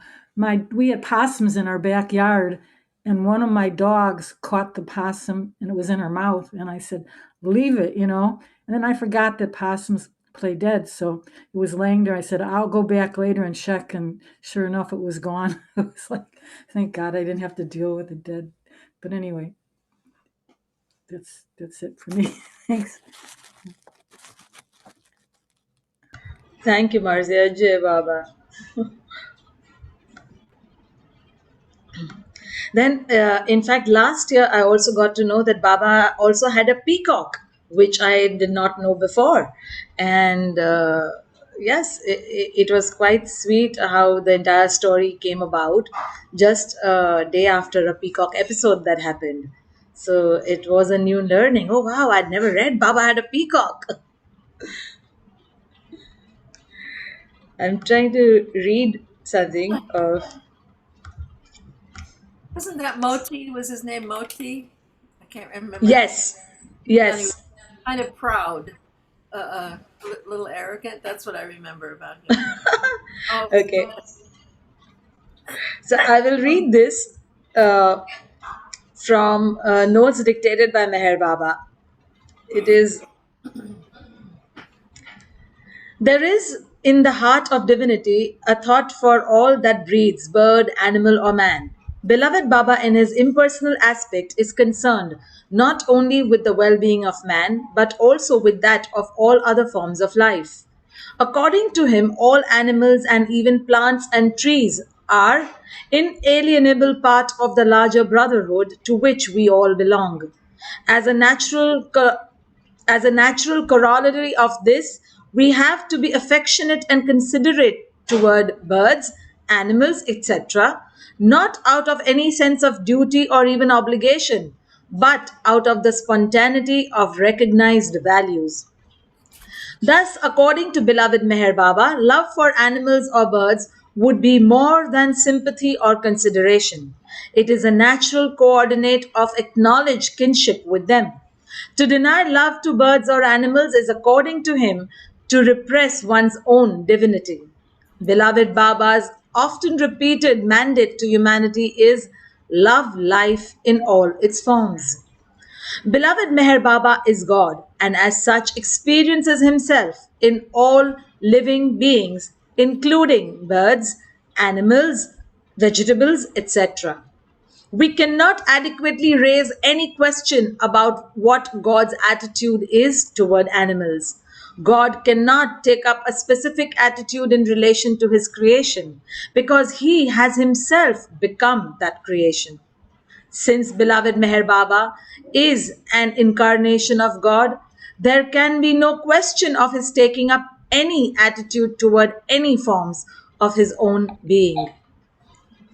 We had possums in our backyard, and one of my dogs caught the possum, and it was in her mouth. And I said, leave it, And then I forgot that possums play dead. So it was laying there. I said, I'll go back later and check. And sure enough, it was gone. It was like, thank God I didn't have to deal with it dead. But anyway, that's it for me. Thanks. Thank you, Marcia. Jai Baba. Then, in fact, last year I also got to know that Baba also had a peacock, which I did not know before. And yes, it was quite sweet how the entire story came about just a day after a peacock episode that happened. So it was a new learning. Oh, wow, I'd never read Baba had a peacock. I'm trying to read something of. Wasn't that Moti? Was his name Moti? I can't remember. Yes. Yes. Anyway, kind of proud, a little arrogant. That's what I remember about him. Okay. So I will read this from notes dictated by Meher Baba. It is, there is in the heart of divinity a thought for all that breathes, bird, animal, or man. Beloved Baba, in his impersonal aspect, is concerned not only with the well-being of man, but also with that of all other forms of life. According to him, all animals and even plants and trees are inalienable part of the larger brotherhood to which we all belong. As a natural corollary of this, we have to be affectionate and considerate toward birds, animals, etc., not out of any sense of duty or even obligation, but out of the spontaneity of recognized values. Thus, according to beloved Meher Baba, love for animals or birds would be more than sympathy or consideration. It is a natural coordinate of acknowledged kinship with them. To deny love to birds or animals is, according to him, to repress one's own divinity. Beloved Baba's often repeated mandate to humanity is love life in all its forms. Beloved Meher Baba is God, and as such experiences himself in all living beings, including birds, animals, vegetables, etc. We cannot adequately raise any question about what God's attitude is toward animals. God cannot take up a specific attitude in relation to his creation because he has himself become that creation. Since beloved Meher Baba is an incarnation of God, there can be no question of his taking up any attitude toward any forms of his own being.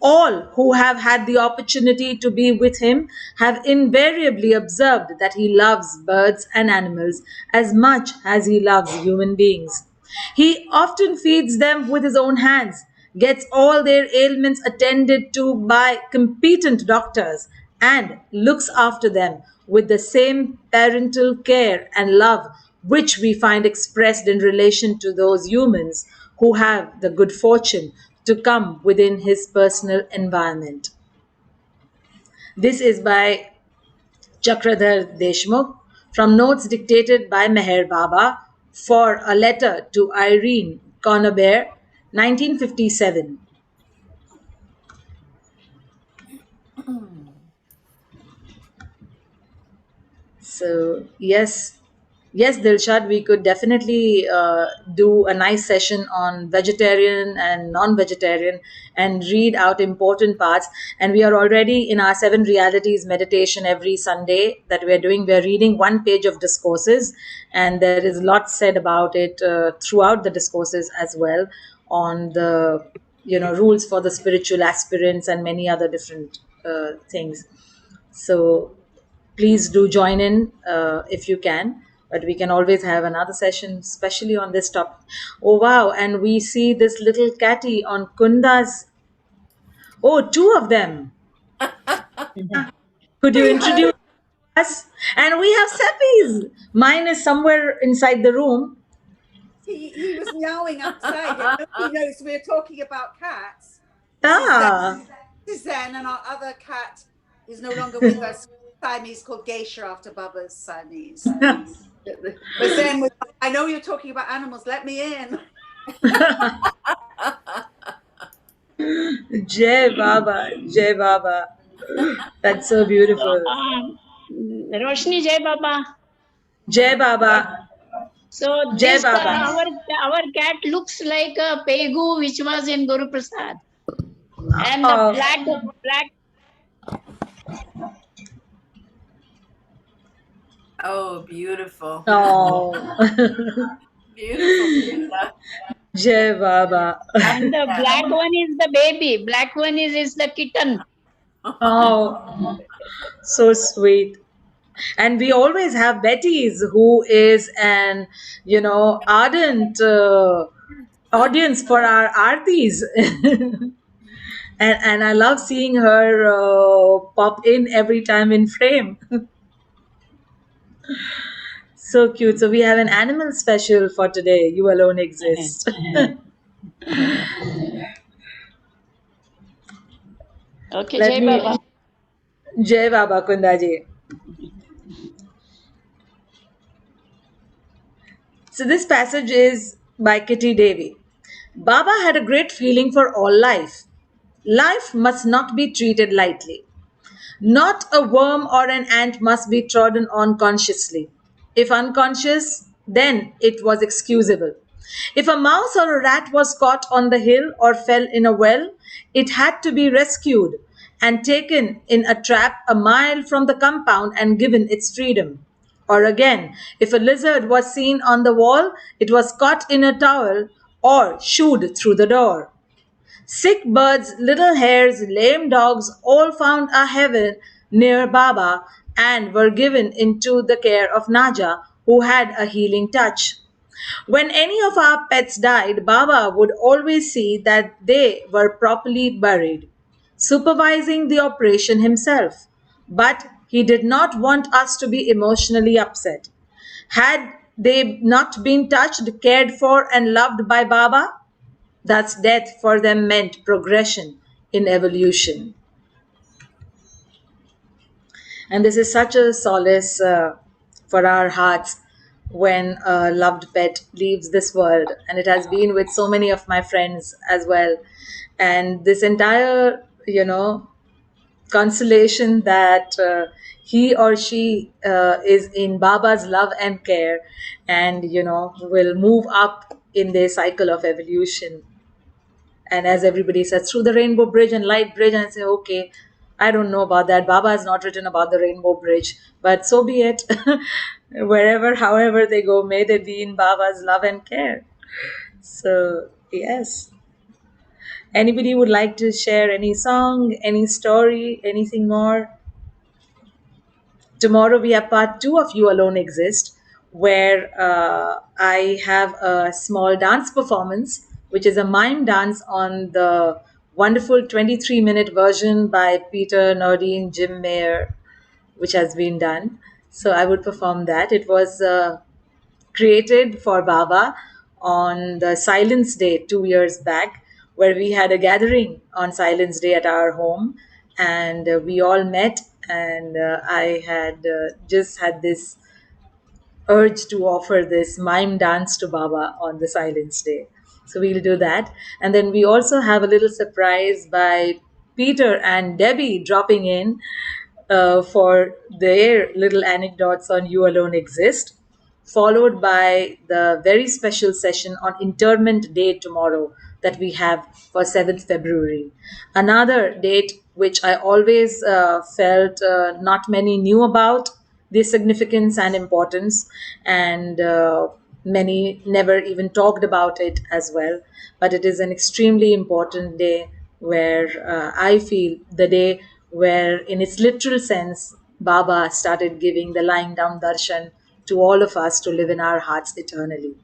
All who have had the opportunity to be with him have invariably observed that he loves birds and animals as much as he loves human beings. He often feeds them with his own hands, gets all their ailments attended to by competent doctors, and looks after them with the same parental care and love which we find expressed in relation to those humans who have the good fortune to come within his personal environment. This is by Chakradhar Deshmukh from notes dictated by Meher Baba for a letter to Irene Conaber, 1957. So, yes, Dilshad, we could definitely do a nice session on vegetarian and non-vegetarian and read out important parts. And we are already in our 7 realities meditation every Sunday that we are doing. We are reading one page of Discourses, and there is lots said about it throughout the Discourses as well, on the rules for the spiritual aspirants and many other different things. So please do join in if you can, but we can always have another session especially on this topic. Oh wow, and we see this little catty on Kunda's. Oh, 2 of them. Could you introduce us? And we have Seppies. Mine is somewhere inside the room. He was meowing outside. Nobody knows we're talking about cats. Ah. This is Zen, and our other cat is no longer with us. Siamese called Geisha after Baba's Siamese. But Zen was, I know you're talking about animals. Let me in. Jai Baba, Jai Baba. That's so beautiful. Roshni, Jai Baba. Jai Baba. So Jai this Baba. our cat looks like a Pegu which was in Guru Prasad. And the black. Oh, beautiful. Oh. Beautiful. Jai Baba. And the black one is the baby. Black one is the kitten. Oh, so sweet. And we always have Betty's, who is an, ardent audience for our Artis. and I love seeing her pop in every time in frame. So cute. So we have an animal special for today. You alone exist. Okay, Jai Baba. Jai Baba Kundaji. So this passage is by Kitty Davy. Baba had a great feeling for all life. Life must not be treated lightly. Not a worm or an ant must be trodden on consciously. If unconscious, then it was excusable. If a mouse or a rat was caught on the hill or fell in a well, it had to be rescued and taken in a trap a mile from the compound and given its freedom. Or again, if a lizard was seen on the wall, it was caught in a towel or shooed through the door. Sick birds, little hares, lame dogs all found a heaven near Baba and were given into the care of Naja, who had a healing touch. When any of our pets died, Baba would always see that they were properly buried, supervising the operation himself. But he did not want us to be emotionally upset. Had they not been touched, cared for, and loved by Baba, thus death for them meant progression in evolution. And this is such a solace for our hearts when a loved pet leaves this world. And it has been with so many of my friends as well. And this entire, consolation that he or she is in Baba's love and care and, will move up in their cycle of evolution. And as everybody says, through the rainbow bridge and light bridge, and I say, okay, I don't know about that. Baba has not written about the Rainbow Bridge, but so be it. Wherever, however they go, may they be in Baba's love and care. So, yes. Anybody would like to share any song, any story, anything more? Tomorrow we have part 2 of You Alone Exist, where I have a small dance performance, which is a mime dance on the wonderful 23-minute version by Peter Nordine, Jim Mayer, which has been done. So I would perform that. It was created for Baba on the Silence Day 2 years back, where we had a gathering on Silence Day at our home, and we all met, and I had just had this urge to offer this mime dance to Baba on the Silence Day. So we'll do that. And then we also have a little surprise by Peter and Debbie dropping in for their little anecdotes on You Alone Exist, followed by the very special session on Interment Day tomorrow that we have for 7th February. Another date which I always felt not many knew about the significance and importance, and many never even talked about it as well. But it is an extremely important day where I feel the day where, in its literal sense, Baba started giving the lying down darshan to all of us to live in our hearts eternally.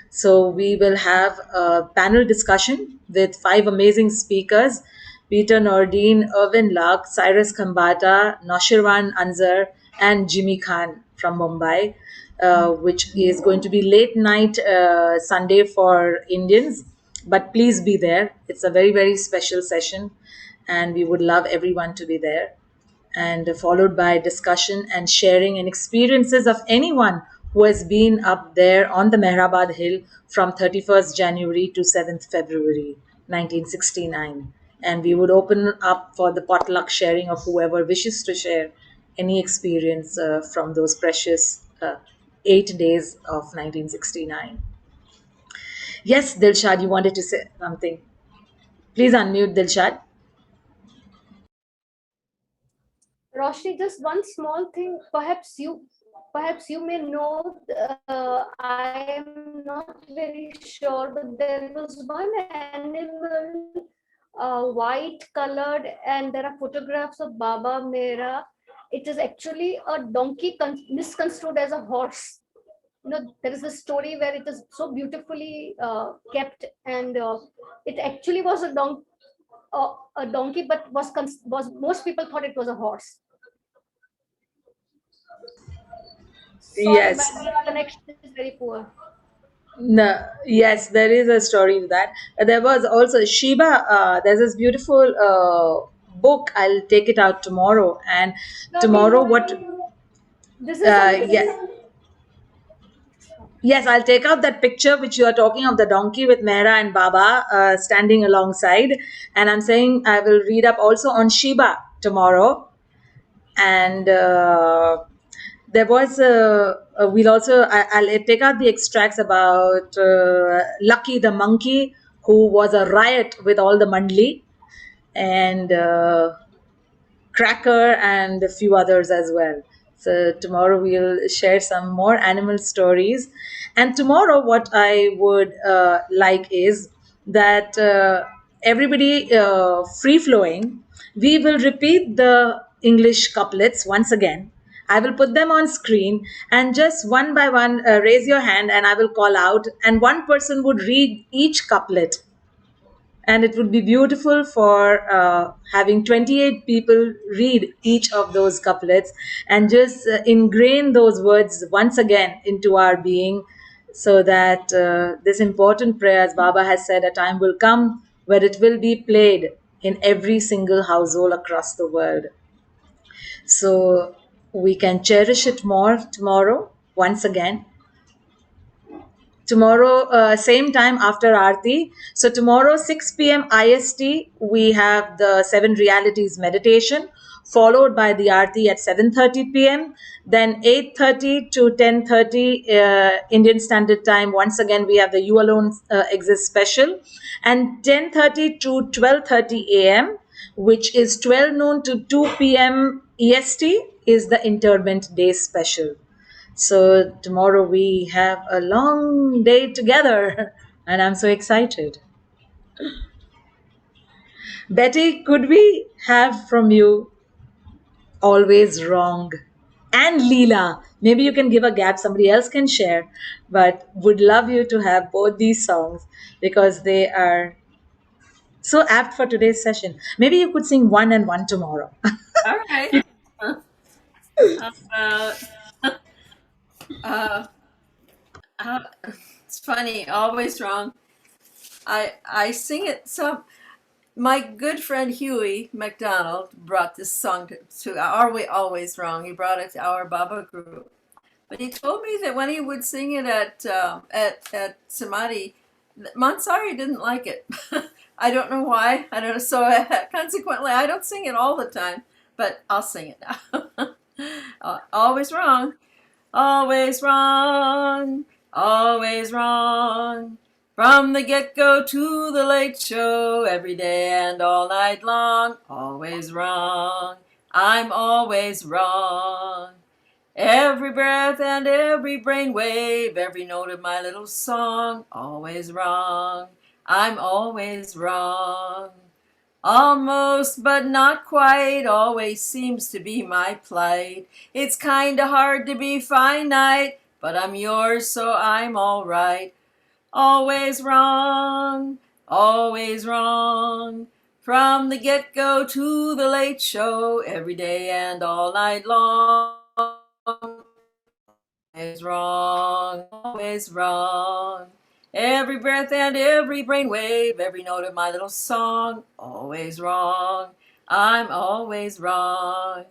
So we will have a panel discussion with 5 amazing speakers: Peter Nordine, Irvin Luck, Cyrus Khambata, Noshirwan Anzar, and Jimmy Khan from Mumbai, which is going to be late night Sunday for Indians. But please be there. It's a very, very special session, and we would love everyone to be there. And followed by discussion and sharing and experiences of anyone who has been up there on the Mehrabad Hill from 31st January to 7th February 1969. And we would open up for the potluck sharing of whoever wishes to share any experience from those precious 8 days of 1969. Yes, Dilshad, you wanted to say something. Please unmute, Dilshad. Roshni, just one small thing. Perhaps you may know. I am not very sure, but there was one animal, white colored, and there are photographs of Baba Mera. It is actually a donkey misconstrued as a horse. There is a story where it is so beautifully kept, and it actually was a donkey, but was most people thought it was a horse. Sorry, Yes. my connection is very poor. No, yes, there is a story to that. There was also Shiba. There's this beautiful book. I'll take it out tomorrow. And tomorrow, what? This is something. Yes, I'll take out that picture which you are talking of, the donkey with Mehra and Baba standing alongside. And I'm saying I will read up also on Shiba tomorrow. And there was we'll also I'll take out the extracts about Lucky the monkey, who was a riot with all the mandli, and Cracker and a few others as well. So tomorrow we'll share some more animal stories. And tomorrow what I would like is that everybody free flowing, we will repeat the English couplets once again. I will put them on screen, and just one by one raise your hand and I will call out, and one person would read each couplet. And it would be beautiful for having 28 people read each of those couplets and just ingrain those words once again into our being, so that this important prayer, as Baba has said, a time will come where it will be played in every single household across the world. So we can cherish it more tomorrow once again. Tomorrow, same time after Arti. So tomorrow, 6 p.m. IST, we have the 7 Realities meditation, followed by the Arti at 7:30 p.m. Then 8:30 to 10:30 Indian Standard Time. Once again, we have the You Alone Exist special. And 10:30 to 12:30 a.m., which is 12 noon to 2 p.m. EST, is the Interment Day special. So tomorrow we have a long day together, and I'm so excited. Betty, could we have from you Always Wrong? And Leela, maybe you can give a gap, somebody else can share, but would love you to have both these songs because they are so apt for today's session. Maybe you could sing one and one tomorrow. All right. How about uh, it's funny, always wrong. I sing it some. My good friend Huey McDonald brought this song to Are We Always Wrong? He brought it to our Baba group. But he told me that when he would sing it at Samadhi, Mansari didn't like it. I don't know why. I don't know. So consequently, I don't sing it all the time, but I'll sing it now. Always wrong. Always wrong. Always wrong. From the get-go to the late show, every day and all night long, always wrong. I'm always wrong. Every breath and every brainwave, every note of my little song, always wrong. I'm always wrong. Almost, but not quite, always seems to be my plight. It's kinda hard to be finite, but I'm yours, so I'm alright. Always wrong, always wrong. From the get-go to the late show, every day and all night long. Always wrong, always wrong. Every breath and every brainwave, every note of my little song, always wrong. I'm always wrong.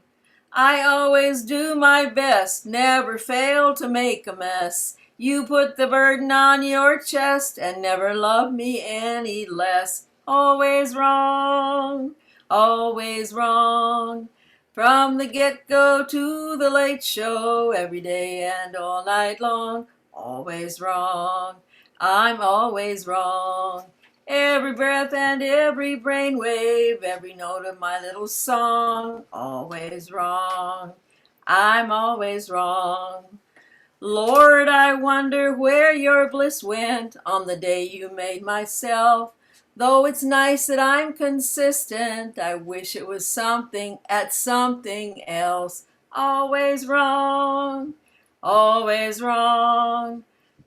I always do my best, never fail to make a mess. You put the burden on your chest and never love me any less. Always wrong, always wrong. From the get-go to the late show, every day and all night long, always wrong. I'm always wrong. Every breath and every brainwave, every note of my little song, always wrong. I'm always wrong. Lord, I wonder where your bliss went on the day you made myself. Though it's nice that I'm consistent, I wish it was something at something else. Always wrong, always wrong.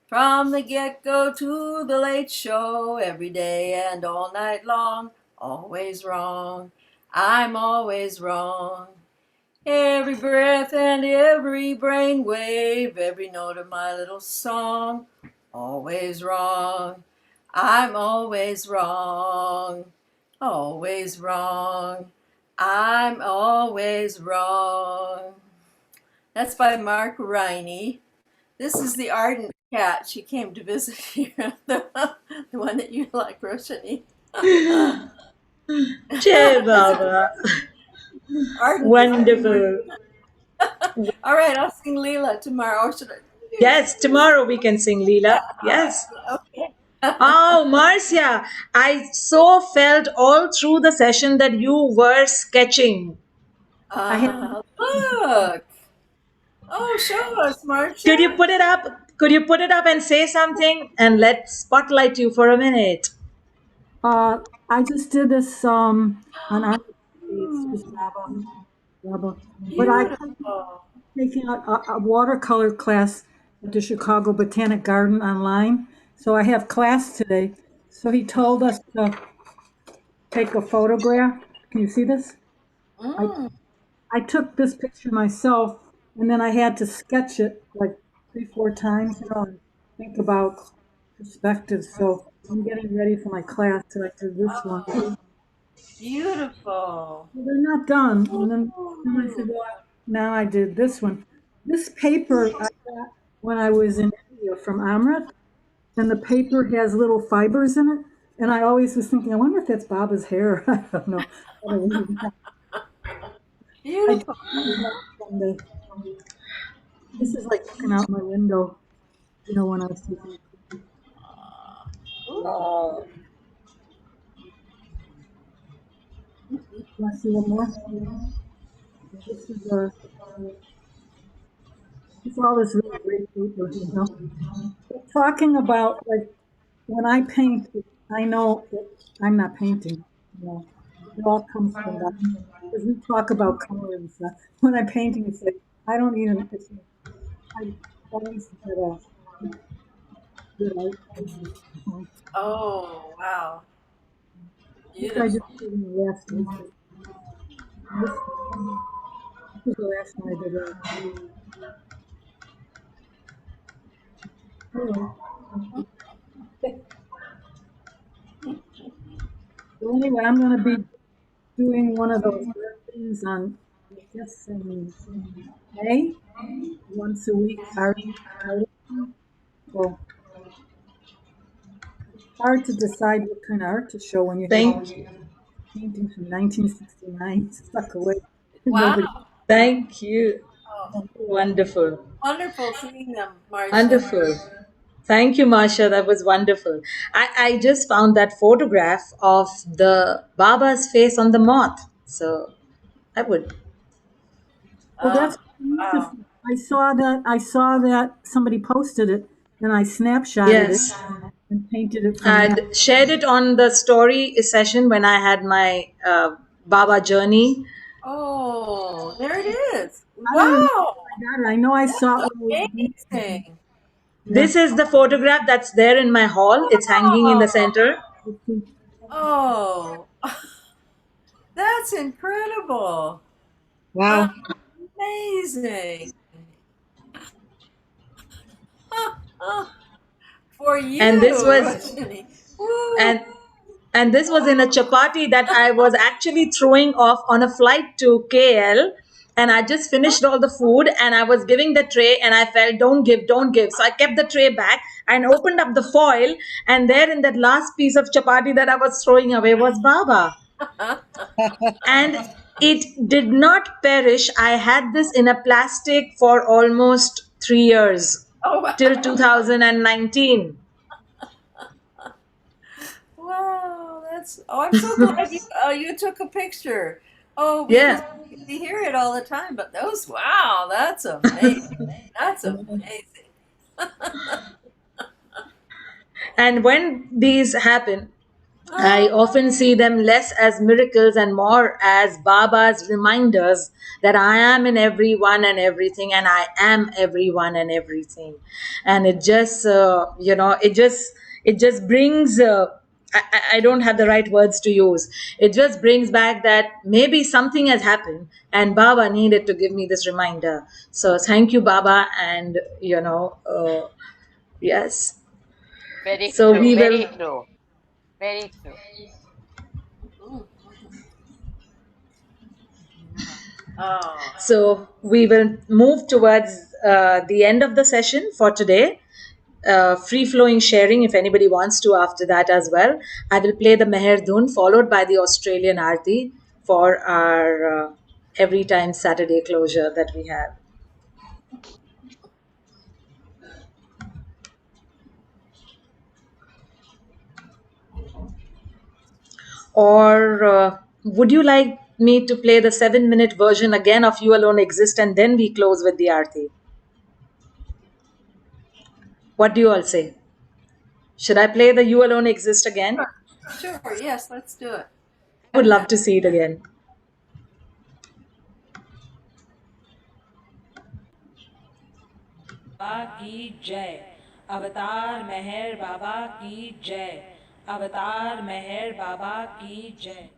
From the get-go to the late show, every day and all night long, always wrong. I'm always wrong. Every breath and every brainwave, every note of my little song, always wrong. I'm always wrong. Always wrong. I'm always wrong. That's by Mark Riney. This is the ardent cat. She came to visit here, the one that you like, Roshani. Jai Baba. Wonderful. All right, I'll sing Leela tomorrow. Or should I? Yes, tomorrow we can sing Leela. Yes. Okay. Oh, Marcia, I so felt all through the session that you were sketching. Look. Oh, show us, Marcia. Could you put it up? Could you put it up and say something? And let's spotlight you for a minute. I just did this on our just Baba. But I'm taking a watercolor class at the Chicago Botanic Garden online. So I have class today. So he told us to take a photograph. Can you see this? I took this picture myself, and then I had to sketch it like 3-4 times, and think about perspective. So I'm getting ready for my class, so I did this one. Beautiful. They're not done. And then I said, well, now I did this one. This paper I got when I was in India from Amrit, and the paper has little fibers in it. And I always was thinking, I wonder if that's Baba's hair. I don't know. Beautiful. This is like looking out my window, when I was taking. Oh. Want to see one more? This is it's all this really great paper, you know. We're talking about like when I paint, I know that I'm not painting. You know, it all comes from that. Because we talk about color and stuff. When I'm painting, it's like I don't even. It's like, I always get a good art. Oh, wow. This I just Beautiful. did in the last week. This is the last one I did. Anyway, so anyway, I'm going to be doing one of those things on, I guess, in May, once a week. Art. So it's hard to decide what kind of art to show when you have Thank you. paintings from 1969 stuck away. Wow. Nobody. Thank you. Oh, Wonderful. wonderful seeing them, Marcia. Wonderful. Thank you, Marsha. That was wonderful. I just found that photograph of the Baba's face on the moth. So I would. Oh, that's Wow. beautiful. I saw that somebody posted it and I snapshotted it Yes. and painted it from that. And shared it on the story session when I had my Baba journey. Oh, there it is. I don't remember Wow. if I got it. I know I saw That's it. amazing. Yeah. This is the photograph that's there in my hall. It's hanging in the center. Oh, that's incredible. Wow. Amazing. For And you, this was Roshani. Woo. and and this was in a chapati that I was actually throwing off on a flight to KL. And I just finished all the food and I was giving the tray and I felt, don't give. So I kept the tray back and opened up the foil. And there in that last piece of chapati that I was throwing away was Baba. And it did not perish. I had this in a plastic for almost 3 years Oh, till wow. 2019. Wow, that's. Oh, I'm so glad you took a picture. Oh, because Yeah. we hear it all the time, but those. Wow, that's amazing. That's amazing. And when these happen, I Oh, often see them less as miracles and more as Baba's reminders that I am in everyone and everything, and I am everyone and everything. And it just, it just brings. I don't have the right words to use. It just brings back that maybe something has happened, and Baba needed to give me this reminder. So thank you, Baba, and yes. Very So true. we Very will. true. Very true. oh. So we will move towards the end of the session for today. Free flowing sharing, if anybody wants to, after that as well. I will play the Meher Dhun followed by the Australian Arti for our every time Saturday closure that we have. Or would you like me to play the 7-minute version again of You Alone Exist and then we close with the Arti? What do you all say? Should I play the You Alone Exist again? Sure. Yes, let's do it. I would love to see it again. बाबा की जय। अवतार मेहर बाबा की जय। अवतार मेहर बाबा की जय।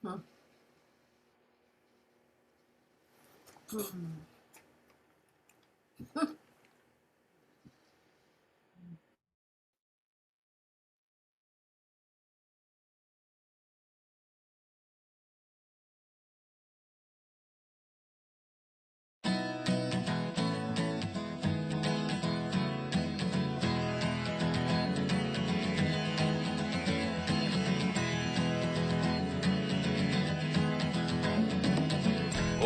Hmm.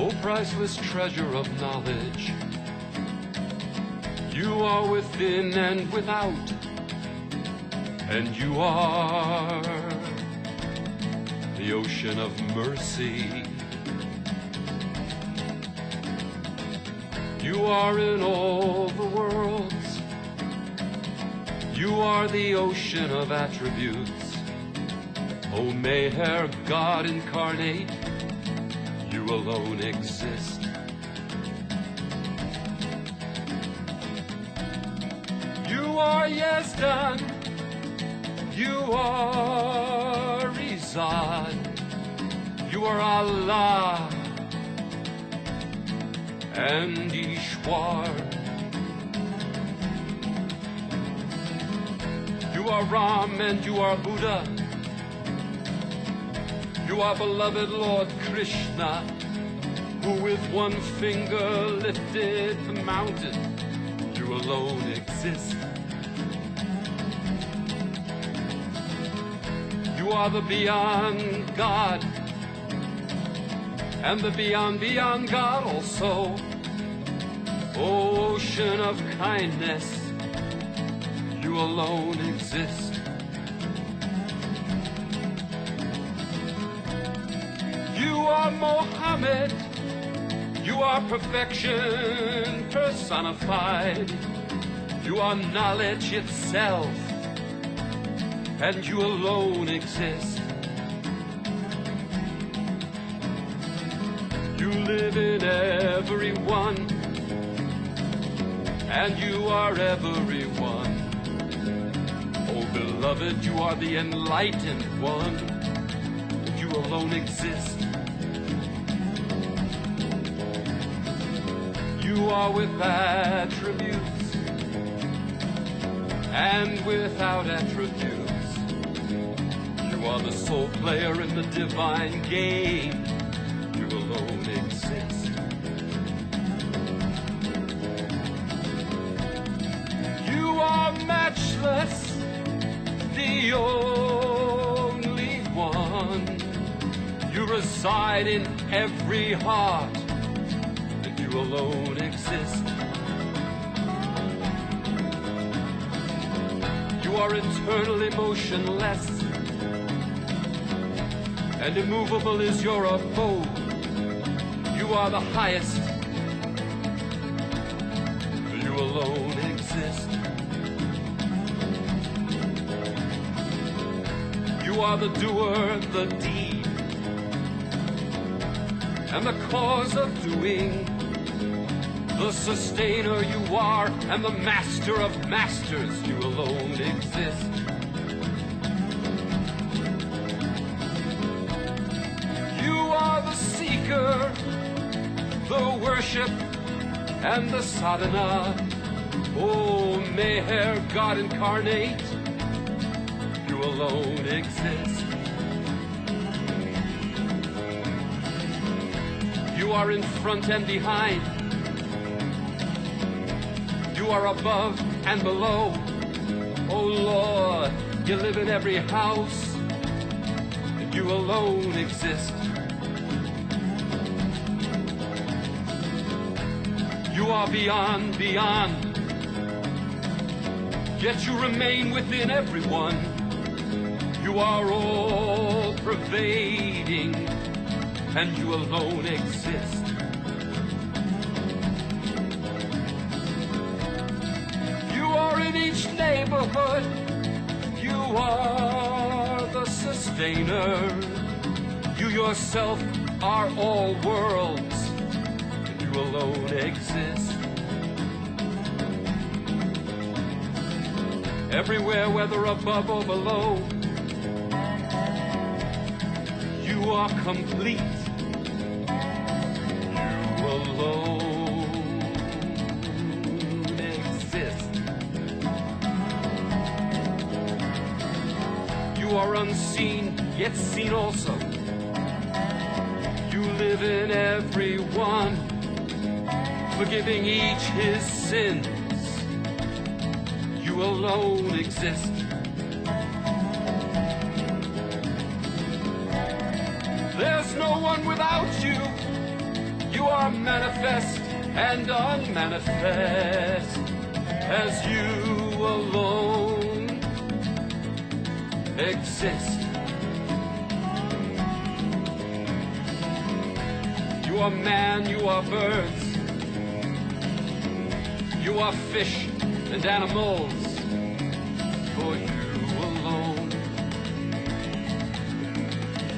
O priceless treasure of knowledge. You are within and without, and you are the ocean of mercy. You are in all the worlds. You are the ocean of attributes. O Meher, God incarnate, you alone exist. You are Yezdhan, you are Rizad, you are Allah and Ishwar. You are Ram and you are Buddha. You are beloved Lord Krishna, who with one finger lifted the mountain. You alone exist. You are the beyond God, and the beyond God also. O ocean of kindness, you alone exist. You are Mohammed, you are perfection personified. You are knowledge itself, and you alone exist. You live in everyone, and you are everyone. Oh beloved, you are the enlightened one, and you alone exist. You are with attributes and without attributes. You are the sole player in the divine game. You alone exist. You are matchless, the only one. You reside in every heart, and you alone exist. You are eternally motionless, and immovable is your abode. You are the highest, you alone exist. You are the doer, the deed, and the cause of doing. The sustainer you are, and the master of masters, you alone exist. You are the seeker, the worship, and the sadhana. Oh, Meher, God incarnate, you alone exist. You are in front and behind. You are above and below. Oh Lord, you live in every house, and you alone exist. You are beyond, yet you remain within everyone. You are all pervading, and you alone exist. In each neighborhood, you are the sustainer. You yourself are all worlds, and you alone exist. Everywhere, whether above or below, you are complete. You alone exist. You are unseen, yet seen also. You live in everyone, forgiving each his sins. You alone exist. There's no one without you. You are manifest and unmanifest as you alone exist. You are man, you are birds, you are fish and animals, for you alone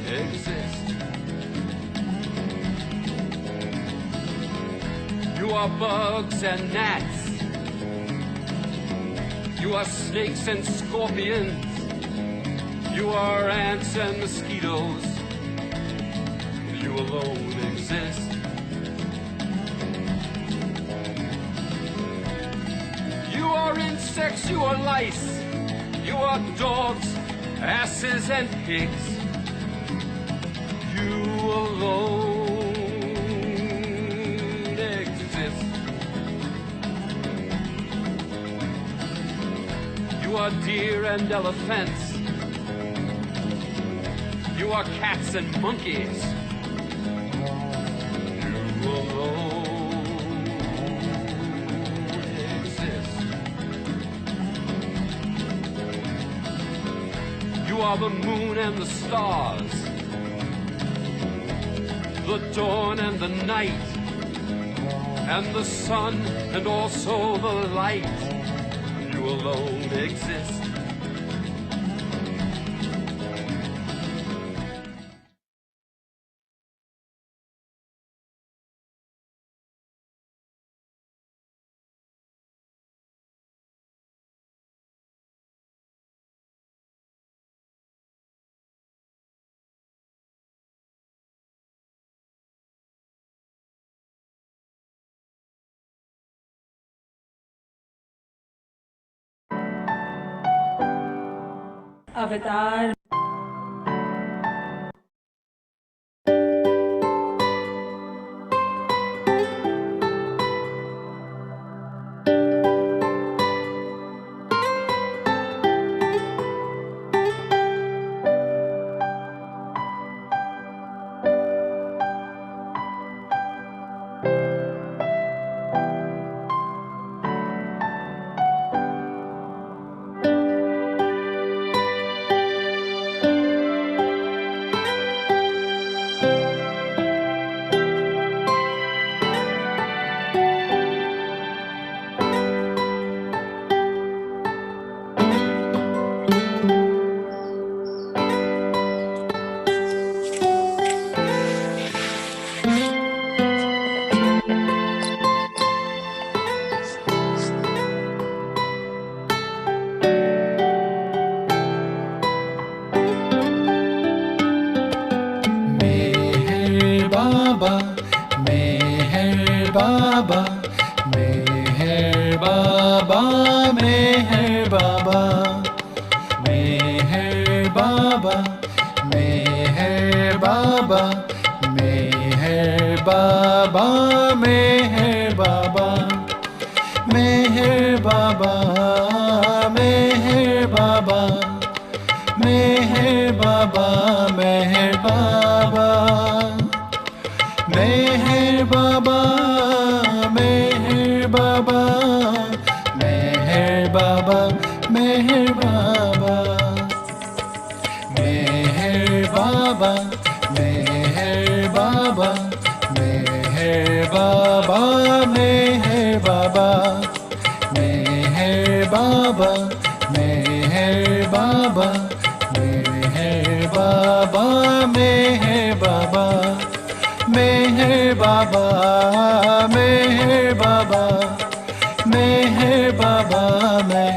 exist. You are bugs and gnats, you are snakes and scorpions, you are ants and mosquitoes, you alone exist. You are insects, you are lice, you are dogs, asses and pigs, you alone exist. You are deer and elephants, you are cats and monkeys, you alone exist. You are the moon and the stars, the dawn and the night, and the sun and also the light, you alone exist. Avatar. Baba, Meher Baba, Meher Baba, Meher Baba, Meher Baba, Meher Baba, Meher Baba, Meher Baba, Meher Baba, Meher Baba, Meher Baba, Meher Baba. Meher Baba, Meher Baba, Meher Baba, Meher Baba, Meher Baba, Meher Baba, Meher Baba, Meher Baba, Meher Baba, Meher Baba, Meher Baba, Meher Baba. Meher Baba, Meher Baba, Meher Baba, Meher Baba, Meher Baba, Meher Baba, Meher Baba, Meher Baba, Meher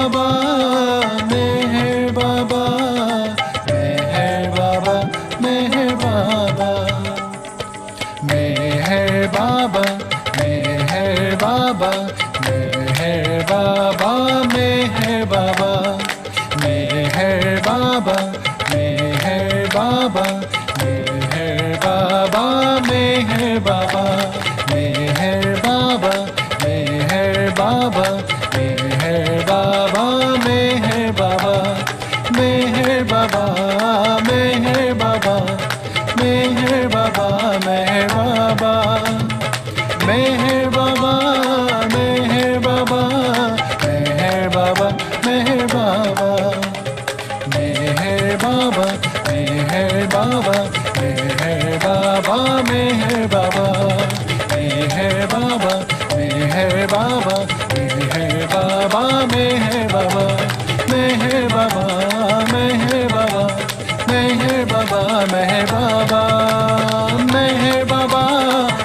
Baba, Meher Baba, Meher Baba, Meher Baba, Meher Baba. Meher Baba, Meher Baba, Meher Baba, Meher Baba, Meher Baba, Meher Baba, Meher Baba, Meher Baba, Meher Baba, Meher Baba, Meher Baba, Meher Baba, Meher Baba, Meher Baba, Meher Baba, Meher Baba, Meher Baba, Meher Baba, Meher Baba,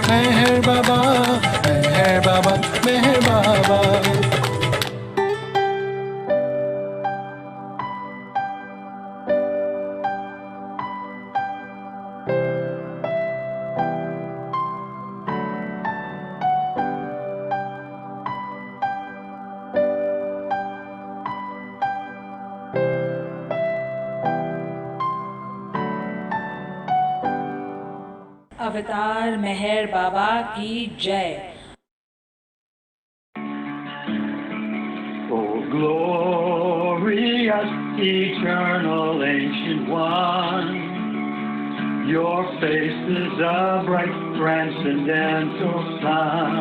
Meher Baba, Meher Baba, Meher Baba. अवतार मेहर बाबा की जय। Oh, glorious, eternal, ancient one, your face is a bright, transcendental sun.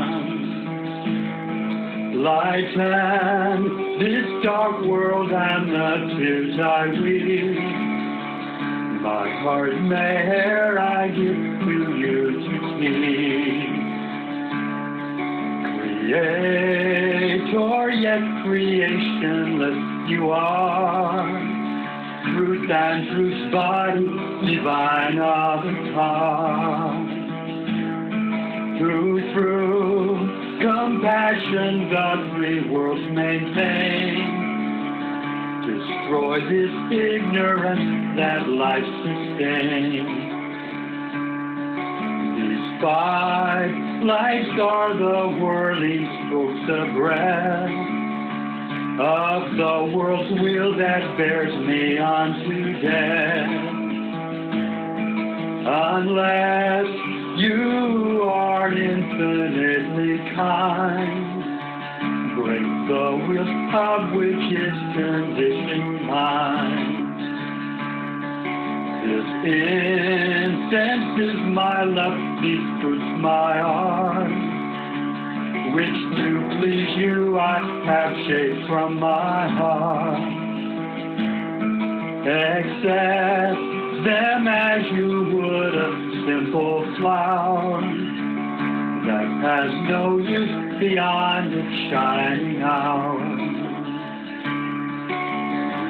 Lighten this dark world and the tears I weep. My heart, Meher, I give to you to keep. Creator, yet creationless you are. Truth and truth's body, divine avatar. Through compassion, the three worlds maintain. Destroy this ignorance that life sustains. These five lights are the whirling strokes of breath of the world's wheel that bears me unto death. Unless you are infinitely kind, break the wheels of which is conditioned mind. This incense is my love, these fruits my art, which to please you I have shaped from my heart. Accept them as you would a simple flower that has no use beyond its shining hour.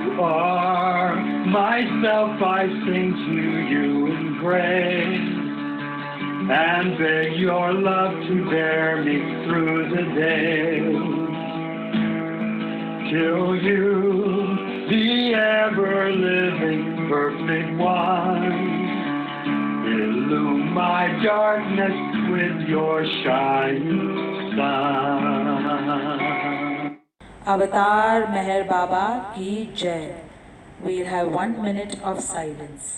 You are myself, I sing to you in grace, and beg your love to bear me through the day. Till you, the ever-living perfect one, illume my darkness with your shining sun. अवतार मेहर बाबा की जय। We'll have 1 minute of silence.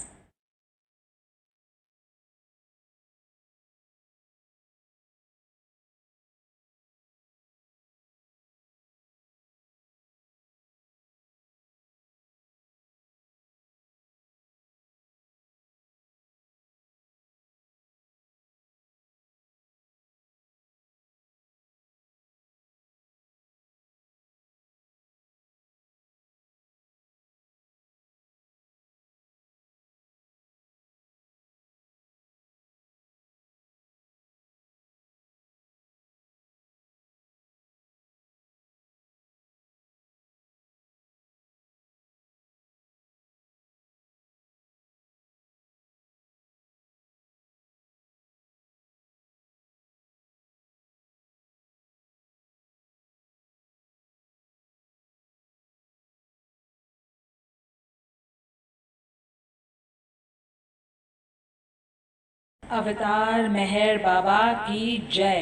अवतार मेहर बाबा की जय।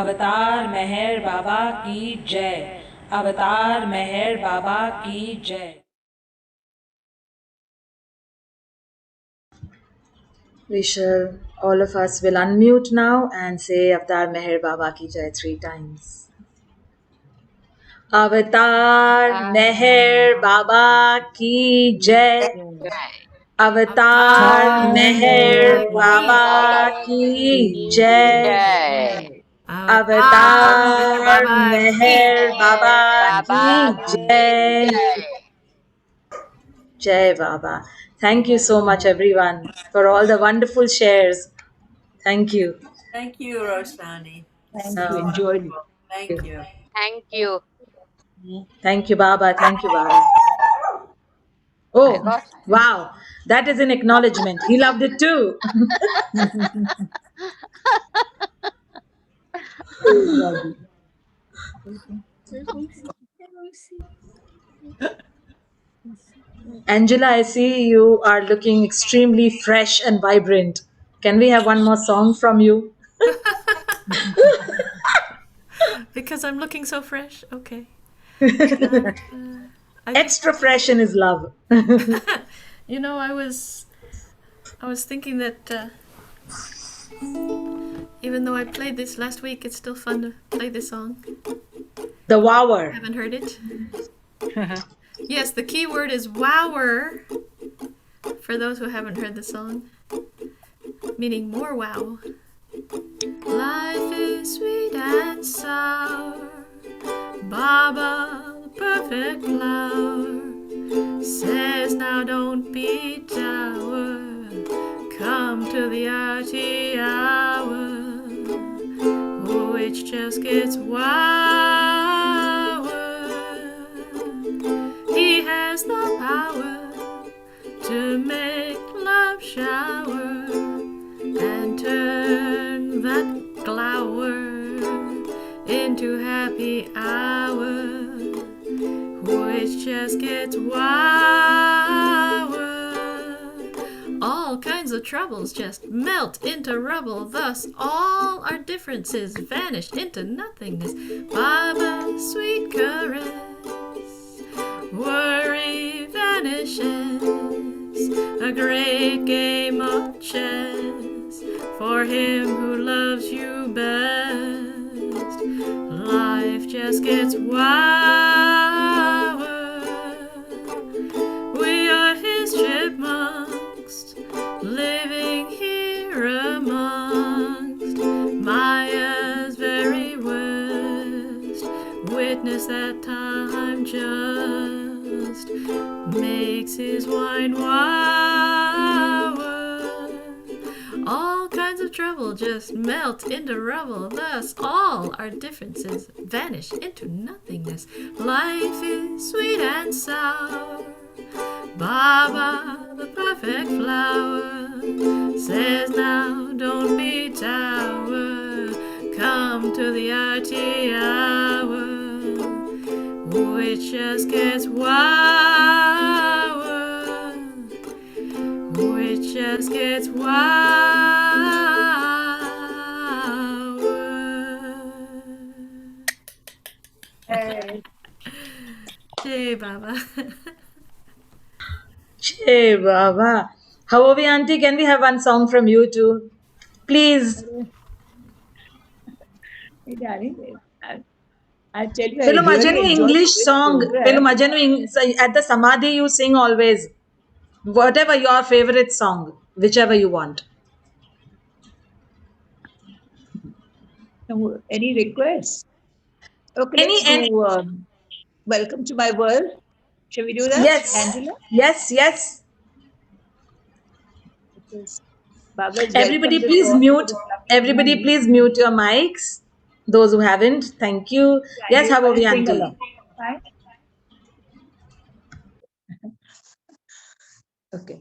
अवतार मेहर बाबा की जय। अवतार मेहर बाबा की जय। We shall, all of us will unmute now and say Avatar Meher Baba Ki Jai 3 times. Avatar Meher Baba Ki Jai. Avatar Meher Baba Ki Jai. Avatar Meher Baba Ki Jai. Jai Baba. Thank you so much, everyone, for all the wonderful shares. Thank you. Thank you, Roshani. Thank So you. Enjoyed it. Thank you. Thank you. thank you, Baba. Thank you, Baba. I Oh, got wow. That is an acknowledgement. He loved it too. Angela, I see you are looking extremely fresh and vibrant. Can we have one more song from you? Because I'm looking so fresh. Okay. Extra fresh in his love. You know, I was thinking that even though I played this last week, it's still fun to play this song. The Wower. Haven't heard it? Yes, the key word is wower. For those who haven't heard the song, meaning more wow. Life is sweet and sour. Baba, the perfect flower, says now don't be dour. Come to the Arti hour, which just gets wower. He has the power to make love shower and turn that glower into happy hour, which just gets wower. All kinds of troubles just melt into rubble, thus all our differences vanish into nothingness. Baba's sweet caress, worry vanishes, a great game of chess for him who loves you best. Life just gets wower. We are his chipmunks, living here amongst Maya's very worst. Witness that time just makes his wine wower. All kinds of trouble just melt into rubble, thus all our differences vanish into nothingness. Life is sweet and sour. Baba, the perfect flower, says now don't be dour. Come to the Arti hour, which just gets wower, which just gets wower. Hey, Baba. Hey, Baba. How are we, Auntie? Can we have one song from you too? Please. Hey, darling, I tell you, I Pelu Majanu really enjoyed English this song. Pelu program. Majanu at the Samadhi you sing always. Whatever your favorite song, whichever you want. Any requests? Okay, Any let's do Welcome to My World. Shall we do that, yes, Angela? yes. Because Baba has Everybody welcomed us please all for mute. this lovely Everybody evening. please mute your mics. Those who haven't, thank you. Yeah, Yes, how are we, everybody sing Auntie? along. Fine. Okay.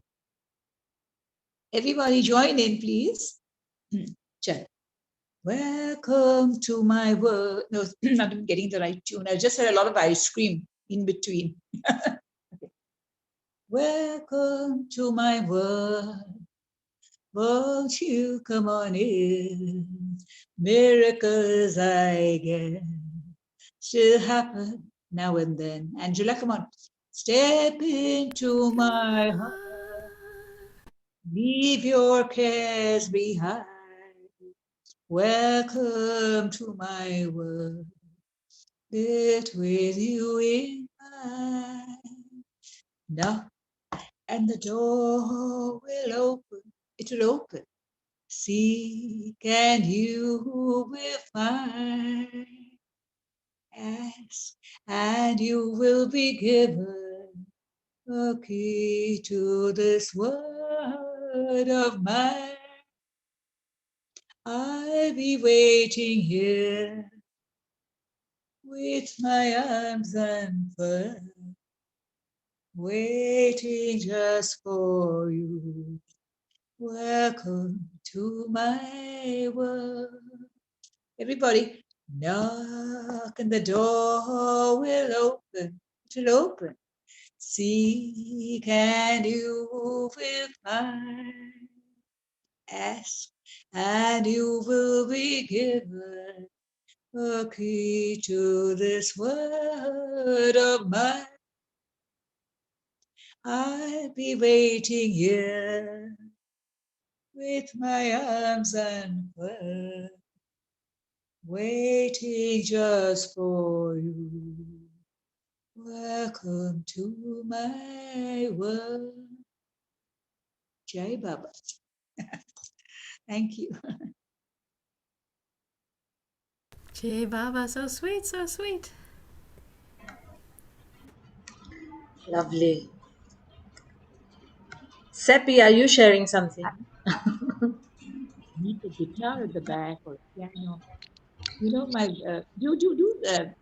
Everybody join in, please. Chal. Welcome to my world. No, not even getting the right tune. I just had a lot of ice cream in between. Okay. Welcome to my world. Won't you come on in? Miracles I guess still happen now and then. Angela, come on. Step into my heart. Leave your cares behind. Welcome to my world. It with you in mind. Knock and the door will open. It will open. Seek and you will find. Ask and you will be given a key to this world of mine. I'll be waiting here with my arms unfurled, waiting just for you. Welcome to my world. Everybody, knock and the door will open. It will open. Seek and you will find. Ask and you will be given a key to this world of mine. I'll be waiting here with my arms unfurled, waiting just for you. Welcome to my world. Jai Baba. Thank you. Jai Baba, so sweet, so sweet. Lovely. Seppi, are you sharing something? Need the guitar at the back or piano. You know, my do you do the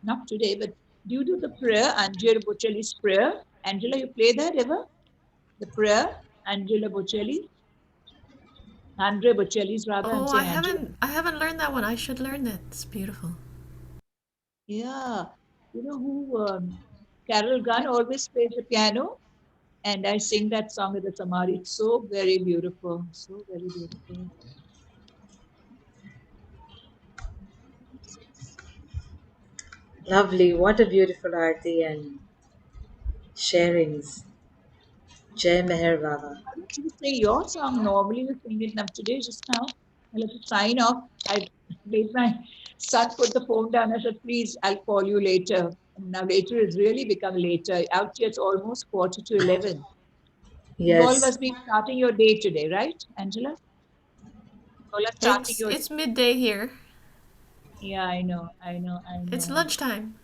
not today, but do you do the prayer, Angela Bocelli's prayer? Angela, you play that ever? The prayer, Angela Bocelli, Andre Bocelli's rather. I'm Oh, saying Angela. I haven't learned that one. I should learn that. It's beautiful. Yeah, you know who? Carol Gunn always plays the piano, and I sing that song with the Samari. It's so very beautiful, so very beautiful. Lovely. What a beautiful Arti and sharings. Jai Meher Baba. You sing your song normally. You sing it now today, just now. I'll have to sign off. I made my son put the phone down. I said, please, I'll call you later. And now later has really become later. Out here, it's almost 11:45. You all Yes. must be starting your day today, right, Angela? You all are starting your It's midday here. Yeah, I know. It's lunchtime.